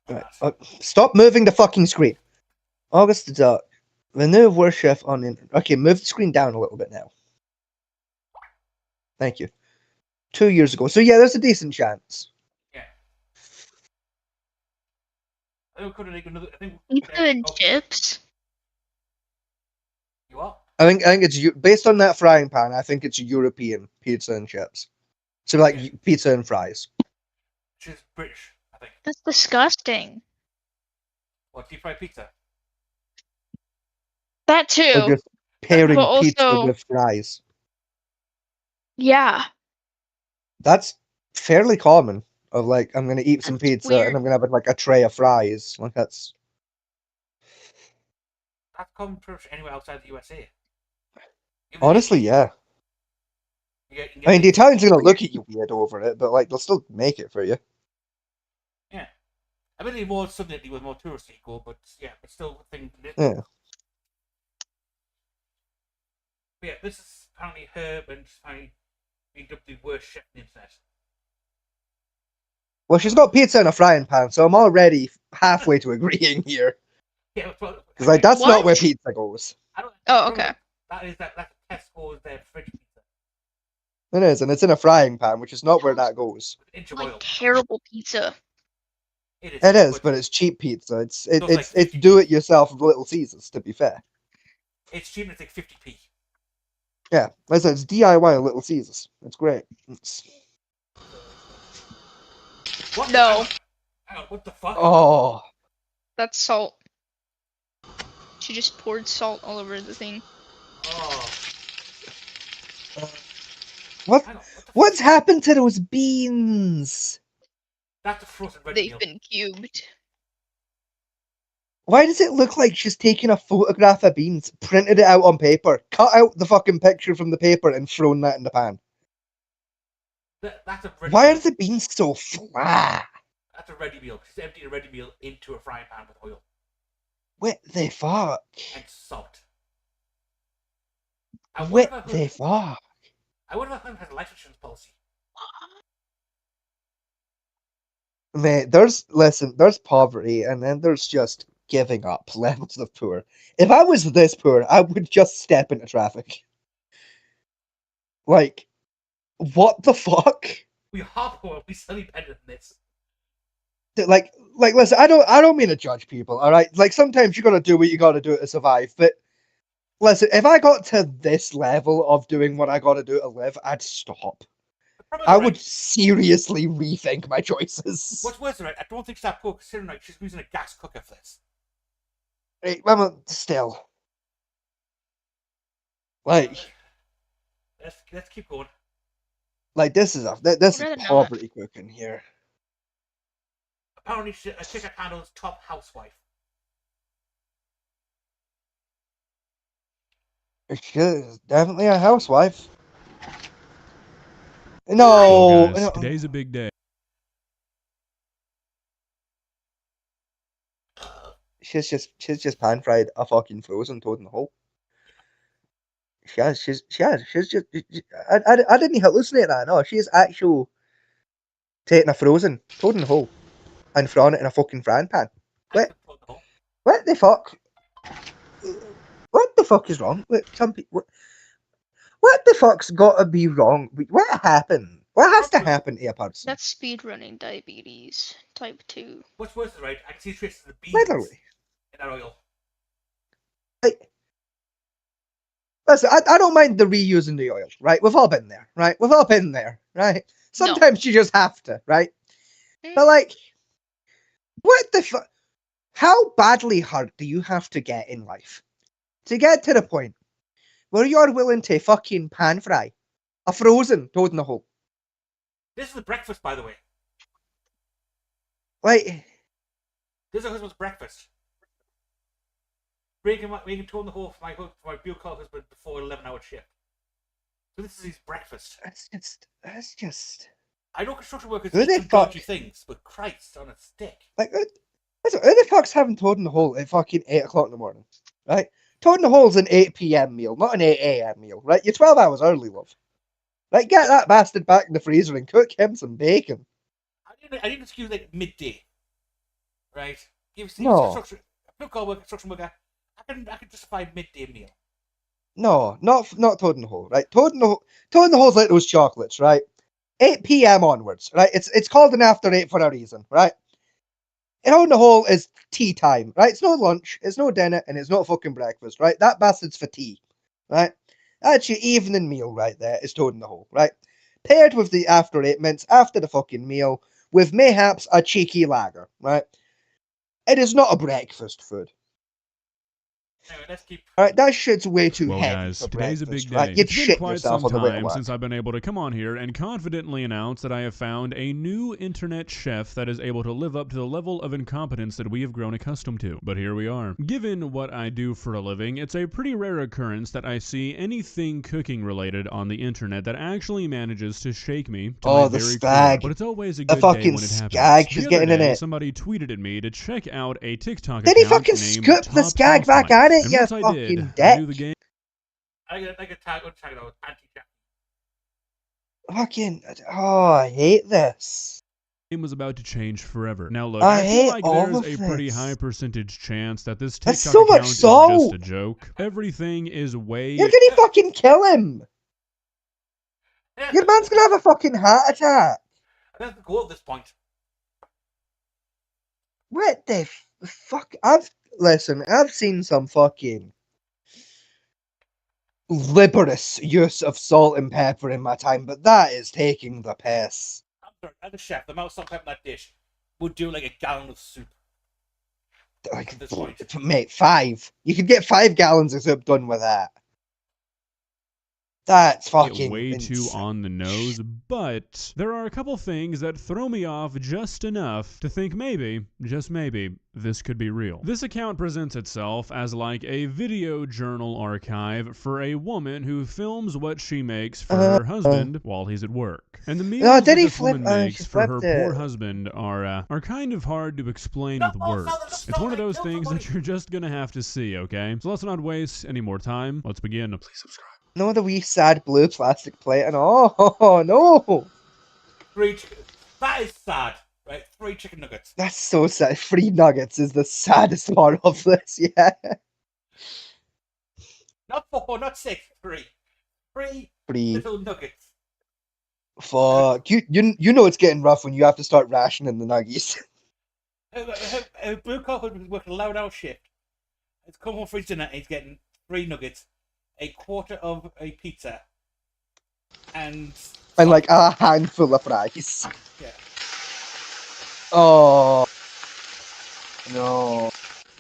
Right. Stop moving the fucking screen. August the Dark. The new worship on internet. Okay, move the screen down a little bit now. Thank you. 2 years ago. So yeah, there's a decent chance. Yeah. I think Pizza and chips. You what? I think it's based on that frying pan. I think it's European pizza and chips. So like pizza and fries. Which is British, I think. That's disgusting. What, deep fried pizza? That too. Or just pairing But pizza also- with fries. Yeah. That's fairly common. Of like, I'm gonna eat some That's pizza weird. and I'm gonna have like a tray of fries. Like That's common pretty much anywhere outside the USA. Even in Honestly, Italy, yeah. you can get I mean, the things. Italians are gonna look at you weird over it, but like they'll still make it for you. Yeah. I mean, Italy more southern Italy was more touristy go, but yeah, but still a thing in Italy. Yeah. But yeah, this is apparently her and apparently being dubbed the worst chef on the internet. Well, she's got pizza in a frying pan, so I'm already halfway to agreeing here. Yeah, well, Because like that's not What? where pizza goes. I don't. Oh, okay. That's Tesco's their fridge pizza. It is, and it's in a frying pan, which is not where that goes. With an inch of Like oil. terrible pizza. It is. It is, But but it's cheap pizza. It's Those like it's 50p. do it yourself with Little Caesars. To be fair, it's cheap and it's like 50p. yeah, like I said, it's DIY Little Caesars. It's great. What? No, Hang on, what the fuck? Oh, that's salt. She just poured salt all over the thing. Oh. what Hang on, what the what's fuck? happened to those beans? That's a frozen ready They've meal. been cubed. Why does it look like she's taken a photograph of beans, printed it out on paper, cut out the fucking picture from the paper, and thrown that in the pan? That's a ready Why meal. are the beans so flat? That's a ready meal. She's emptying a ready meal into a frying pan with oil What the fuck? and salt. What the fuck? I wonder if her has a life insurance policy. Mate, there's poverty, and then there's just giving up levels of poor. If I was this poor, I would just step into traffic. Like, what the fuck? We are poor. We still need better than this. Listen, I don't mean to judge people, all right? Like, sometimes you gotta do what you gotta do to survive, but listen, if I got to this level of doing what I gotta do to live, I'd stop. I would seriously rethink my choices. What's worse, right? I don't think she's that poor considering like she's using a gas cooker for this. Hey, well, still, like, Let's keep going. like this is rather not. poverty cooking here. Apparently, she's Chica Candle's top housewife. She is definitely a housewife. Hey No, guys, no. today's a big day. She's just pan fried a fucking frozen toad in the hole. She's just. I didn't hallucinate that. No, she's actual taking a frozen toad in the hole and throwing it in a fucking frying pan. What? What the fuck? What the fuck is wrong with some people? What the fuck's got to be wrong? What happened? What has to happen to a person? That's speedrunning diabetes type 2. What's worse, right? I can see traces of the beans Literally. in that oil. Like, listen, I don't mind the reusing the oil, right? We've all been there, right? We've all been there, right? Sometimes you just have to, right? But like, what the fuck? How badly hurt do you have to get in life to get to the point where you're willing to fucking pan fry a frozen toad in the hole? This is the breakfast, by the way. Like, This is her husband's breakfast. Making toad in the hole for my blue collar husband before 11-hour shift. So this is his breakfast. that's just. I know construction workers Who eat the some fuck? dodgy things, but Christ on a stick. Like, who the fuck's having toad in the hole at fucking 8 o'clock in the morning? Right? Toad in the hole's an 8 p.m. meal, not an 8 a.m. meal, right? You're 12 hours early, love. Right? Get that bastard back in the freezer and cook him some bacon. I didn't excuse like midday. Right? No. Blue collar worker, construction worker. I can justify midday meal. No, not toad in the hole, right? Toad in the hole's like those chocolates, right? 8 p.m. onwards, right? It's called an after 8 for a reason, right? Toad in the hole is tea time, right? It's no lunch, it's no dinner, and it's not fucking breakfast, right? That bastard's for tea, right? That's your evening meal right there, is toad in the hole, right? Paired with the after 8 mints after the fucking meal, with mayhaps a cheeky lager, right? It is not a breakfast food. Anyway, let's keep. Alright, that shit's way too Well, heavy guys, for today's a breakfast, big right? day. You'd It's been shit quite yourself some on the way to time work. since I've been able to come on here and confidently announce that I have found a new internet chef that is able to live up to the level of incompetence that we have grown accustomed to. But here we are. Given what I do for a living, it's a pretty rare occurrence that I see anything cooking related on the internet that actually manages to shake me to my Oh, the very stag. core. But it's always a The good day fucking when it happens. skag, she's The other getting in day, it. somebody tweeted at me to check out a TikTok Did he account fucking named scoop the Top skag back Housewife. at it, And you once I did, fucking I knew dick? the game. I get a tag it out. Anti-chat. Fucking, oh, I hate this. Game was about to change forever. Now look, I I feel hate like all there's of a pretty this. high percentage chance that this That's TikTok so much account is salt. just a joke. Everything is way You're gonna fucking kill him. Yeah, Your man's gonna have a fucking heart attack. that's the goal at this point. What the fuck? Listen, I've seen some fucking liberous use of salt and pepper in my time, but that is taking the piss. I'm sorry, as a chef, the amount of salt in that dish would do like a gallon of soup. Like, At this point. mate, 5. You could get 5 gallons of soup done with that. That's fucking way too insane. on the nose, but there are a couple things that throw me off just enough to think maybe, just maybe, this could be real. This account presents itself as like a video journal archive for a woman who films what she makes for her husband while he's at work. And the meals that did he this woman flip- makes she for her flipped poor it. husband are kind of hard to explain with No, words. no, It's one of those kill things somebody. that you're just gonna have to see, okay? So let's not waste any more time. Let's begin. Please subscribe. No, the wee sad blue plastic plate and oh no. 3 chicken. That is sad, right? 3 chicken nuggets. That's so sad. 3 nuggets is the saddest part of this, yeah. Not 4, not 6, 3. 3 3. little nuggets. Fuck. You know it's getting rough when you have to start rationing the nuggies. Blue Collar was working a 11-hour shift. He's come home for his dinner and he's getting 3 nuggets, a quarter of a pizza, and And like a handful of fries. yeah. Oh. No.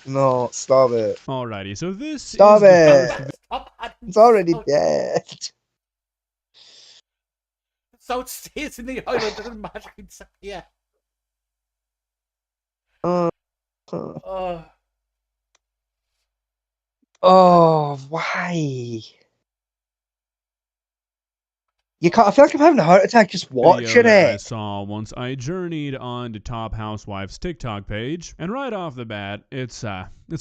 No, stop it. Alrighty, so this Stop is the it. first Stop adding It's already salt. dead. Salt stays in the oil, it doesn't magically disappear. Uh, Oh, why? You can't. I feel like I'm having a heart attack just video watching that I it. saw once I journeyed on to Top Housewife's TikTok page, and right off the bat, it's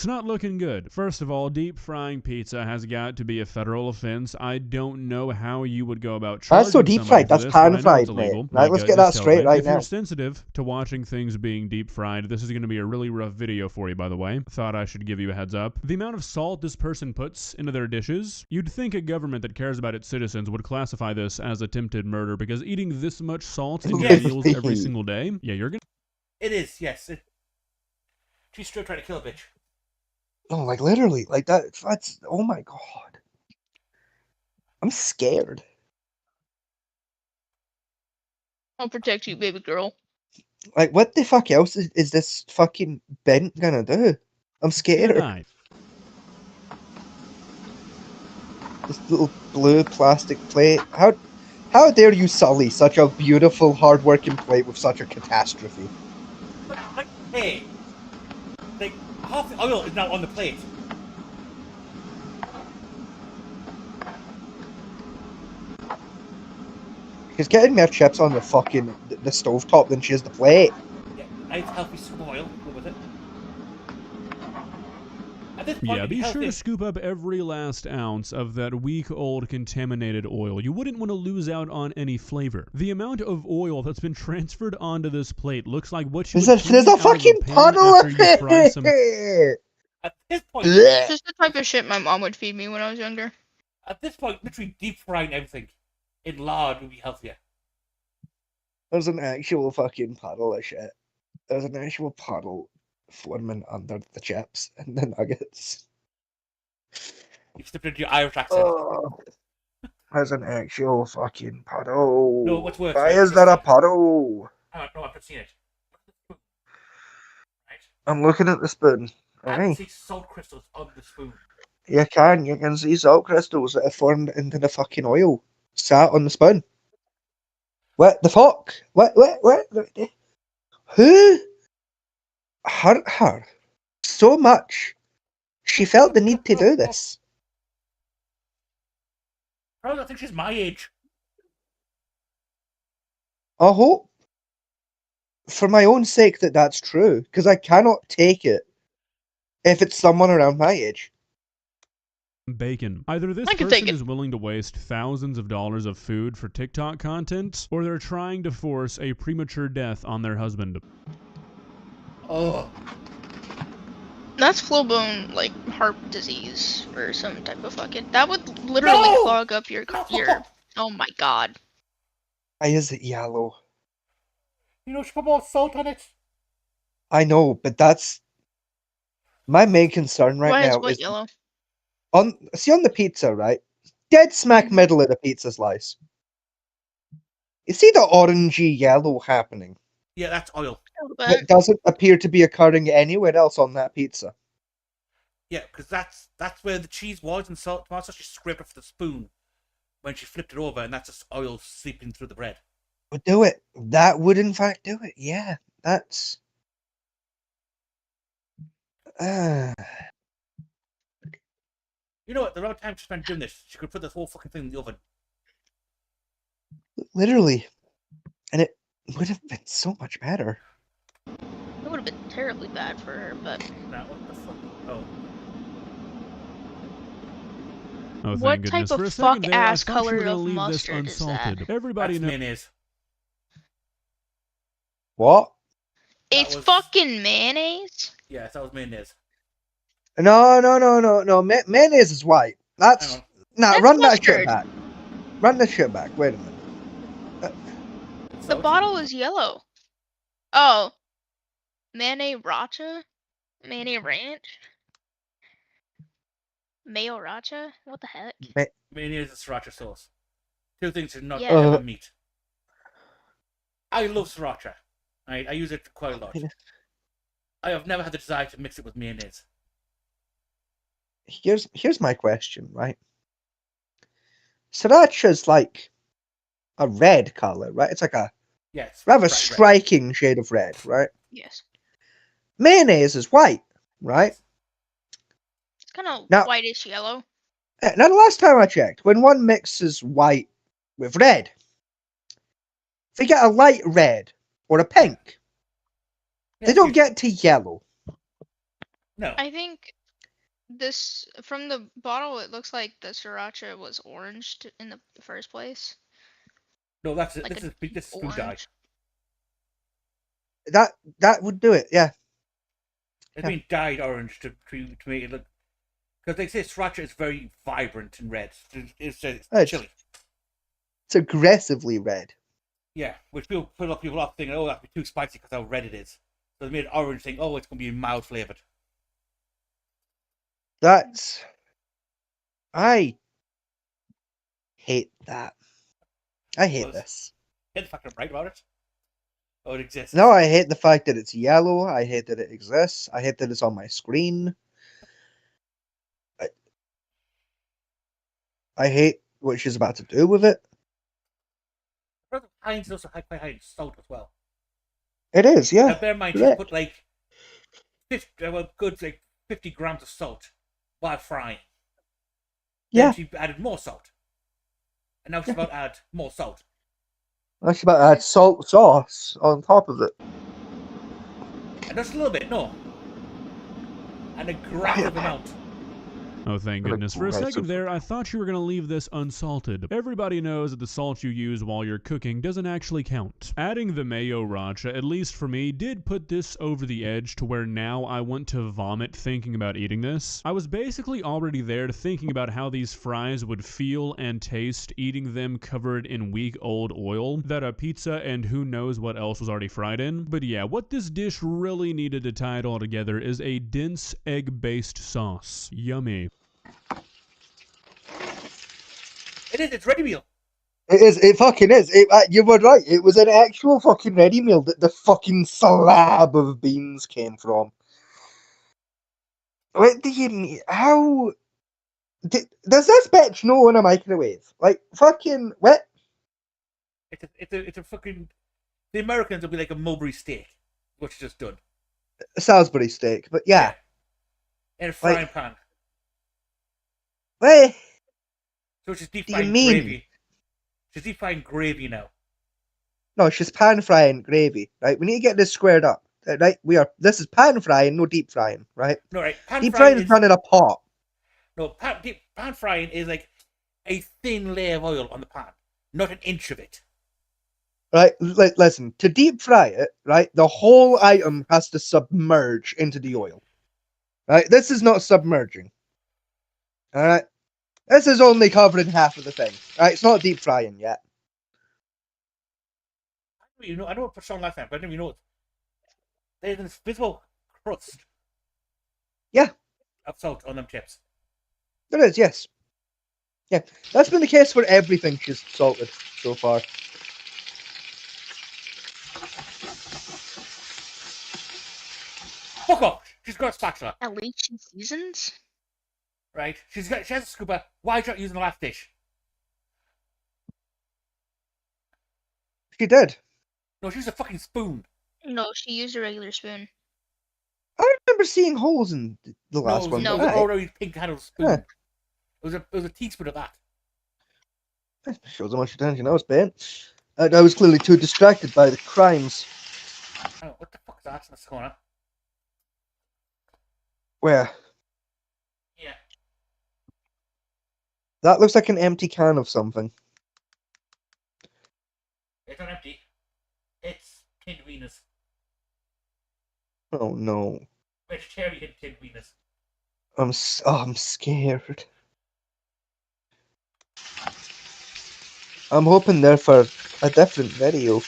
not looking good. First of all, deep frying pizza has got to be a federal offense. I don't know how you would go about charging That's so deep somebody fried. for That's this, but I pan know it's fried, illegal. mate. Right, My let's gut get that just tells straight me right if now. you're sensitive to watching things being deep fried, this is going to be a really rough video for you, by the way. Thought I should give you a heads up. The amount of salt this person puts into their dishes, you'd think a government that cares about its citizens would classify this as attempted murder, because eating this much salt in your Yes. meals every single day, yeah, you're gonna. it is, yes. She's still trying to kill a bitch. No, like literally, like that. That's oh my god. I'm scared. I'll protect you, baby girl. Like, what the fuck else is this fucking bent gonna do? I'm scared. die. This little blue plastic plate. How dare you sully such a beautiful, hard-working plate with such a catastrophe? Like, hey, like half the oil is now on the plate. She's getting more chips on the fucking the stovetop than she is the plate. Yeah, nice healthy scoop of oil. Go with it. At this point, Yeah, it'd be sure healthy. to scoop up every last ounce of that week-old contaminated oil. You wouldn't want to lose out on any flavor. The amount of oil that's been transferred onto this plate looks like what you would There's clean a out of fucking pan puddle after of you fry some. it. At this point, Blech. Just the type of shit my mom would feed me when I was younger. literally deep frying everything in lard would be healthier. There's an actual fucking puddle of shit. There's an actual puddle forming under the chips and the nuggets. You've slipped into your Irish accent. Oh, there's an actual fucking puddle. No, what's worse, Why right? is there a puddle? Oh, no, I've not seen it. Right? I'm looking at the spoon. I can Aye. see salt crystals on the spoon. You can see salt crystals that have formed into the fucking oil, sat on the spoon. What the fuck? What? Who hurt her so much? She felt the need to do this. Probably I think she's my age. I hope, for my own sake, that that's true, because I cannot take it if it's someone around my age. Bacon. Either this I can take person it. is willing to waste thousands of dollars of food for TikTok content, or they're trying to force a premature death on their husband. Oh, That's full blown like heart disease or some type of fucking. That would literally No! clog up your. Oh my god. Why is it yellow? you know, she put more salt on it. I know, but that's my main concern right Why is now. what Is yellow? on the pizza, right? Dead smack Mhm. middle of the pizza slice. You see the orangey yellow happening Yeah, that's oil. A little bit. that doesn't appear to be occurring anywhere else on that pizza. Yeah, because that's where the cheese was and salt. Tomato sauce. She scraped off the spoon when she flipped it over, and that's just oil seeping through the bread. Would do it. That would in fact do it. Yeah, that's. You know what? The amount of time she spent doing this, she could put this whole fucking thing in the oven. Literally, and it would have been so much better. It would have been terribly bad for her, but Now, what the fuck? Oh, Oh, thank what goodness. type For a of second fuck there, I ass thought you were color going to of leave this mustard is that? unsalted. Everybody that's knows. mayonnaise. What? It's was- fucking mayonnaise. Yes, that was mayonnaise. No. Mayonnaise is white. Hang That's on. nah. That's Run that shit mustard. back. Run that shit back. Wait a minute. It's The salt. bottle is yellow. Oh. Mayonnaise racha? Mayonnaise ranch? Mayo racha? What the heck? Mayonnaise and sriracha sauce. Two things you not Yeah. ever meet. I love sriracha. I use it quite a lot. I have never had the desire to mix it with mayonnaise. Here's my question, right? Sriracha's like a red color, right? It's like a Yes. rather bright red. striking shade of red, right? Yes. Mayonnaise is white, right? Yes. It's kind of Now- whitish yellow. Now, the last time I checked, when one mixes white with red, if they get a light red or a pink, they Yes, don't you- get to yellow. No. I think this, from the bottle, it looks like the sriracha was oranged in the first place. No, that's it. Like This a is deep food dye. orange. That would do it, yeah. It's Yeah. been dyed orange to make it look. Because they say sriracha is very vibrant and red. It's It's- chili. It's aggressively red. Yeah, which people put a lot of people off thinking, oh, that'd be too spicy because how red it is. So they made it orange, thinking, oh, it's going to be mild flavored. That's. I hate that. I hate Well, this. Hate the fact I'm right about it. Oh, it exists. No, I hate the fact that it's yellow. I hate that it exists. I hate that it's on my screen. I hate what she's about to do with it. Heinz is also quite high in salt as well. It is, Now, yeah. bear in mind, she's correct. put like 50, good like 50 grams of salt while frying. Yeah. Then she added more salt. And now she's about to add more salt. She's about to add salt sauce on top of it. And just a little bit, no. An aggressive amount. Oh, thank goodness. For a second there, I thought you were going to leave this unsalted. Everybody knows that the salt you use while you're cooking doesn't actually count. Adding the mayo racha, at least for me, did put this over the edge to where now I want to vomit thinking about eating this. I was basically already there thinking about how these fries would feel and taste eating them covered in week-old oil that a pizza and who knows what else was already fried in. But yeah, what this dish really needed to tie it all together is a dense egg-based sauce. Yummy. It is, it's ready meal. It is. It fucking is. You were right. It was an actual fucking ready meal that the fucking slab of beans came from. What do you mean? How Does this bitch know in a microwave? Like, fucking, what? It's a fucking. The Americans will be like a Mulberry steak, what you just done. Salisbury steak, but yeah. In a frying Like, pan. what So she's deep do you frying mean? gravy. She's deep frying gravy now. No, she's pan frying gravy, right? We need to get this squared up, right? This is pan frying, no deep frying, right? No, right. Pan Deep frying frying is is. done in a pot. No, pan frying is like a thin layer of oil on the pan, not an inch of it. Right, listen, to deep fry it, right, the whole item has to submerge into the oil. Right, this is not submerging. Alright, this is only covering half of the thing. Right, it's not deep frying yet. I know what put on last time, but I didn't even know it. There's an invisible crust. Yeah. Of salt on them chips. There is, yes. Yeah, that's been the case for everything she's salted so far. Fuck off! She's got a spatula. At least she seasons. Right? She has a scooper. Why are you not using the last dish? She did. No, she used a fucking spoon. No, she used a regular spoon. I remember seeing holes in the last It one. was but an aye. ordinary pink handled spoon. Huh. It was a teaspoon of that. Shows how much attention I was paying. I was clearly too distracted by the crimes. Oh, what the fuck is that in this corner? Where? Yeah. That looks like an empty can of something. It's not empty. It's tinned wieners. Oh no. Vegetarian tinned wieners. I'm scared. I'm hoping they're for a different video.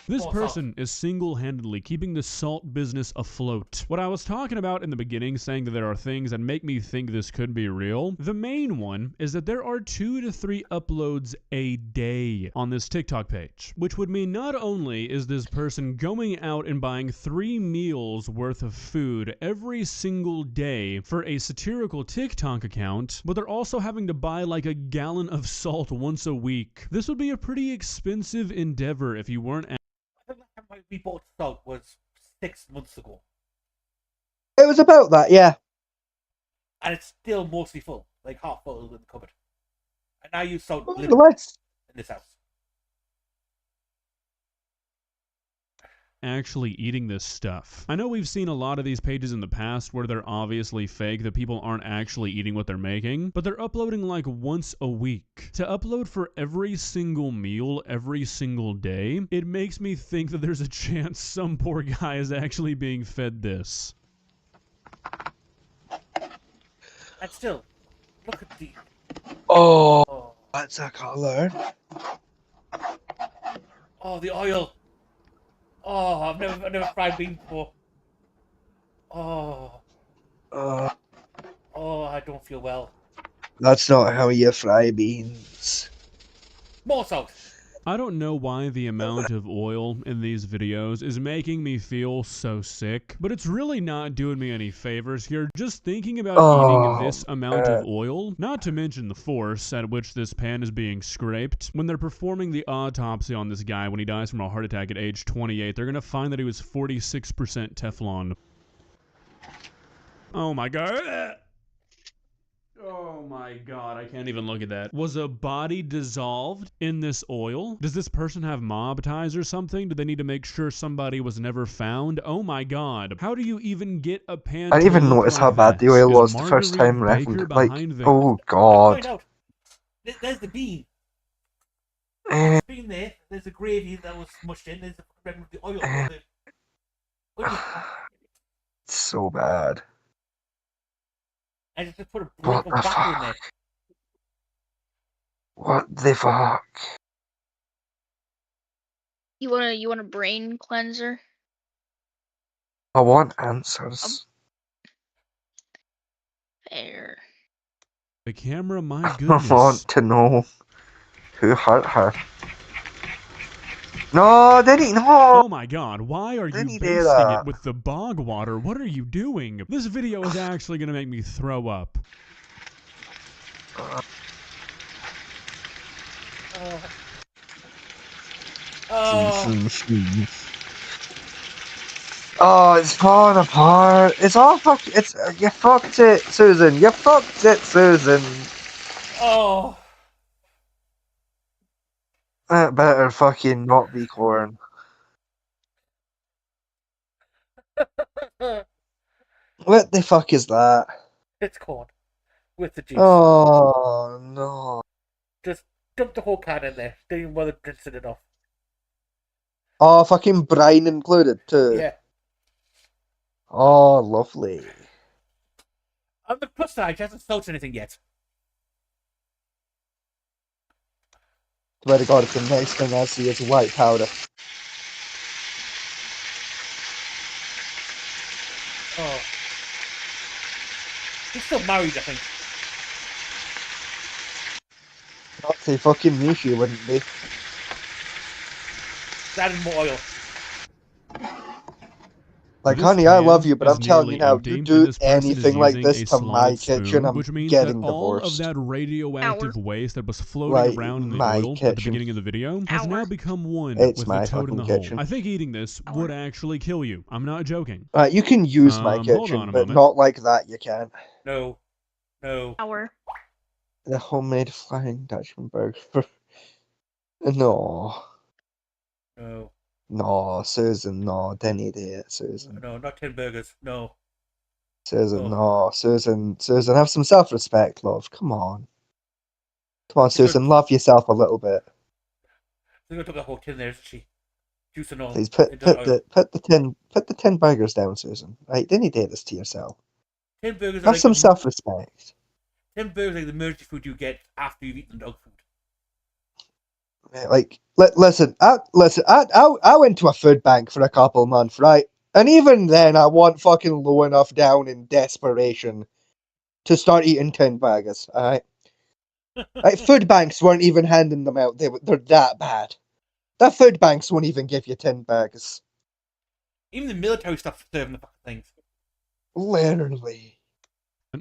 This More person is single-handedly keeping the salt business afloat. What I was talking about in the beginning, saying that there are things that make me think this could be real, the main one is that there are 2 to 3 uploads a day on this TikTok page, which would mean not only is this person going out and buying 3 meals worth of food every single day for a satirical TikTok account, but they're also having to buy like a gallon of salt once a week. This would be a pretty expensive endeavor if you weren't I think the last time we bought salt was 6 months ago. It was about that, yeah. And it's still mostly full. Like half full in the cupboard. And I use salt Well, literally let's in this house. actually eating this stuff. I know we've seen a lot of these pages in the past where they're obviously fake, that people aren't actually eating what they're making, but they're uploading like once a week. To upload for every single meal, every single day, it makes me think that there's a chance some poor guy is actually being fed this. And still, look at the. Oh, Oh, that's a colour. oh the oil. Oh, I've never fried beans before. Oh, I don't feel well. That's not how you fry beans. More salt. I don't know why the amount of oil in these videos is making me feel so sick, but it's really not doing me any favors here. Just thinking about eating this amount of oil, not to mention the force at which this pan is being scraped. When they're performing the autopsy on this guy when he dies from a heart attack at age 28, they're gonna find that he was 46% Teflon. Oh my god. Oh my god, I can't even look at that. Was a body dissolved in this oil? Does this person have mob ties or something? Do they need to make sure somebody was never found? Oh my god. How do you even get a pan I to didn't even look notice like how bad the that? oil Is was the first Marguerite time Baker around. Like, behind the... oh Find god. out. There's the bean. Eh, There's the bean there. There's the gravy that was smushed in. There's the oil. it's so bad. I just put a What brick of the butter in there. fuck? What the fuck? You want a brain cleanser? I want answers. Fair. The camera, my I goodness. want to know who hurt her. No, Denny, no! Oh my god, why are you Didn't he do basting it that? with the bog water? What are you doing? This video is actually gonna make me throw up. Oh, Oh, it's falling apart. It's all fucked. It's you fucked it, Susan. You fucked it, Susan. oh. That better fucking not be corn. What the fuck is that? It's corn with the juice. Oh no. Just dump the whole can in there. Don't even bother rinsing it off. Oh, fucking brine included too. Yeah. Oh, lovely. On the plus side, she hasn't felt anything yet. Swear to God, it's the next thing I see is white powder. Oh. He's still married, I think. Not say fucking me, she wouldn't be. Adding more oil. Like, This honey, I love can you, but is I'm telling you nearly now, empty, you and do this person is anything like using this a to my slotted kitchen, spoon, I'm which means that getting all of divorced. that radioactive waste that was floating Like, around in the my oil at the kitchen. beginning of the video has now become one It's with the my toad in fucking the hole. kitchen. I think eating this would actually kill you. I'm not joking. You can use my Hold kitchen, on a but moment. not like that, you can't. No. No. The homemade Flying Dutchman burger. No. No. No, Susan, no, don't eat it, Susan. No, not 10 burgers. No. Susan, Oh. no, Susan, have some self-respect, love. Come on. Come on, Susan, love yourself a little bit. She's gonna dump the whole tin there, isn't she? Juice and all. Please put Into the oil. the 10 burgers down, Susan. Right, then you do this to yourself. 10 burgers are Have like some self-respect. 10 burgers are like the emergency food you get after you've eaten dog food. Like, listen, I went to a food bank for a couple months, right? And even then, I wasn't fucking low enough down in desperation to start eating 10 burgers, alright? Like, food banks weren't even handing them out. They're that bad. The food banks won't even give you 10 burgers. Even the military stuff serving the fucking things. Literally.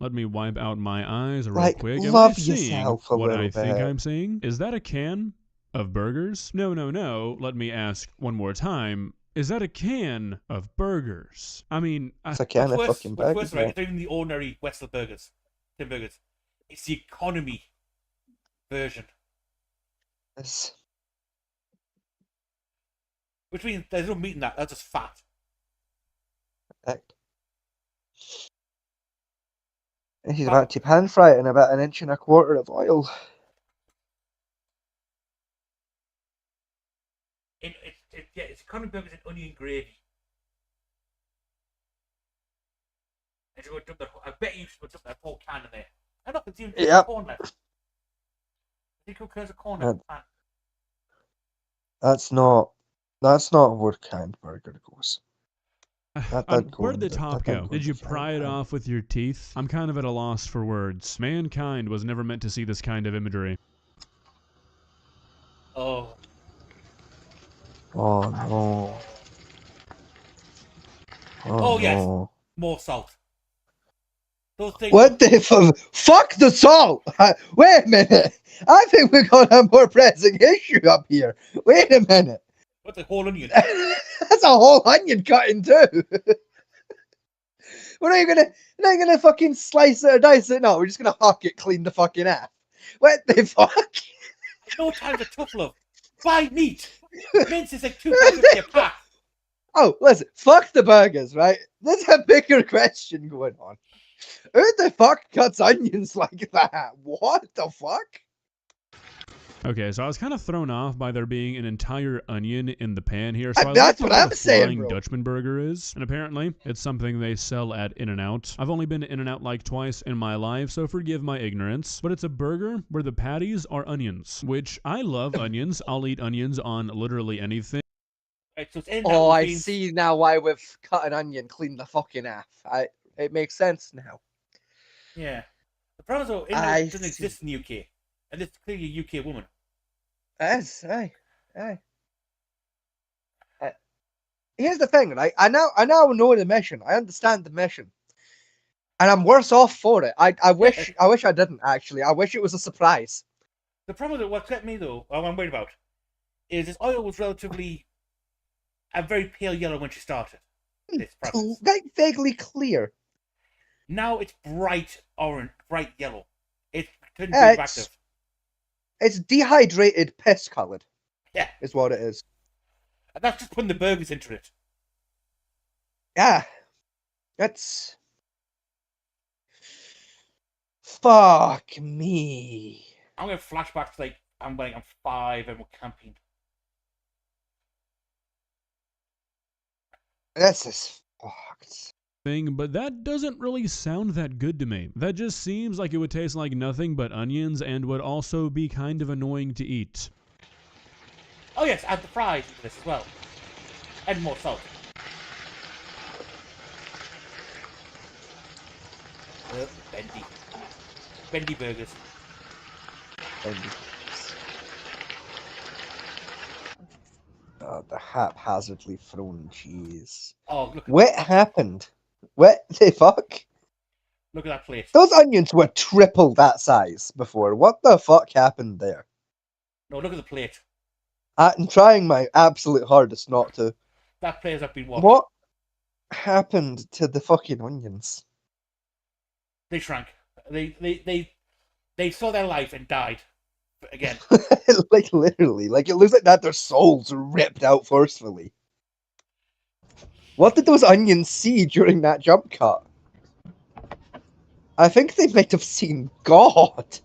Let me wipe out my eyes real Like, quick. Am I love seeing yourself a what I little think bit. I'm seeing? Is that a can of burgers? No, no, no. Let me ask one more time. Is that a can of burgers? I mean, It's a can of fucking What's burgers, worse, right? mate. It's not even the ordinary Western burgers. 10 burgers. It's the economy version. It's, Which means there's no meat in that. That's just fat. heck. He's about to pan fry it in about 1.25 inches of oil. It's economy burgers and onion gravy. And you go dump that I bet you should dump that whole can in there. I don't know if it's even corn left. I think there's a corn left in the pan. That's not where canned burger goes. Where'd the top go? Did you pry it off with your teeth? I'm kind of at a loss for words. Mankind was never meant to see this kind of imagery. Oh. Oh no. Oh, yes. No. More salt. Those things. What the fuck the salt? Wait a minute. I think we're gonna have more pressing issue up here. Wait a minute. What's a whole onion? That's a whole onion cut in two. We're not gonna fucking slice it or dice it. No, we're just gonna huck it clean the fucking half. What the fuck? No times are tough, love. Buy meat. Mince is like £2.50 a pack. Oh, listen, fuck the burgers, right? There's a bigger question going on. Who the fuck cuts onions like that? What the fuck? Okay, so I was kind of thrown off by there being an entire onion in the pan here. So I That's looked what up I'm what a saying, Flying bro. Dutchman burger is, and apparently it's something they sell at In-N-Out. I've only been to In-N-Out like twice in my life, so forgive my ignorance. But it's a burger where the patties are onions, which I love onions. I'll eat onions on literally anything. Right, so it's in Oh, that I means- see now why we've cut an onion, cleaned the fucking half. It makes sense now. Yeah. The problem is, though, In-N-Out doesn't exist in the UK. And this is clearly a UK woman. Yes, aye. Here's the thing, right? I now know the mission. I understand the mission. And I'm worse off for it. I wish I didn't actually. I wish it was a surprise. The problem with it, what kept me though, what I'm worried about, is this oil was relatively a very pale yellow when she started this process. Like vaguely clear. Now it's bright orange, bright yellow. It's turned Yeah, radioactive. it's dehydrated piss coloured. Yeah, Is what it is. and that's just putting the burgers into it. Yeah. That's fuck me. I'm going flashbacks like I'm 5 and we're camping. This is fucked. Thing, but that doesn't really sound that good to me. That just seems like it would taste like nothing but onions and would also be kind of annoying to eat. Oh yes, add the fries into this as well, and more salt. Bendy burgers. Oh, the haphazardly thrown cheese. Oh look! What happened? What the fuck? Look at that plate. Those onions were triple that size before. What the fuck happened there? No, look at the plate. I'm trying my absolute hardest not to. That plate has been washed. What happened to the fucking onions? They shrank. They saw their life and died again. Like literally, like it looks like that their souls are ripped out forcefully. What did those onions see during that jump cut? I think they might have seen God.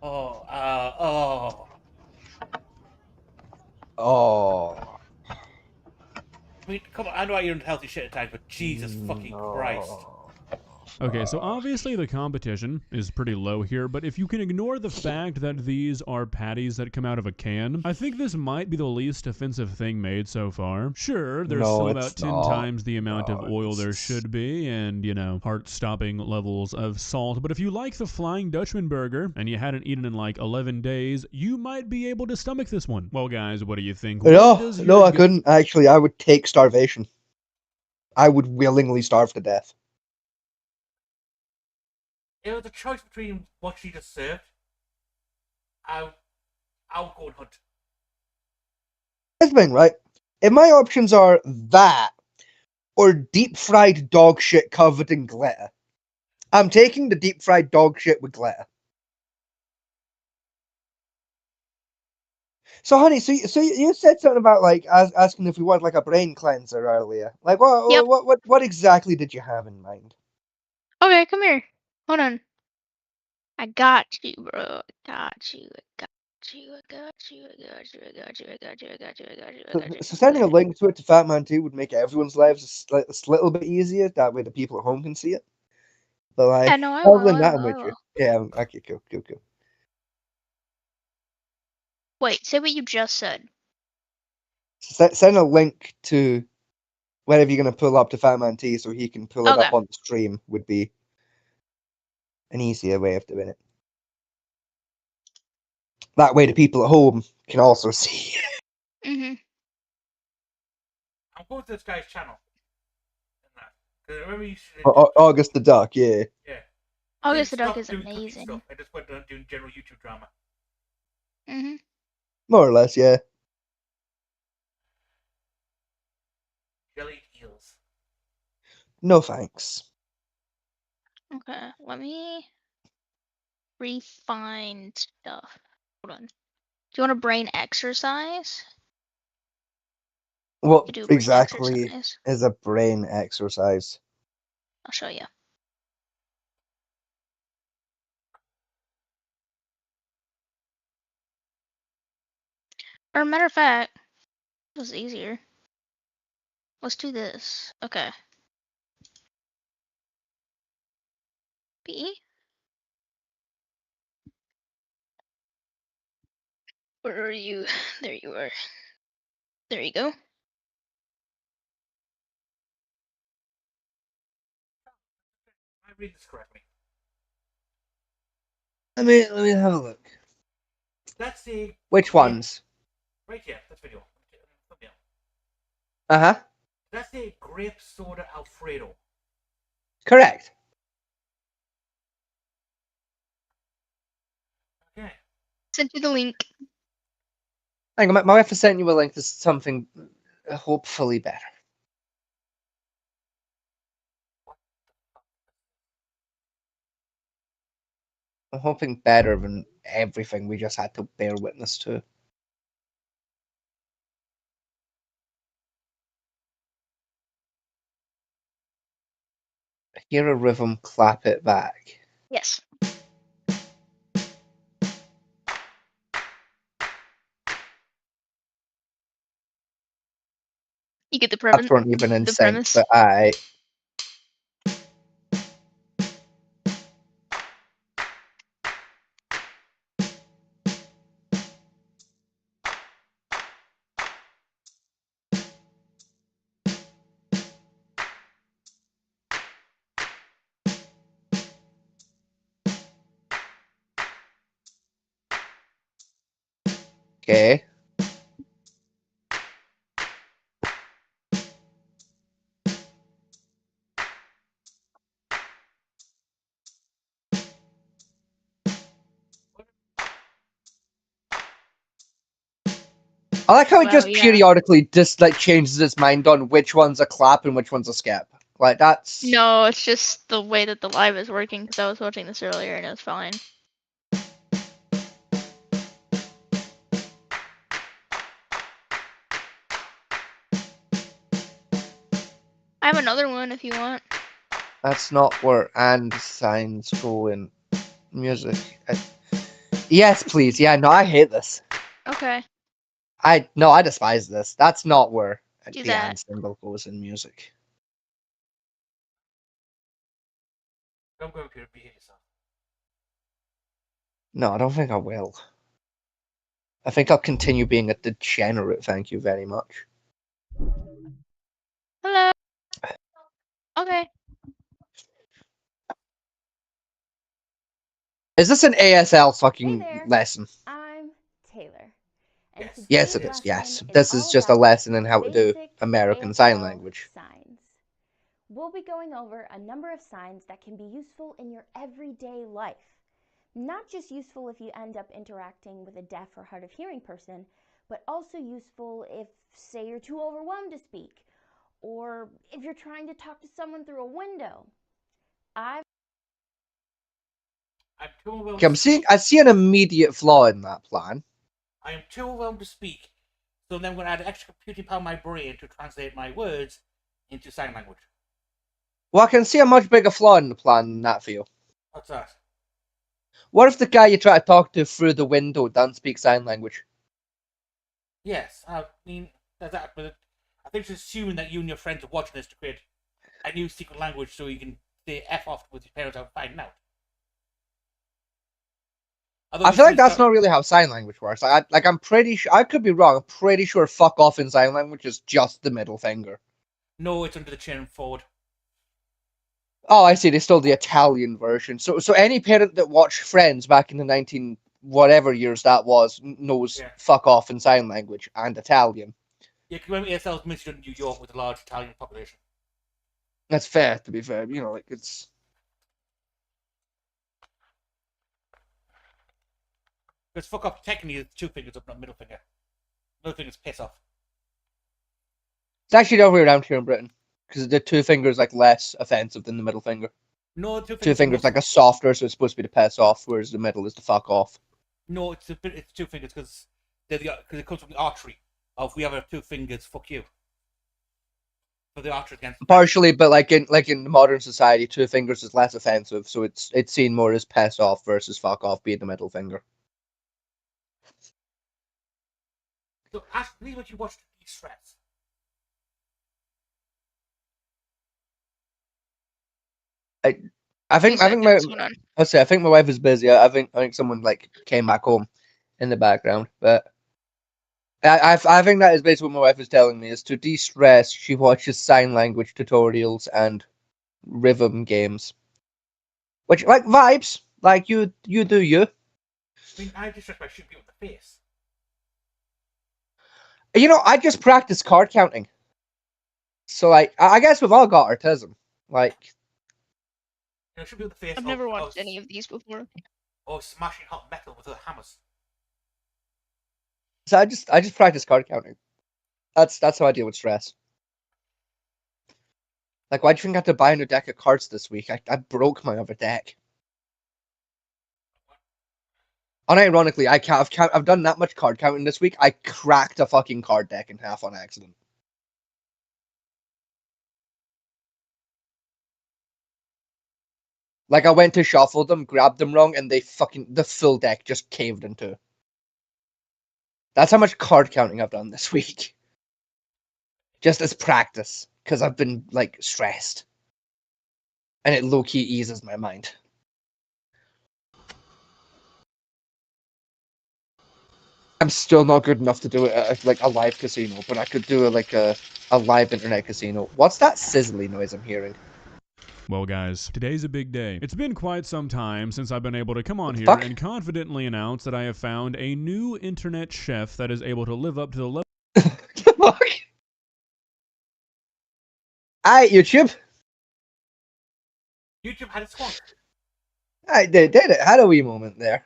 Oh. Oh. I mean, come on, I know you're unhealthy shit at times, but Jesus fucking Christ. Okay, so obviously the competition is pretty low here, but if you can ignore the fact that these are patties that come out of a can, I think this might be the least offensive thing made so far. Sure, there's No, still it's about 10 not. times the amount of No, oil there it's- should be, and, you know, heart-stopping levels of salt, but if you like the Flying Dutchman burger, and you hadn't eaten in like 11 days, you might be able to stomach this one. Well, guys, what do you think? What does No, your I couldn't. Actually, I would take starvation. I would willingly starve to death. It was a choice between what she just served. I'll go and hunt. Here's the thing, right? If my options are that or deep fried dog shit covered in glitter, I'm taking the deep fried dog shit with glitter. So, honey, so you said something about like asking if we want like a brain cleanser earlier. Like, Yep. what exactly did you have in mind? Okay, come here. Hold on. I got you, bro. I got you. I got you. I got you. I got you. I got you. I got you. I got you. I got you. I got you. So sending a link to it to Fat Man 2 would make everyone's lives a little bit easier. That way, the people at home can see it. But like, Yeah, no, I other will. than I that, will. I'm I with you. will. Yeah, okay, cool. Wait, say what you just said. Send a link to wherever you're going to pull up to Fat Man T so he can pull it Okay. up on the stream would be an easier way of doing it. That way the people at home can also see. Mhm. I'm going to this guy's channel. Because I remember you should. August the Duck, yeah. Yeah. August the Duck Stop is doing cooking amazing. stuff. I just went on doing general YouTube drama. Mhm. More or less, yeah. Jellied eels. No thanks. Okay, let me refine stuff. Hold on. Do you want a brain exercise? What You do a brain exactly exercise. is a brain exercise? I'll show you. Or a matter of fact, it was easier. Let's do this. Okay. B. Where are you? There you are. There you go. I read this correctly. Let me have a look. That's the. Which ones? Right here. That's video. Thumbnail. Uh-huh. That's the grape soda Alfredo. Correct. Okay. Send you the link. Hang on, my wife has sent you a link to something hopefully better. I'm hoping better than everything we just had to bear witness to. Hear a rhythm, clap it back. Yes. You get the premise. That weren't even in The sync, premise. but I. Okay. I like how it Wow, just yeah. periodically just like changes its mind on which one's a clap and which one's a skip. Like that's No, it's just the way that the live is working because I was watching this earlier and it was fine. I have another one if you want. that's not where and signs go in music. Yes, please. Yeah, no, I hate this. Okay, I despise this. That's not where do the that. and symbol goes in music. Don't go here, behave yourself. No, I don't think I will. I think I'll continue being a degenerate. Thank you very much. Hello. Okay. Is this an ASL Hey fucking there, lesson? I'm Taylor, and Yes. Yes, today's it is. Yes, lesson is this is all just a about lesson in how to do basic American Sign ASL Language. signs. We'll be going over a number of signs that can be useful in your everyday life. Not just useful if you end up interacting with a deaf or hard of hearing person, but also useful if, say, you're too overwhelmed to speak, or if you're trying to talk to someone through a window. I'm too overwhelmed Okay, to speak. I see an immediate flaw in that plan. I am too overwhelmed to speak. So then I'm going to add extra computing power in my brain to translate my words into sign language. Well, I can see a much bigger flaw in the plan than that for you. What's that? What if the guy you try to talk to through the window doesn't speak sign language? Yes, I mean, there's that, but I think it's assuming that you and your friends are watching this to create a new secret language so you can say F off with your parents without finding out. I feel like that's not really how sign language works. I'm pretty sure, I could be wrong, I'm pretty sure fuck off in sign language is just the middle finger. No, it's under the chin and forward. Oh, I see, they stole the Italian version. So any parent that watched Friends back in the 19 whatever years that was knows fuck off in sign language and Italian. Yeah, because remember ASL is mentioned in New York with a large Italian population. That's fair, to be fair. You know, like it's. Because fuck off technically is two fingers up, not middle finger. Middle finger's piss off. It's actually the other way around here in Britain. Because the two fingers like less offensive than the middle finger. No, Two fingers like a softer, so it's supposed to be the piss off, whereas the middle is the fuck off. No, it's two fingers because it comes from the artery of we have our two fingers. Fuck you. So the artery against. Partially, but like in modern society, two fingers is less offensive, so it's seen more as piss off versus fuck off being the middle finger. So ask me what you watch to de-stress. I think my I think my wife is busy. I think someone like came back home in the background, but I think that is basically what my wife is telling me is to de-stress. She watches sign language tutorials and rhythm games, which like vibes, like you do you. I mean, I de-stress by shooting people in the face. You know, I just practice card counting. So like, I guess we've all got autism. Like, it should be the face I've never watched any of these before. or smashing hot metal with the hammers. So I just practice card counting. That's how I deal with stress. Like, why do you think I had to buy a new deck of cards this week? I broke my other deck. Unironically, I've done that much card counting this week. I cracked a fucking card deck in half on accident. Like, I went to shuffle them, grabbed them wrong, and the full deck just caved in two. That's how much card counting I've done this week. Just as practice, because I've been, like, stressed. And it low-key eases my mind. I'm still not good enough to do it at like a live casino, but I could do a live internet casino. What's that sizzly noise I'm hearing? Well, guys, today's a big day. It's been quite some time since I've been able to come on here fuck? and confidently announce that I have found a new internet chef that is able to live up to the level. The fuck? Alright, YouTube. YouTube had its fun. Alright, they did it. Had a wee moment there.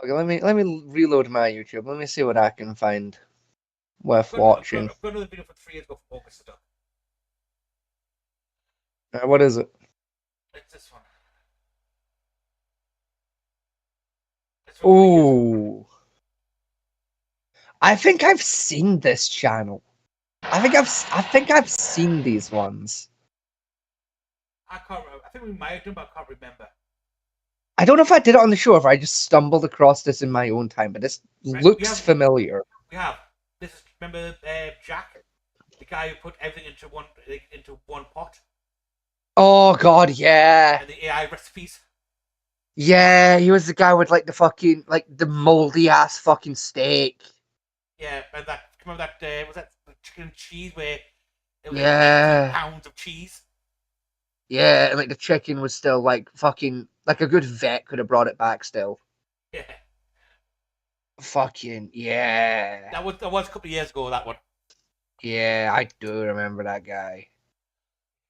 Okay, let me reload my YouTube. Let me see what I can find worth watching. I've got another video from 3 years ago from August. What is it? It's this one. It's from 3 years ago. Ooh. I think I've seen this channel. I think I've seen these ones. I can't remember. I think we might have done, but I can't remember. I don't know if I did it on the show or if I just stumbled across this in my own time, but this looks familiar. We have. This is, remember Jack? The guy who put everything into one pot? Oh god, yeah. And the AI recipes? Yeah, he was the guy with like the fucking the moldy ass fucking steak. Yeah, and that, remember that, was that the chicken and cheese where it was Yeah. 18 pounds of cheese? Yeah, and like the chicken was still like fucking like a good vet could have brought it back still. Yeah. Fucking yeah. That was a couple of years ago, that one. Yeah, I do remember that guy.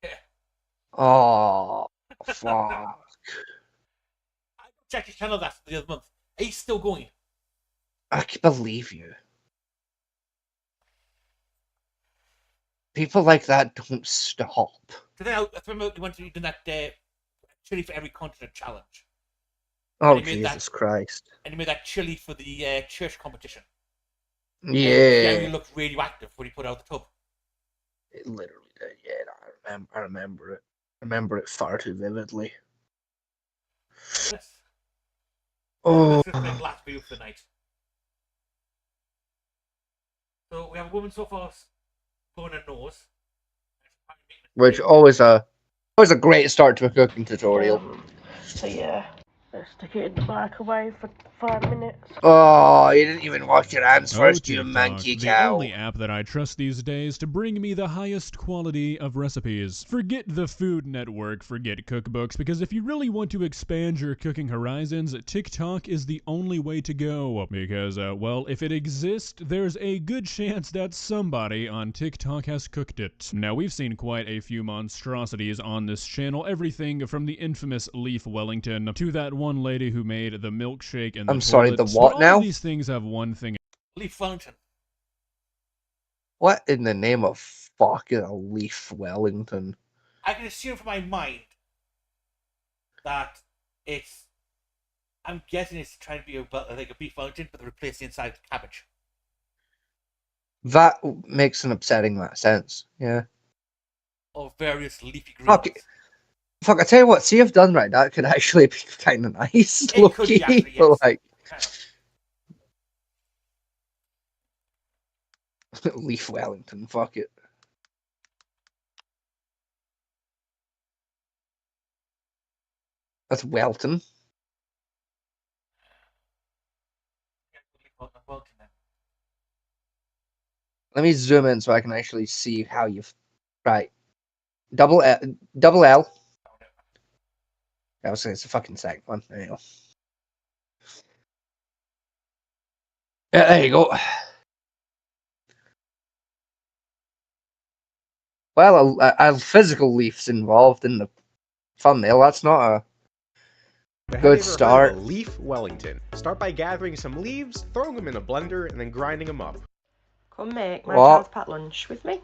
Yeah. Oh fuck. I checked his channel that the other month. He's still going. I can believe you. People like that don't stop. So then I remember he went to do that chili for every continent challenge. Oh And he made Jesus Christ. And he made that chili for the church competition. Yeah. He looked radioactive when he put it out the tub. It literally did. Yeah, I remember it. I remember it far too vividly. Yes. Oh. That's just the last video for the night. So we have a woman so far blowing her nose. Which always a great start to a cooking tutorial. So yeah, let's stick it in the microwave for 5 minutes. Oh, you didn't even wash your hands first, you TikTok, monkey the cow. only app that I trust these days to bring me the highest quality of recipes. Forget the Food Network, forget cookbooks, because if you really want to expand your cooking horizons, TikTok is the only way to go. Because, well, if it exists, there's a good chance that somebody on TikTok has cooked it. Now, we've seen quite a few monstrosities on this channel, everything from the infamous Leaf Wellington to that one lady who made the milkshake in the I'm sorry, the toilets. what But all now? of these things have one thing. Leaf Wellington. What in the name of fucking a Leaf Wellington? I can assume from my mind that it's. I'm guessing it's trying to be like a beef Wellington, but they replace the inside with cabbage. That makes an upsetting amount of sense. Yeah. Or various leafy greens. Fuck, I tell you what, see if done right, that could actually be kind of nice. It could be actually, yes. Like, Leaf Wellington, fuck it. That's Welton. Let me zoom in so I can actually see how you've. Right. Double L. I was saying it's a fucking second one. There you go. Yeah, there you go. Well, a physical leaf's involved in the thumbnail. That's not a But have good you ever start. heard of a leaf Wellington? Start by gathering some leaves, throwing them in a blender, and then grinding them up. Come make my What? child's pat lunch with me.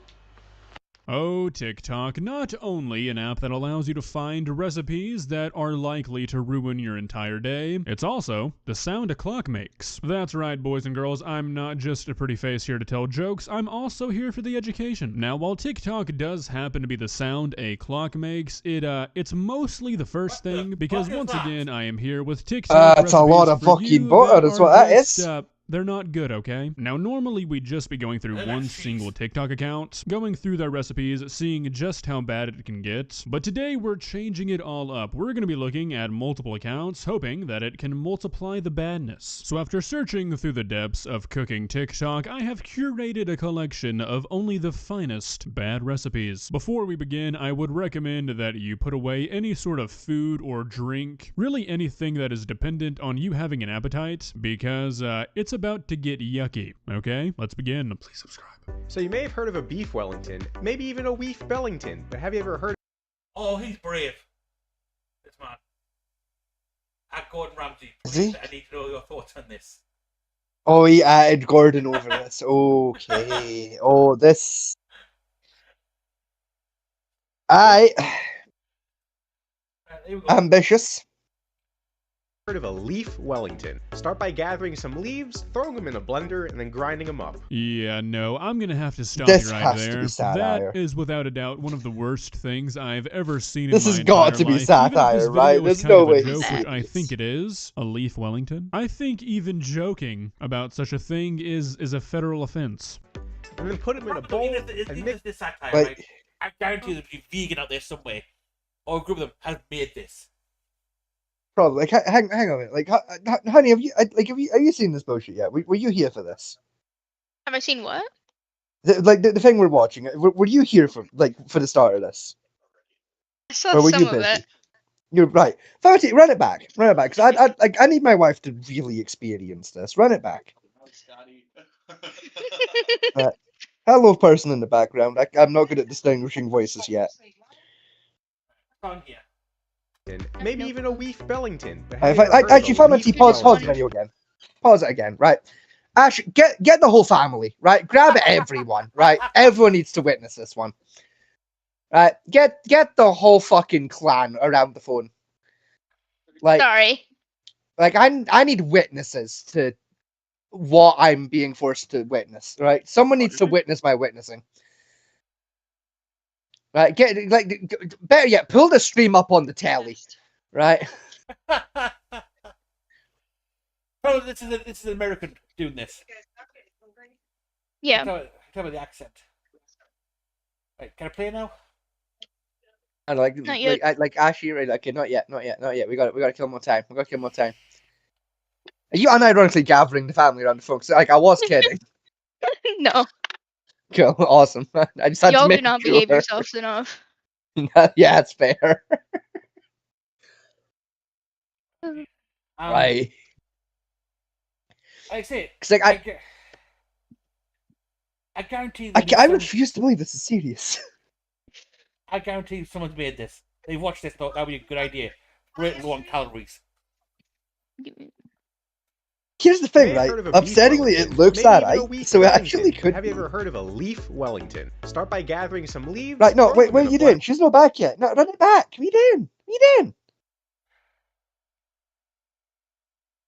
Oh, TikTok, not only an app that allows you to find recipes that are likely to ruin your entire day, it's also the sound a clock makes. That's right, boys and girls, I'm not just a pretty face here to tell jokes, I'm also here for the education. Now, while TikTok does happen to be the sound a clock makes, it's mostly the first thing, because fuck is once that? again, I am here with TikTok It's a lot of recipes for fucking you butter, that is are what that just, is. they're not good, okay? Now, normally we'd just be going through They're one not cheese. single TikTok account, going through their recipes, seeing just how bad it can get. But today we're changing it all up. We're going to be looking at multiple accounts, hoping that it can multiply the badness. So after searching through the depths of cooking TikTok, I have curated a collection of only the finest bad recipes. Before we begin, I would recommend that you put away any sort of food or drink, really anything that is dependent on you having an appetite, because it's about to get yucky, okay? Let's begin. Please subscribe. So you may have heard of a beef Wellington, maybe even a Weef Bellington, but have you ever heard Oh, he's brave. This man. At Gordon Ramsay. Is he? I need to know your thoughts on this. Oh, he added Gordon over this. Okay. Oh, this. I Here we go. ambitious. of a leaf Wellington? Start by gathering some leaves, throwing them in a blender, and then grinding them up. Yeah, no, I'm gonna have to stop This you right has to there. be satire. That is without a doubt one of the worst things I've ever seen This in has my got entire to be life. satire, Even if this right? video is There's kind no of way a he's joke, which I serious. think it is, a leaf Wellington. I think even joking about such a thing is a federal offense. And then put them in a bowl Even and if mix. this satire, Like- right? I guarantee there'll be vegan out there somewhere. Or a group of them has made this. Probably. Like, hang on a minute. Like, honey, have you seen this bullshit yet? Were you here for this? Have I seen what? The thing we're watching. Were you here for the start of this? I saw Or were some you of busy? it. You're right. Verity, run it back, because I need my wife to really experience this. Run it back. Hello, person in the background. I'm not good at distinguishing voices yet. On here. Maybe even a Weef Bellington. But If have you ever heard of actually, a Family, leaf pause the Wellington? video again. Pause it again, right? Ash, get the whole family, right? Grab it, everyone, right? Everyone needs to witness this one. Right? Get the whole fucking clan around the phone. Sorry. I need witnesses to what I'm being forced to witness, right? Someone needs to witness my witnessing. Right? Better yet, pull the stream up on the telly, right? Oh, this is an American doing this. Yeah. Tell me the accent. Right, can I play now? And Not yet. like Ashy, right? Okay, not yet. We got to kill more time. Are you unironically gathering the family around the phone? 'Cause, I was kidding. No. Cool, awesome. I just had to Y'all make do not sure. behave yourselves enough. Yeah, it's fair. Right. I say, 'Cause, I guarantee. I refuse to believe this is serious. I guarantee someone's made this. They watched this, thought that would be a good idea. Great low on calories. Here's the You may thing, have right? heard of a beef Upsettingly, Wellington, it looks maybe even a alright, Weef so it Bellington. actually could Have you be. ever heard of a leaf Wellington? Start by gathering some leaves. Right, no, throw wait, them what in are a you blender. doing? She's not back yet. No, run it back. What are you doing?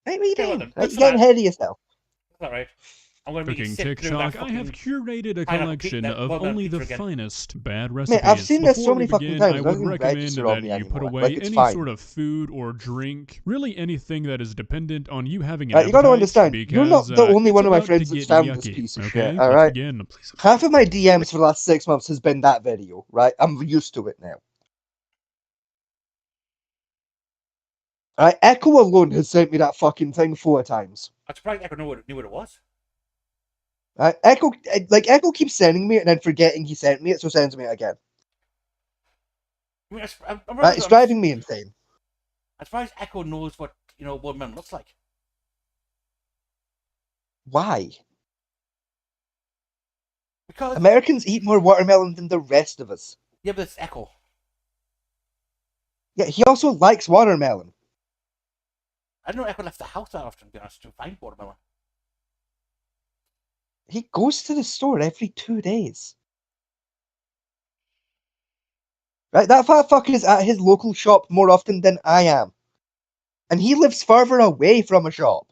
Right, what are you Okay, well doing? then, Right, listen, you're getting man. ahead of yourself. That's alright. I'm going to make you Cooking sit through that TikTok, I have fucking... curated a pineapple collection pizza- of watermelon only the pizza again. finest bad recipes. I've seen this so Before we many fucking begin, times, I it would doesn't recommend register on that me you put anymore. away It's any fine. sort of food or drink, really anything that is dependent on you having an You appetite. gotta understand, you're not because, the only it's one of my about to friends that's get found this yucky, piece of okay? shit, Let's alright? begin. Please Half of my DMs for the last 6 months has been that video, right? I'm used to it now. Alright, Echo alone has sent me that fucking thing 4 times. I'm surprised I knew what it was. Right? Echo keeps sending me it and then forgetting he sent me it, so sends me it again. I mean, I'm Right? It's driving me insane. I'm surprised Echo knows what, watermelon looks like. Why? Because Americans eat more watermelon than the rest of us. yeah, but it's Echo. Yeah, he also likes watermelon. I don't know Echo left the house that often, to be honest, to find watermelon. He goes to the store every 2 days. Right, that fat fucker is at his local shop more often than I am. And he lives further away from a shop.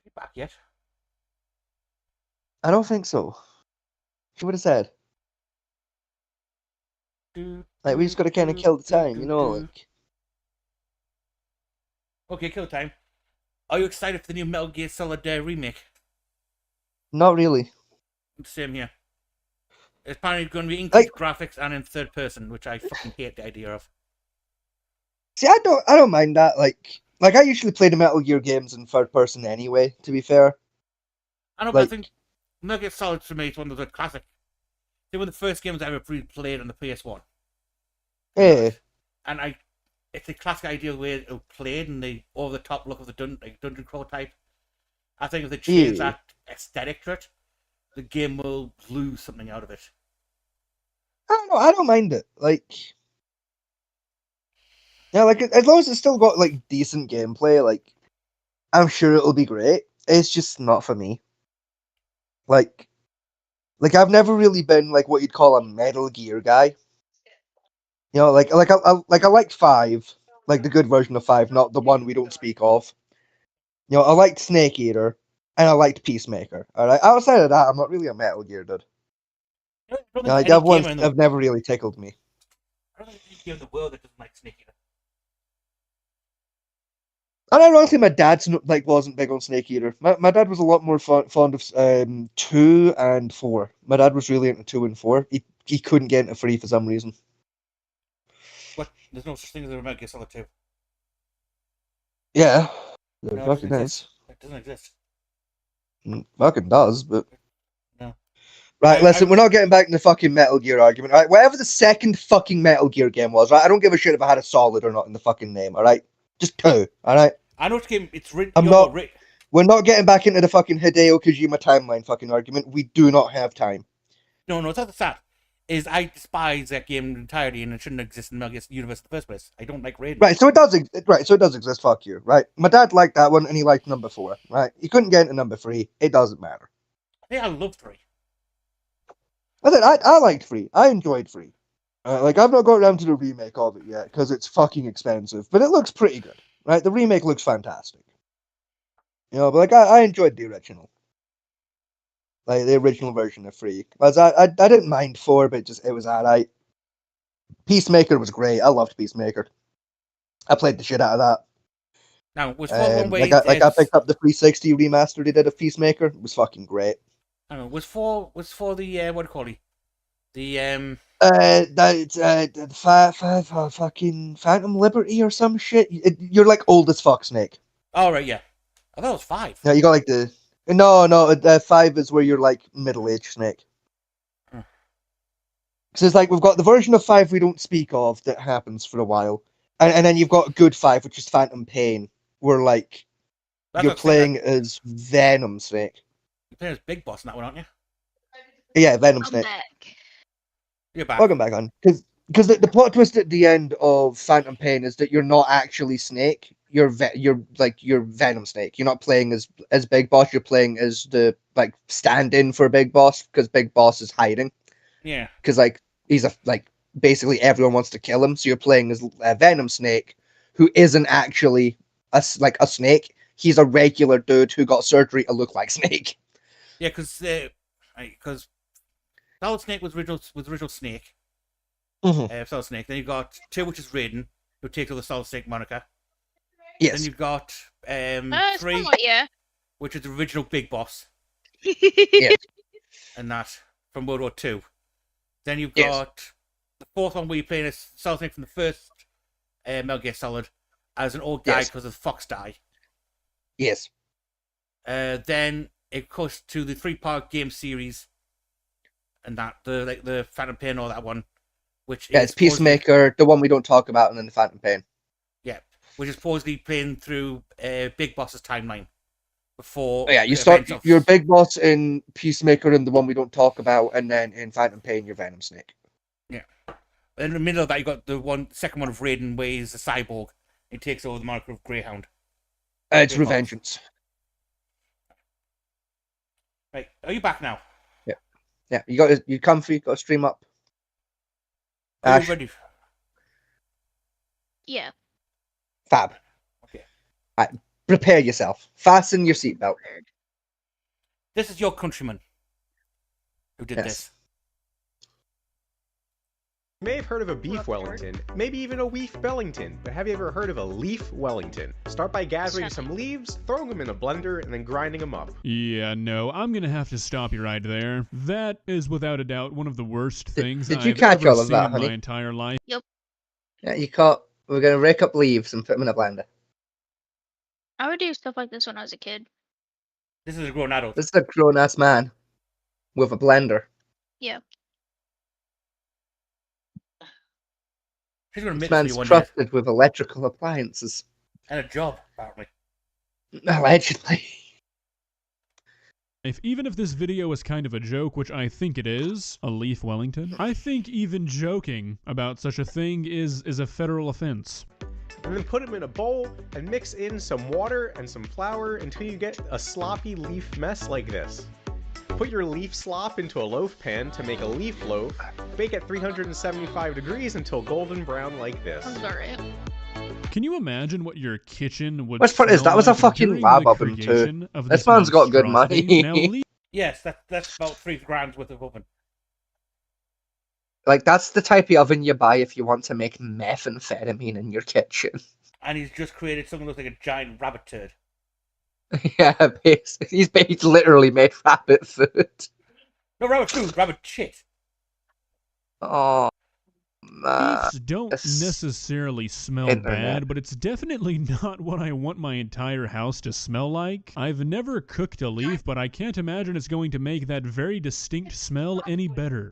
You back yet? I don't think so. She would have said. Like, we just gotta kind of kill the time, you know, like... Okay, kill time. Are you excited for the new Metal Gear Solid remake? Not really. Same here. It's apparently going to be Like, increased graphics and in third person, which I fucking hate the idea of. see, I don't mind that, like... Like, I usually play the Metal Gear games in third person anyway, to be fair. I know, but I Like, think Metal Gear Solid for me is one of the classic. They were the first games I ever played on the PS1. eh, And it's a classic idea where it played and the over the top look of the dungeon crawl type. I think if they change yeah. that aesthetic to it, the game will lose something out of it. I don't know, I don't mind it. Like... Yeah, like, as long as it's still got, like, decent gameplay, like... I'm sure it'll be great. It's just not for me. Like, I've never really been like what you'd call a Metal Gear guy. You know, I liked 5, like the good version of 5, not the one we don't speak of. You know, I liked Snake Eater, and I liked Peacemaker. All right, outside of that, I'm not really a Metal Gear dude. I don't You know, think like, any the other ones gamer in the have never really tickled me. I don't think there's any game in the world that doesn't like Snake Eater. And ironically, my dad's like wasn't big on Snake Eater. My dad was a lot more fond of 2 and 4. My dad was really into 2 and 4. He couldn't get into 3 for some reason. But there's no such thing as a Metal Gear Solid 2. Yeah, there No, it doesn't fucking is. exist. It doesn't exist. Fucking does, but No. right. Listen, we're not getting back in the fucking Metal Gear argument. All right, whatever the second fucking Metal Gear game was, right? I don't give a shit if it had a solid or not in the fucking name. All right, just 2. All right. I know which game it's written. I'm not. We're not getting back into the fucking Hideo Kojima timeline fucking argument. We do not have time. No, it's not that. Is I despise that game entirely, and it shouldn't exist in the Metal Gear universe in the first place. I don't like Raiden. Right, so it does. Right, so it does exist. Fuck you. Right, my dad liked that one, and he liked number 4. Right, he couldn't get into number 3. It doesn't matter. I think I love 3. I liked 3. I enjoyed 3. Like, I've not got around to the remake of it yet because it's fucking expensive, but it looks pretty good. Right, the remake looks fantastic. You know, but like I enjoyed the original. Like the original version of 3. I didn't mind 4, but it was alright. Peacemaker was great. I loved Peacemaker. I played the shit out of that. Now, was 4 one way? I picked up the 360 remaster they did of Peacemaker. It was fucking great. I don't know, was 4 the what do you call it? The fucking Phantom Liberty or some shit. You're like old as fuck, Snake. Oh right, yeah. I thought it was 5. Yeah, you got like the no. 5 is where you're like middle-aged Snake. So it's like we've got the version of 5 we don't speak of that happens for a while, and then you've got Good 5, which is Phantom Pain, where like you're playing as Venom Snake. You're playing as Big Boss in that one, aren't you? Yeah, Venom Snake. Back. You're back. Welcome back on. Because the plot twist at the end of Phantom Pain is that you're not actually Snake. You're Venom Snake. You're not playing as Big Boss. You're playing as the like stand-in for Big Boss because Big Boss is hiding. Yeah. Because like he's basically everyone wants to kill him. So you're playing as Venom Snake, who isn't actually a snake. He's a regular dude who got surgery to look like Snake. Yeah, because Solid Snake was original Snake. Mm-hmm. Solid Snake. Then you got 2, which is Raiden, who takes over the Solid Snake moniker. Yes. Then you've got 3, Somewhat, yeah. which is the original Big Boss, Yes. and that from World War II. Then you've Yes. got the 4th one where you're playing as Solid Snake from the first Metal Gear Solid as an old guy Yes. because of Fox die. Yes. Then it goes to the 3-part game series, and that the Phantom Pain, all that one, which Yeah, is it's Peacemaker, the one we don't talk about, and then the Phantom Pain. which is supposedly playing through Big Boss's timeline. before. Oh, yeah, you the start events of- your big boss in Peacemaker and the one we don't talk about, and then in Phantom Pain, your Venom Snake. Yeah. In the middle of that, you got the second one of Raiden, where he's a cyborg. He takes over the marker of Greyhound. It's Greyhawk. Revengeance. Right, are you back now? Yeah, you comfy, got to stream up. Are Ash, you ready? Yeah. fab. Okay. Prepare yourself. Fasten your seatbelt. This is your countryman who did Yes. this. You may have heard of a beef Wellington, maybe even a weef Bellington, but have you ever heard of a leaf Wellington? Start by gathering some leaves, throwing them in a blender, and then grinding them up. Yeah, no, I'm gonna have to stop you right there. That is without a doubt one of the worst things did you I've catch ever all of seen that, in honey? my entire life. Yeah, you caught. We're gonna rake up leaves and put them in a blender. I would do stuff like this when I was a kid. This is a grown adult. This is a grown ass man with a blender. Yeah. She's going to This admit this man's to you one day. trusted with electrical appliances. And a job, apparently. Allegedly. Even if this video is kind of a joke, which I think it is, a leaf Wellington, I think even joking about such a thing is a federal offense. And then put them in a bowl and mix in some water and some flour until you get a sloppy leaf mess like this. Put your leaf slop into a loaf pan to make a leaf loaf. Bake at 375 degrees until golden brown like this. Sounds about right. Can you imagine what your kitchen would What's funny is smell that was a like fucking during lab the oven, too. creation of This man's got good money. monstrosity? Now, Yes, that's about $3,000 worth of oven. Like, that's the type of oven you buy if you want to make methamphetamine in your kitchen. And he's just created something that looks like a giant rabbit turd. Yeah, he's literally made rabbit food. No, rabbit food, rabbit shit. Oh, man. Leaves don't this necessarily smell internet. bad, but it's definitely not what I want my entire house to smell like. I've never cooked a leaf, but I can't imagine it's going to make that very distinct smell any better.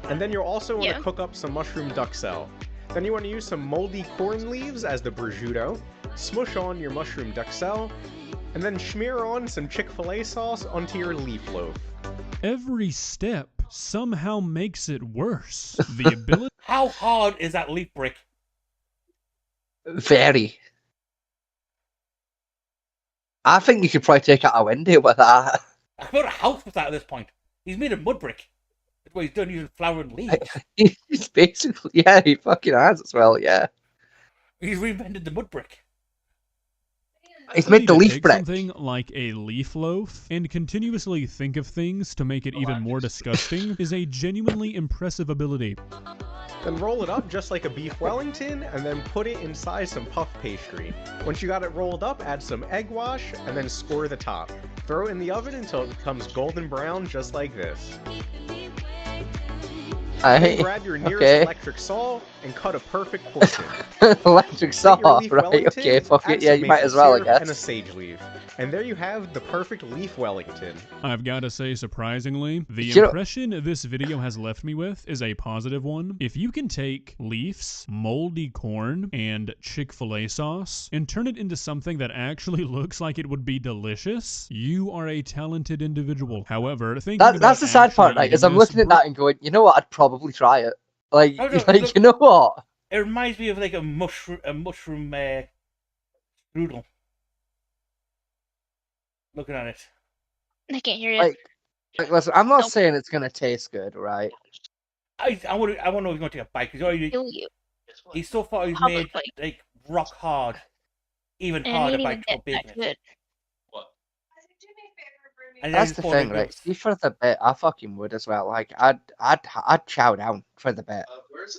And then you'll also want Yeah. to cook up some mushroom duxelle. Then you want to use some moldy corn leaves as the prosciutto, smush on your mushroom duxelle, and then smear on some Chick-fil-A sauce onto your leaf loaf. Every step somehow makes it worse. The ability How hard is that leaf brick? Very. I think you could probably take out a window with that. I could build a house with that at this point. He's made a mud brick. That's what he's done using flour and leaves. He's basically, yeah, he fucking has as well, yeah. He's reinvented the mud brick. He's made the to leaf take brick. something like a leaf loaf and continuously think of things to make it even more disgusting is a genuinely impressive ability. Then roll it up just like a beef Wellington, and then put it inside some puff pastry. Once you got it rolled up, add some egg wash, and then score the top. Throw it in the oven until it becomes golden brown just like this. Then grab your nearest Okay. electric saw and cut a perfect portion. Electric Take your saw, leaf right? Wellington, Okay, fuck add it. Yeah, some you might maple as well, I syrup, and a guess. sage leaf. And there you have the perfect leaf Wellington. I've got to say, surprisingly, the You know- impression this video has left me with is a positive one. If you can take leaves, moldy corn, and Chick-fil-A sauce and turn it into something that actually looks like it would be delicious, you are a talented individual. However, That's the sad part, right? Is I'm looking at that and going, you know what? I'd probably try it. Like, Oh, no, like look- you know what? It reminds me of like a mushroom strudel. Looking at it. I can't hear you. Like, listen, I'm not Nope. saying it's gonna taste good, right? I want to know if he's going to take a bite because Kill you. he's so far he's Public made bite. like rock hard, even And harder he by didn't even get that bacon. good. And then That's he's the poured thing, it right? up. See, for the bit, I fucking would as well. Like, I'd chow down for the bit.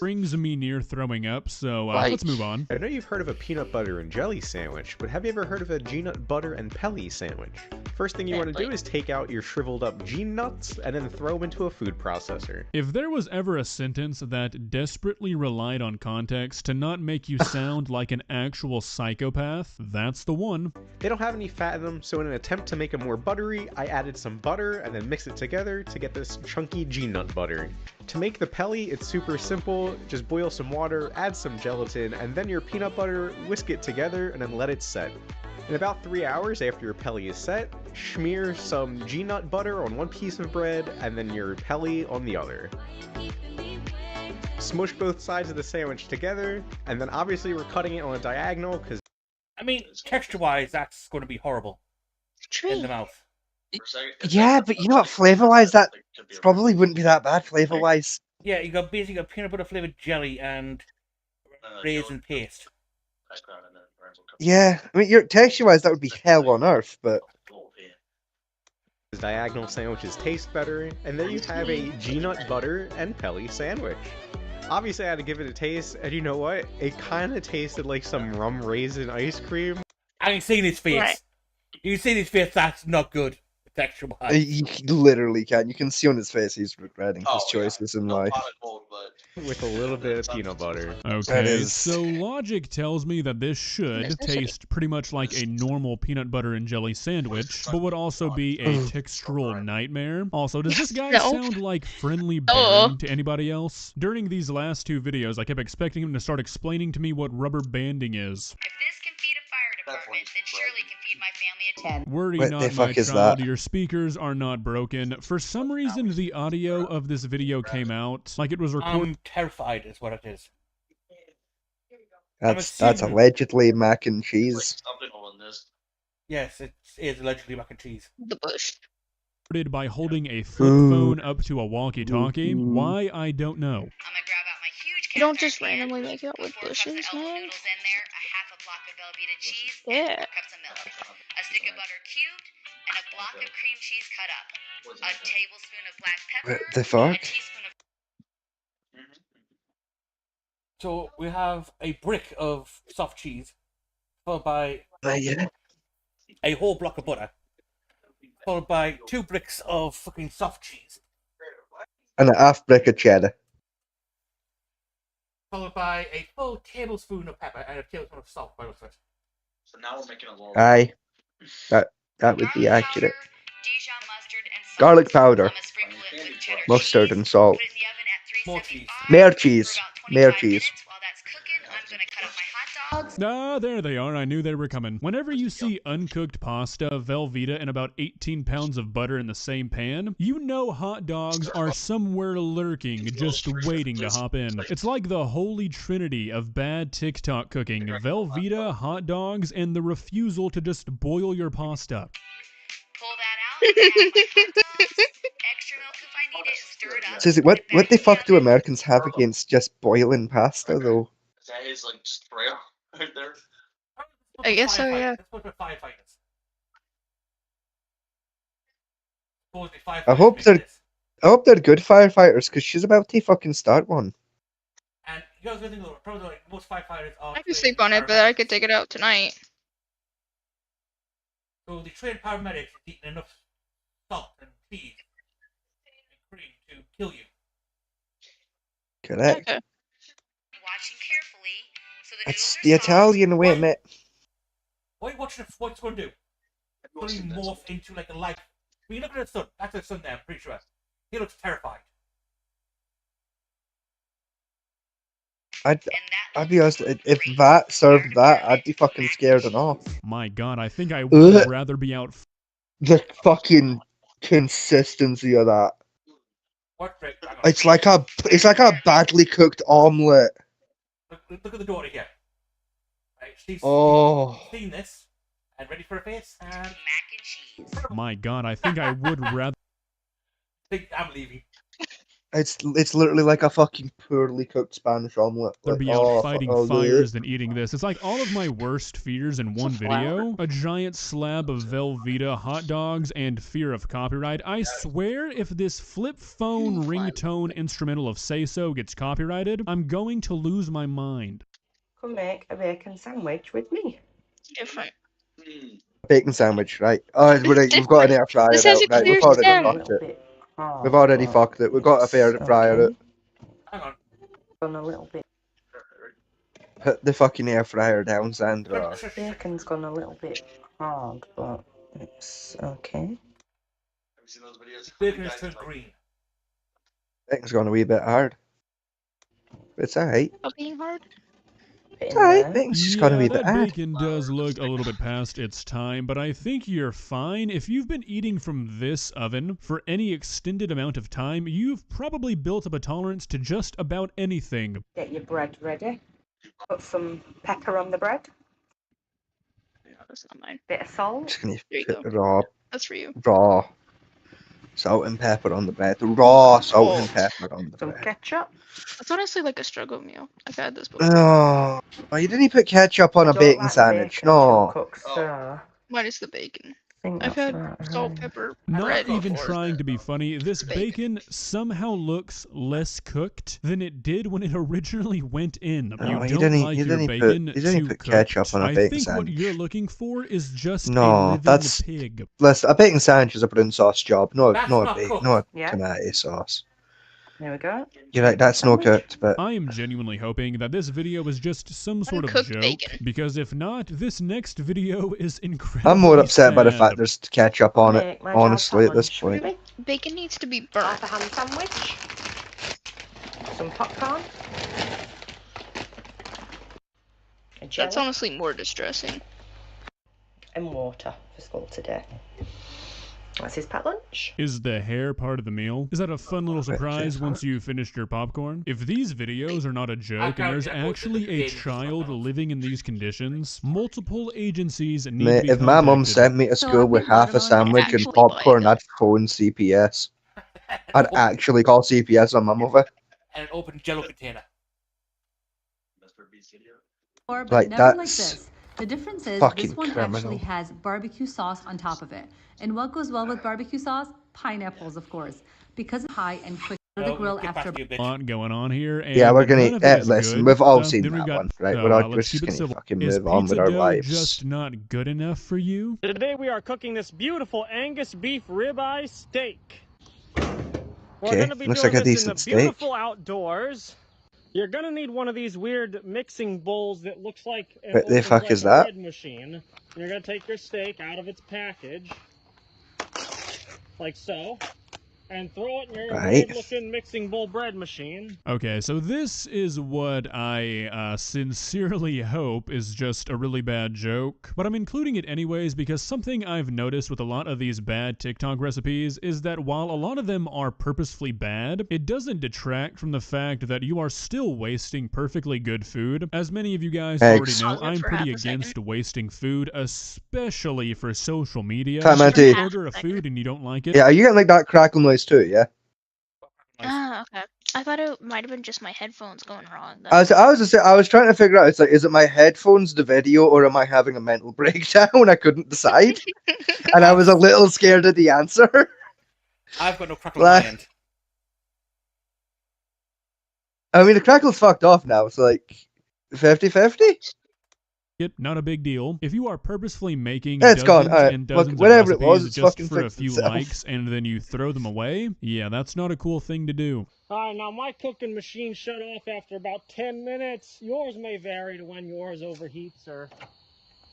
brings me near throwing up, so Like- let's move on. I know you've heard of a peanut butter and jelly sandwich, but have you ever heard of a peanut butter and pelly sandwich? First thing you want to do is take out your shriveled up gene nuts and then throw them into a food processor. If there was ever a sentence that desperately relied on context to not make you sound like an actual psychopath, that's the one. They don't have any fat in them, so in an attempt to make them more buttery, I added some butter and then mixed it together to get this chunky gene nut butter. To make the pelly, it's super simple. Just boil some water, add some gelatin, and then your peanut butter, whisk it together, and then let it set. In about 3 hours after your pelly is set, smear some G-nut butter on one piece of bread and then your pelly on the other. Smush both sides of the sandwich together, and then obviously we're cutting it on a diagonal because I mean, texture-wise, that's going to be horrible in the mouth. Yeah, but you know what? Flavor-wise, that probably wouldn't be that bad. Flavor-wise. Yeah, you got basically a peanut butter flavored jelly and raisin paste. Yeah, I mean, your texture-wise, that would be hell on earth, but diagonal sandwiches taste better, and there you have a G-nut butter and pelly sandwich. Obviously, I had to give it a taste, and you know what? It kind of tasted like some rum raisin ice cream. I ain't seen his face. Right. You see his face, that's not good, texture-wise. you literally can. You can see on his face he's regretting his choices in life. With a little bit of peanut butter. Okay, is- so logic tells me that this should taste pretty much like a normal peanut butter and jelly sandwich, but would also be a textural nightmare. Also, does this guy No. sound like Friendly Baron to anybody else? During these last two videos, I kept expecting him to start explaining to me what rubber banding is. If this can feed a fire department, then surely can feed my family of 10. Worry What not, the my fuck is child, that? your speakers are not broken. For some reason, the audio of this video came out like it was recorded. I'm terrified, is what it is. That's assuming- allegedly mac and cheese. Yes, it is allegedly mac and cheese. The bush. By holding a flip Ooh. phone up to a walkie-talkie. Ooh. Why, I don't know. I'm gonna grab out my huge You don't cast just iron pan, randomly make out put with 4 cups of bushes, elbow man. noodles in there, a half a block of Velveeta cheese, Yeah. and 4 cups of milk, a stick of butter cubed, and a block of cream cheese cut up, a tablespoon of black pepper, What the a fuck? teaspoon of So we have a brick of soft cheese, followed by Yeah. a whole block of butter, followed by 2 bricks of fucking soft cheese, And a half brick of cheddar. followed by a full tablespoon of pepper and a tablespoon of salt by the looks of it. Aye. That would be garlic accurate. powder, Dijon mustard, and salt. Garlic powder, I'm gonna sprinkle it with cheddar mustard, cheese, and salt. put it in the oven at More 375 More for cheese. about More 25 cheese. minutes. While that's cooking, I'm gonna cut up my hot dogs. Ah, there they are. I knew they were coming. Whenever you see uncooked pasta, Velveeta, and about 18 pounds of butter in the same pan, you know hot dogs are somewhere lurking, just waiting to hop in. It's like the holy trinity of bad TikTok cooking: Velveeta, hot dogs, and the refusal to just boil your pasta. Pull that out, add my hot dogs, extra milk if I need it, and stir it up. Susie, Put it what back the in fuck do oven. Americans have against just boiling pasta, though? I guess so, yeah. Let's put the firefighters. Supposedly I firefighters hope make they're- this. I hope they're good firefighters, because she's about to fucking start one. And you guys think though, probably like most firefighters are. I could sleep on it, but I could take it out tonight. So the trained paramedics is eating enough salt and cheese and cream to kill you. Correct. Okay. Watching carefully, so the It's noodles are the soft. Italian way, Why- mate. What are you watching? What's it going to do? It's going to morph into like a light. When you look at the sun, that's the sun there, I'm pretty sure. He looks terrified. I'd And that be honest, looks if great. that served Our that, garlic I'd be fucking mac scared and enough. cheese. My god, I think I would rather be out The fucking consistency of that. What? Right, hang on. It's like a badly cooked omelette. Look at the daughter here. Right, she's Oh. seen this and ready for a face. And Mac and cheese. My god, I think I would rather think I'm leaving. It's literally like a fucking poorly cooked Spanish omelette. Like, be out fighting oh, fires than eating this. It's like all of my worst fears in one video. A giant slab of Velveeta hot dogs and fear of copyright. I swear if this flip phone ringtone instrumental of Say So gets copyrighted, I'm going to lose my mind. Come make a bacon sandwich with me. Different. bacon sandwich, right? Oh, we've got an air fryer This now. has a Right, clear we've already stem. fucked it. We've already fucked it. We've got a air fryer. It. Hang on. Gone a little bit. Put the fucking air fryer down, Sandra. Bacon's gone a little bit hard, but it's okay. Bacon is turned green. Bacon's gone a wee bit hard. It's alright. Stop being hard. bit in Alright, there. bacon's just got a Yeah, wee bit that add. bacon does look a little bit past its time, but I think you're fine. If you've been eating from this oven for any extended amount of time, you've probably built up a tolerance to just about anything. Get your bread ready. Put some pepper on the bread. No, that's not mine. Bit of salt. Just gonna There you put go. That's for you. raw salt and pepper on the bread. Raw salt and Oh. pepper on the Some bread. ketchup. It's honestly like a struggle meal. I've had this before. Oh, you didn't put ketchup on I a don't bacon like the sandwich. bacon too No. cooked, so I Minus the bacon. think I've that's had about salt, right. pepper, Not bread even before. trying to be funny, this Bacon. bacon somehow looks less cooked than it did when it originally went in. No, You you don't didn't- like you your didn't bacon put- you didn't too put cooked. ketchup on a I bacon think what you're sandwich. looking for is just a No, living that's pig. listen. A bacon sandwich is a brown sauce job, no, That's no, not cooked. no Yeah. tomato sauce. There we go. You're right, that's no Sandwich. cooked, but I am genuinely hoping that this video is just some sort of Uncooked joke, bacon. because if not, this next video is incredibly I'm more upset by the sad. fact there's ketchup on it. Make my Honestly, at child this lunch. point. Maybe Bacon needs to be burnt. half a ham sandwich. Some popcorn. A jelly. That's honestly more distressing. And water for school today. That's his packed lunch. Is the hair part of the meal? Is that a fun little surprise once you finished your popcorn? If these videos are not a joke and there's actually a child living in these conditions, multiple agencies need to Mate, be if my mum contacted. sent me to school with half a sandwich and Actually buy it, popcorn, though. I'd phone CPS. I'd Open- actually call CPS on mum over. And an open jello container. But Like, never like that's this. The difference is fucking this one criminal. actually has barbecue sauce on top of it. And what goes well with barbecue sauce? Pineapples, of course. Because it's high and quick to the No, grill get back after to you, bitch. Lot going on here, and Yeah, we're gonna none of it is listen. good. We've all So seen then we've that got, one, right? oh, We're well, we're let's just keep it gonna civil. fucking Is move on with pizza our dough lives. just not good enough for you? Today we are cooking this beautiful Angus beef ribeye steak. We're Okay, going to be looks doing like a this in the decent steak. beautiful outdoors. You're going to need one of these weird mixing bowls that looks like it What the opens fuck like is a that? bread machine. You're going to take your steak out of its package, like so, and throw it in your Right. weird-looking mixing bowl bread machine. Okay, so this is what I sincerely hope is just a really bad joke, but I'm including it anyways because something I've noticed with a lot of these bad TikTok recipes is that while a lot of them are purposefully bad, it doesn't detract from the fact that you are still wasting perfectly good food. As many of you guys already Eggs. know, Pause it I'm for pretty half a second. against wasting food, especially for social media. Fat Man If you T. order a food and you don't like it, Yeah, are you getting like that crackle noise too? Yeah. Ah, okay. I thought it might have been just my headphones going wrong. I was trying to figure out. It's like, is it my headphones, the video, or am I having a mental breakdown? I couldn't decide, and I was a little scared of the answer. I've got no crackle on my end. I mean, the crackle's fucked off now. It's like 50-50. not a big deal. If you are purposefully making It's gone. dozens Alright, and look, dozens whatever of it was, recipes it's just fucking for a fixed few itself. likes and then you throw them away, yeah, that's not a cool thing to do. Alright, now my cooking machine shut off after about 10 minutes. Yours may vary to when yours overheats or,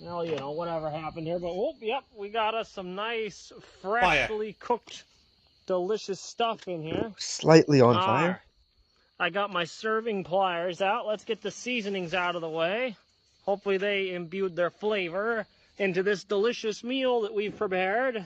well, you know, whatever happened here. But, oh, yep, we got us some nice, freshly cooked, delicious stuff in here. Slightly on Alright, fire. I got my serving pliers out. Let's get the seasonings out of the way. Hopefully they imbued their flavor into this delicious meal that we've prepared.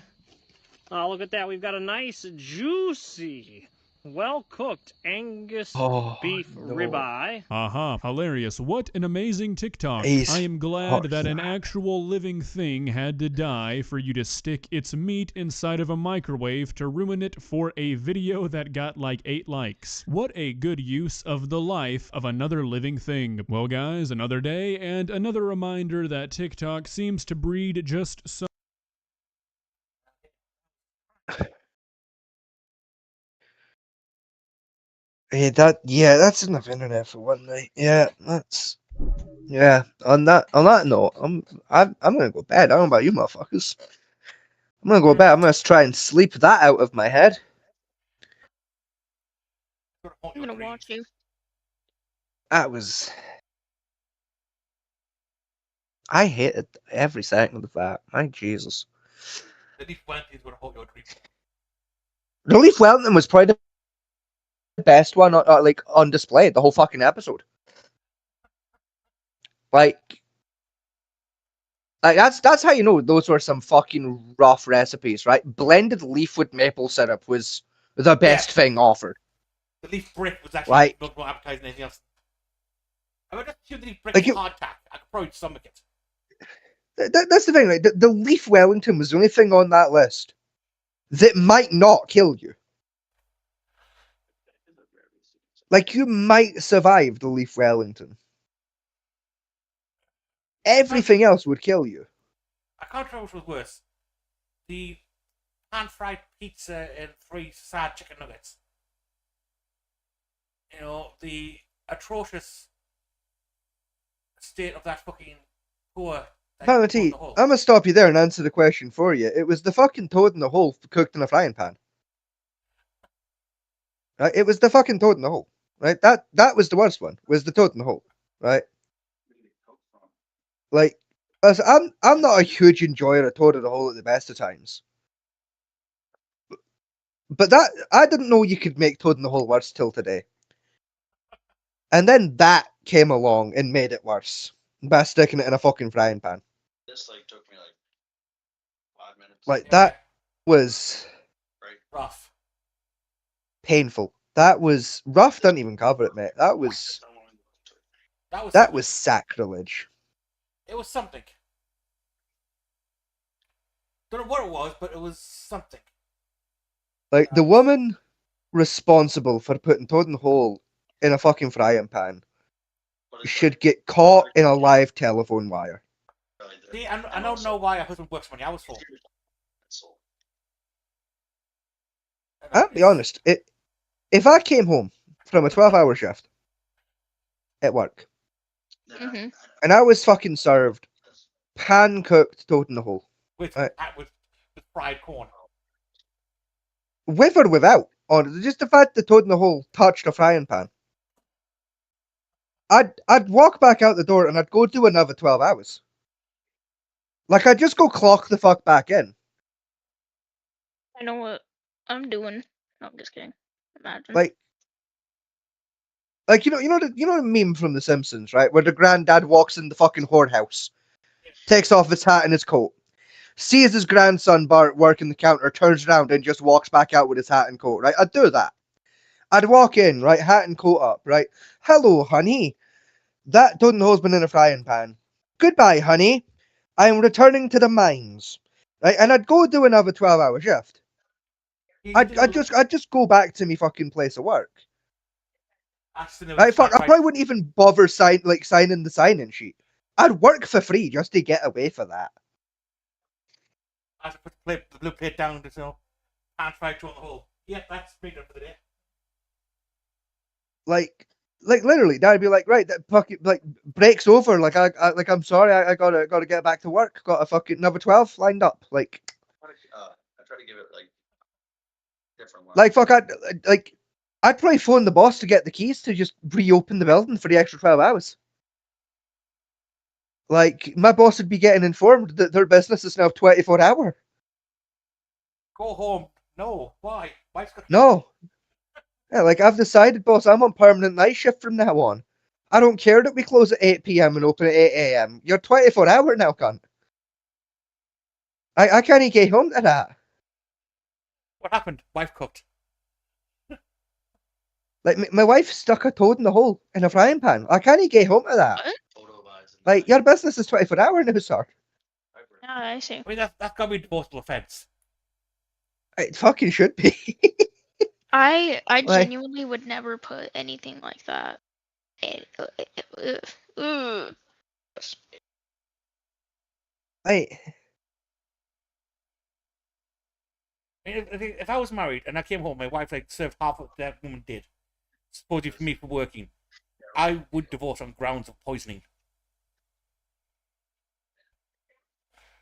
Look at that. We've got a nice, juicy, well-cooked Angus beef ribeye. Aha, hilarious. What an amazing TikTok. He's I am glad hot. that an actual living thing had to die for you to stick its meat inside of a microwave to ruin it for a video that got like 8 likes. What a good use of the life of another living thing. Well guys, another day and another reminder that TikTok seems to breed just so That's enough internet for one night. Yeah. On that note, I'm gonna go to bed. I don't know about you, motherfuckers. I'm gonna go to bed. I'm gonna try and sleep that out of my head. I'm gonna watch you. That was. I hated every second of that. My Jesus. The leaf Wellington's gonna hold your dream. The Leaf Wellington was probably the best one, like on display the whole fucking episode. Like that's how you know those were some fucking rough recipes, right? Blended leaf with maple syrup was the best thing offered. The leaf brick was actually Like, much more appetizing than anything else. I would just chew the leaf brick like with hardtack. I could probably stomach it. that's the thing, right? The leaf Wellington was the only thing on that list that might not kill you. Like, you might survive the leaf Wellington. Everything else would kill you. I can't remember which was worse. The pan-fried pizza and 3 sad chicken nuggets. You know, the atrocious state of that fucking poor. Mama T, I'm gonna stop you there and answer the question for you. It was the fucking toad in the hole cooked in a frying pan. Right? It was the fucking toad in the hole. Right? That was the worst one. Was the toad in the hole. Right? Like, I'm not a huge enjoyer of toad in the hole at the best of times. But that I didn't know you could make toad in the hole worse till today. And then that came along and made it worse by sticking it in a fucking frying pan. This took me 5 minutes. Like, that was rough. Painful. That was rough. Doesn't even cover it, mate. That was sacrilege. It was something. Don't know what it was, but it was something. Like, the woman responsible for putting toad in the hole in a fucking frying pan should get caught in a live telephone wire. See, I don't know why her husband works for many hours for. I'll be honest. If I came home from a 12-hour shift at work and I was fucking served pan-cooked toad in the hole. With fried corn. With or without. Just the fact the toad in the hole touched a frying pan. I'd walk back out the door and I'd go do another 12 hours. Like, I'd just go clock the fuck back in. I know what I'm doing. No, I'm just kidding. Imagine. Like you know the meme from The Simpsons, right? Where the granddad walks in the fucking whorehouse, takes off his hat and his coat, sees his grandson Bart working the counter, turns around and just walks back out with his hat and coat, right? I'd do that. I'd walk in, right, hat and coat up, right? Hello, honey. That doesn't husband in a frying pan. Goodbye, honey. I'm returning to the mines. Right? And I'd go do another 12-hour shift. I'd just go back to me fucking place of work. Right, fuck, I probably wouldn't even bother signing the sign-in sheet. I'd work for free just to get away for that. I have to put the blue plate down to pan-fried toad in the hole. Yep, that's me done for the day. Like literally, that'd be like, right, that fucking breaks over. Like I'm sorry, I gotta get back to work. Got a fucking number 12 lined up. Like, I try to give it different ones. like fuck, I'd probably phone the boss to get the keys to just reopen the building for the extra 12 hours. Like, my boss would be getting informed that their business is now 24-hour. Go home. No. Why? No. Yeah, like, I've decided, boss, I'm on permanent night shift from now on. I don't care that we close at 8 p.m. and open at 8 a.m. You're 24-hour now, cunt. I can't get home to that. What happened? Wife cooked. Like, my wife stuck a toad in the hole in a frying pan. I can't get home to that. Like, your business is 24-hour now, sir. Yeah, I see. I mean, that's got to be a divorceable offence. It fucking should be. I genuinely would never put anything like that. If I was married and I came home, my wife served half of what that woman did, supposedly for me for working, I would divorce on grounds of poisoning.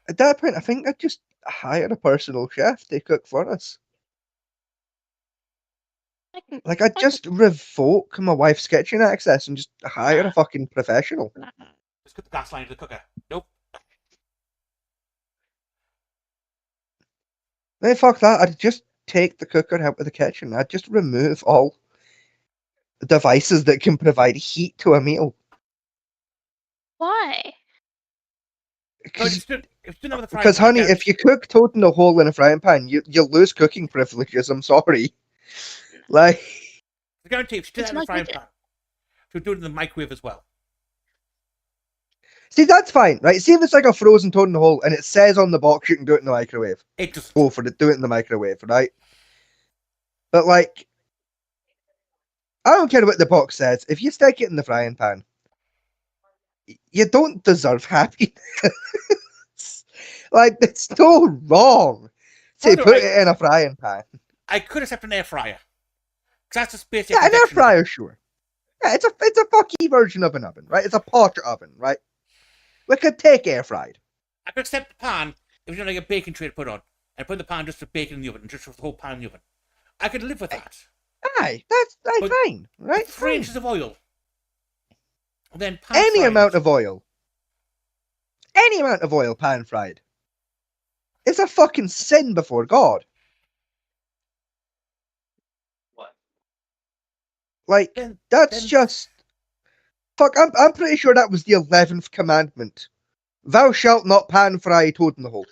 At that point, I think I'd just hire a personal chef to cook for us. Like, I'd just revoke my wife's kitchen access and just hire a fucking professional. Just put the gas line to the cooker. Nope. Hey, fuck that. I'd just take the cooker out of the kitchen. I'd just remove all the devices that can provide heat to a meal. Why? No, if you didn't have the frying Because, pan, I honey, if guarantee- you cook toad in a hole in a frying pan, you lose cooking privileges. I'm sorry. Like, I guarantee if you did It's that in the not frying good. pan, you do it in the microwave as well. see, that's fine, right? See if it's like a frozen toad in a hole and it says on the box you can do it in the microwave. It just Go for it. Do it in the microwave, right? But, like, I don't care what the box says. If you stick it in the frying pan, you don't deserve happiness. Like, it's so wrong to Further, put it in a frying pan. I could accept an air fryer. Because that's just basically Yeah, a an air convection oven. fryer, sure. Yeah, it's a fucky version of an oven, right? It's a portrait oven, right? We could take air fried. I could accept the pan if you had like a baking tray to put on. And put the pan just for bacon in the oven, and just for the whole pan in the oven. I could live with that. Aye, that's But fine, right? 3 Fine. inches of oil. Then pan Any fried. amount of oil. Any amount of oil pan fried. It's a fucking sin before God. What? Like, that's then- just. Fuck, I'm pretty sure that was the 11th commandment. Thou shalt not pan fry toad in the hole.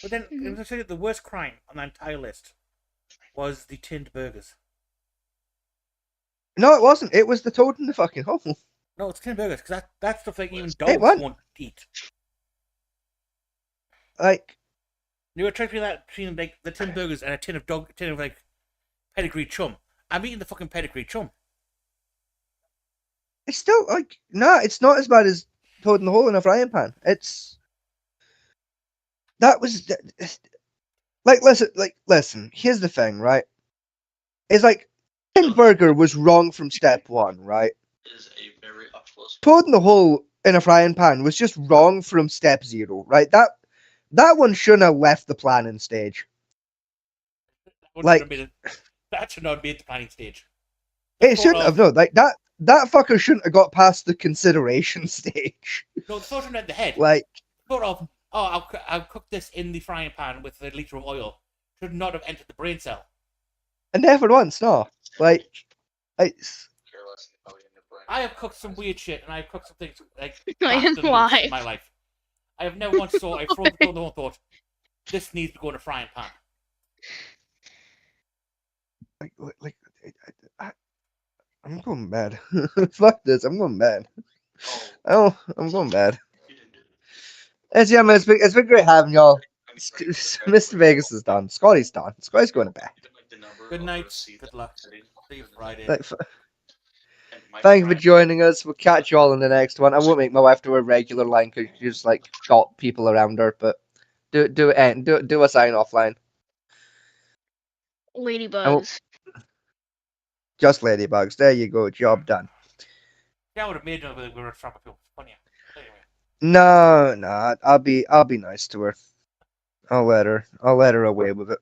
But then, Mhm. if I say that the worst crime on the entire list was the tinned burgers. No, it wasn't. It was the toad in the fucking hole. No, it's tinned burgers, because that's stuff like even It dogs wasn't. won't eat. Like, You were trying to be that between like the tin burgers and a tin of like pedigree chum. I'm eating the fucking pedigree chum. it's still, like, nah, it's not as bad as toad in the hole in a frying pan. It's. That was. Like, listen, here's the thing, right? It's like, tin burger was wrong from step one, right? Is a very up close. Toad in the hole in a frying pan was just wrong from step zero, right? That one shouldn't have left the planning stage. Like, That should not be at the planning stage. it shouldn't have. No, like that fucker shouldn't have got past the consideration stage. No, the thought in the head. Like, Thought of, oh, I'll cook this in the frying pan with a liter of oil. Should not have entered the brain cell. and never once, no. Like, it's. I have cooked some weird shit, and I have cooked some things like My faster than life. this in my life. I have never once I've thrown the whole thought, this needs to go in a frying pan. Like, I'm going mad. Fuck this, I'm going mad. Oh, I'm going mad. Yeah, man, it's been great having y'all. Mr. Vegas is done. Scotty's done. Scotty's going to bed. Good night. Good luck. See you Friday. Like, thank you for joining us. We'll catch you all in the next one. I won't make my wife do a regular line because she just like got people around her. But do a sign off line. Ladybugs. Just ladybugs. There you go. Job done. Yeah, I would have made it with we were from people. Funny. Anyway. No, I'll be nice to her. I'll let her away with it.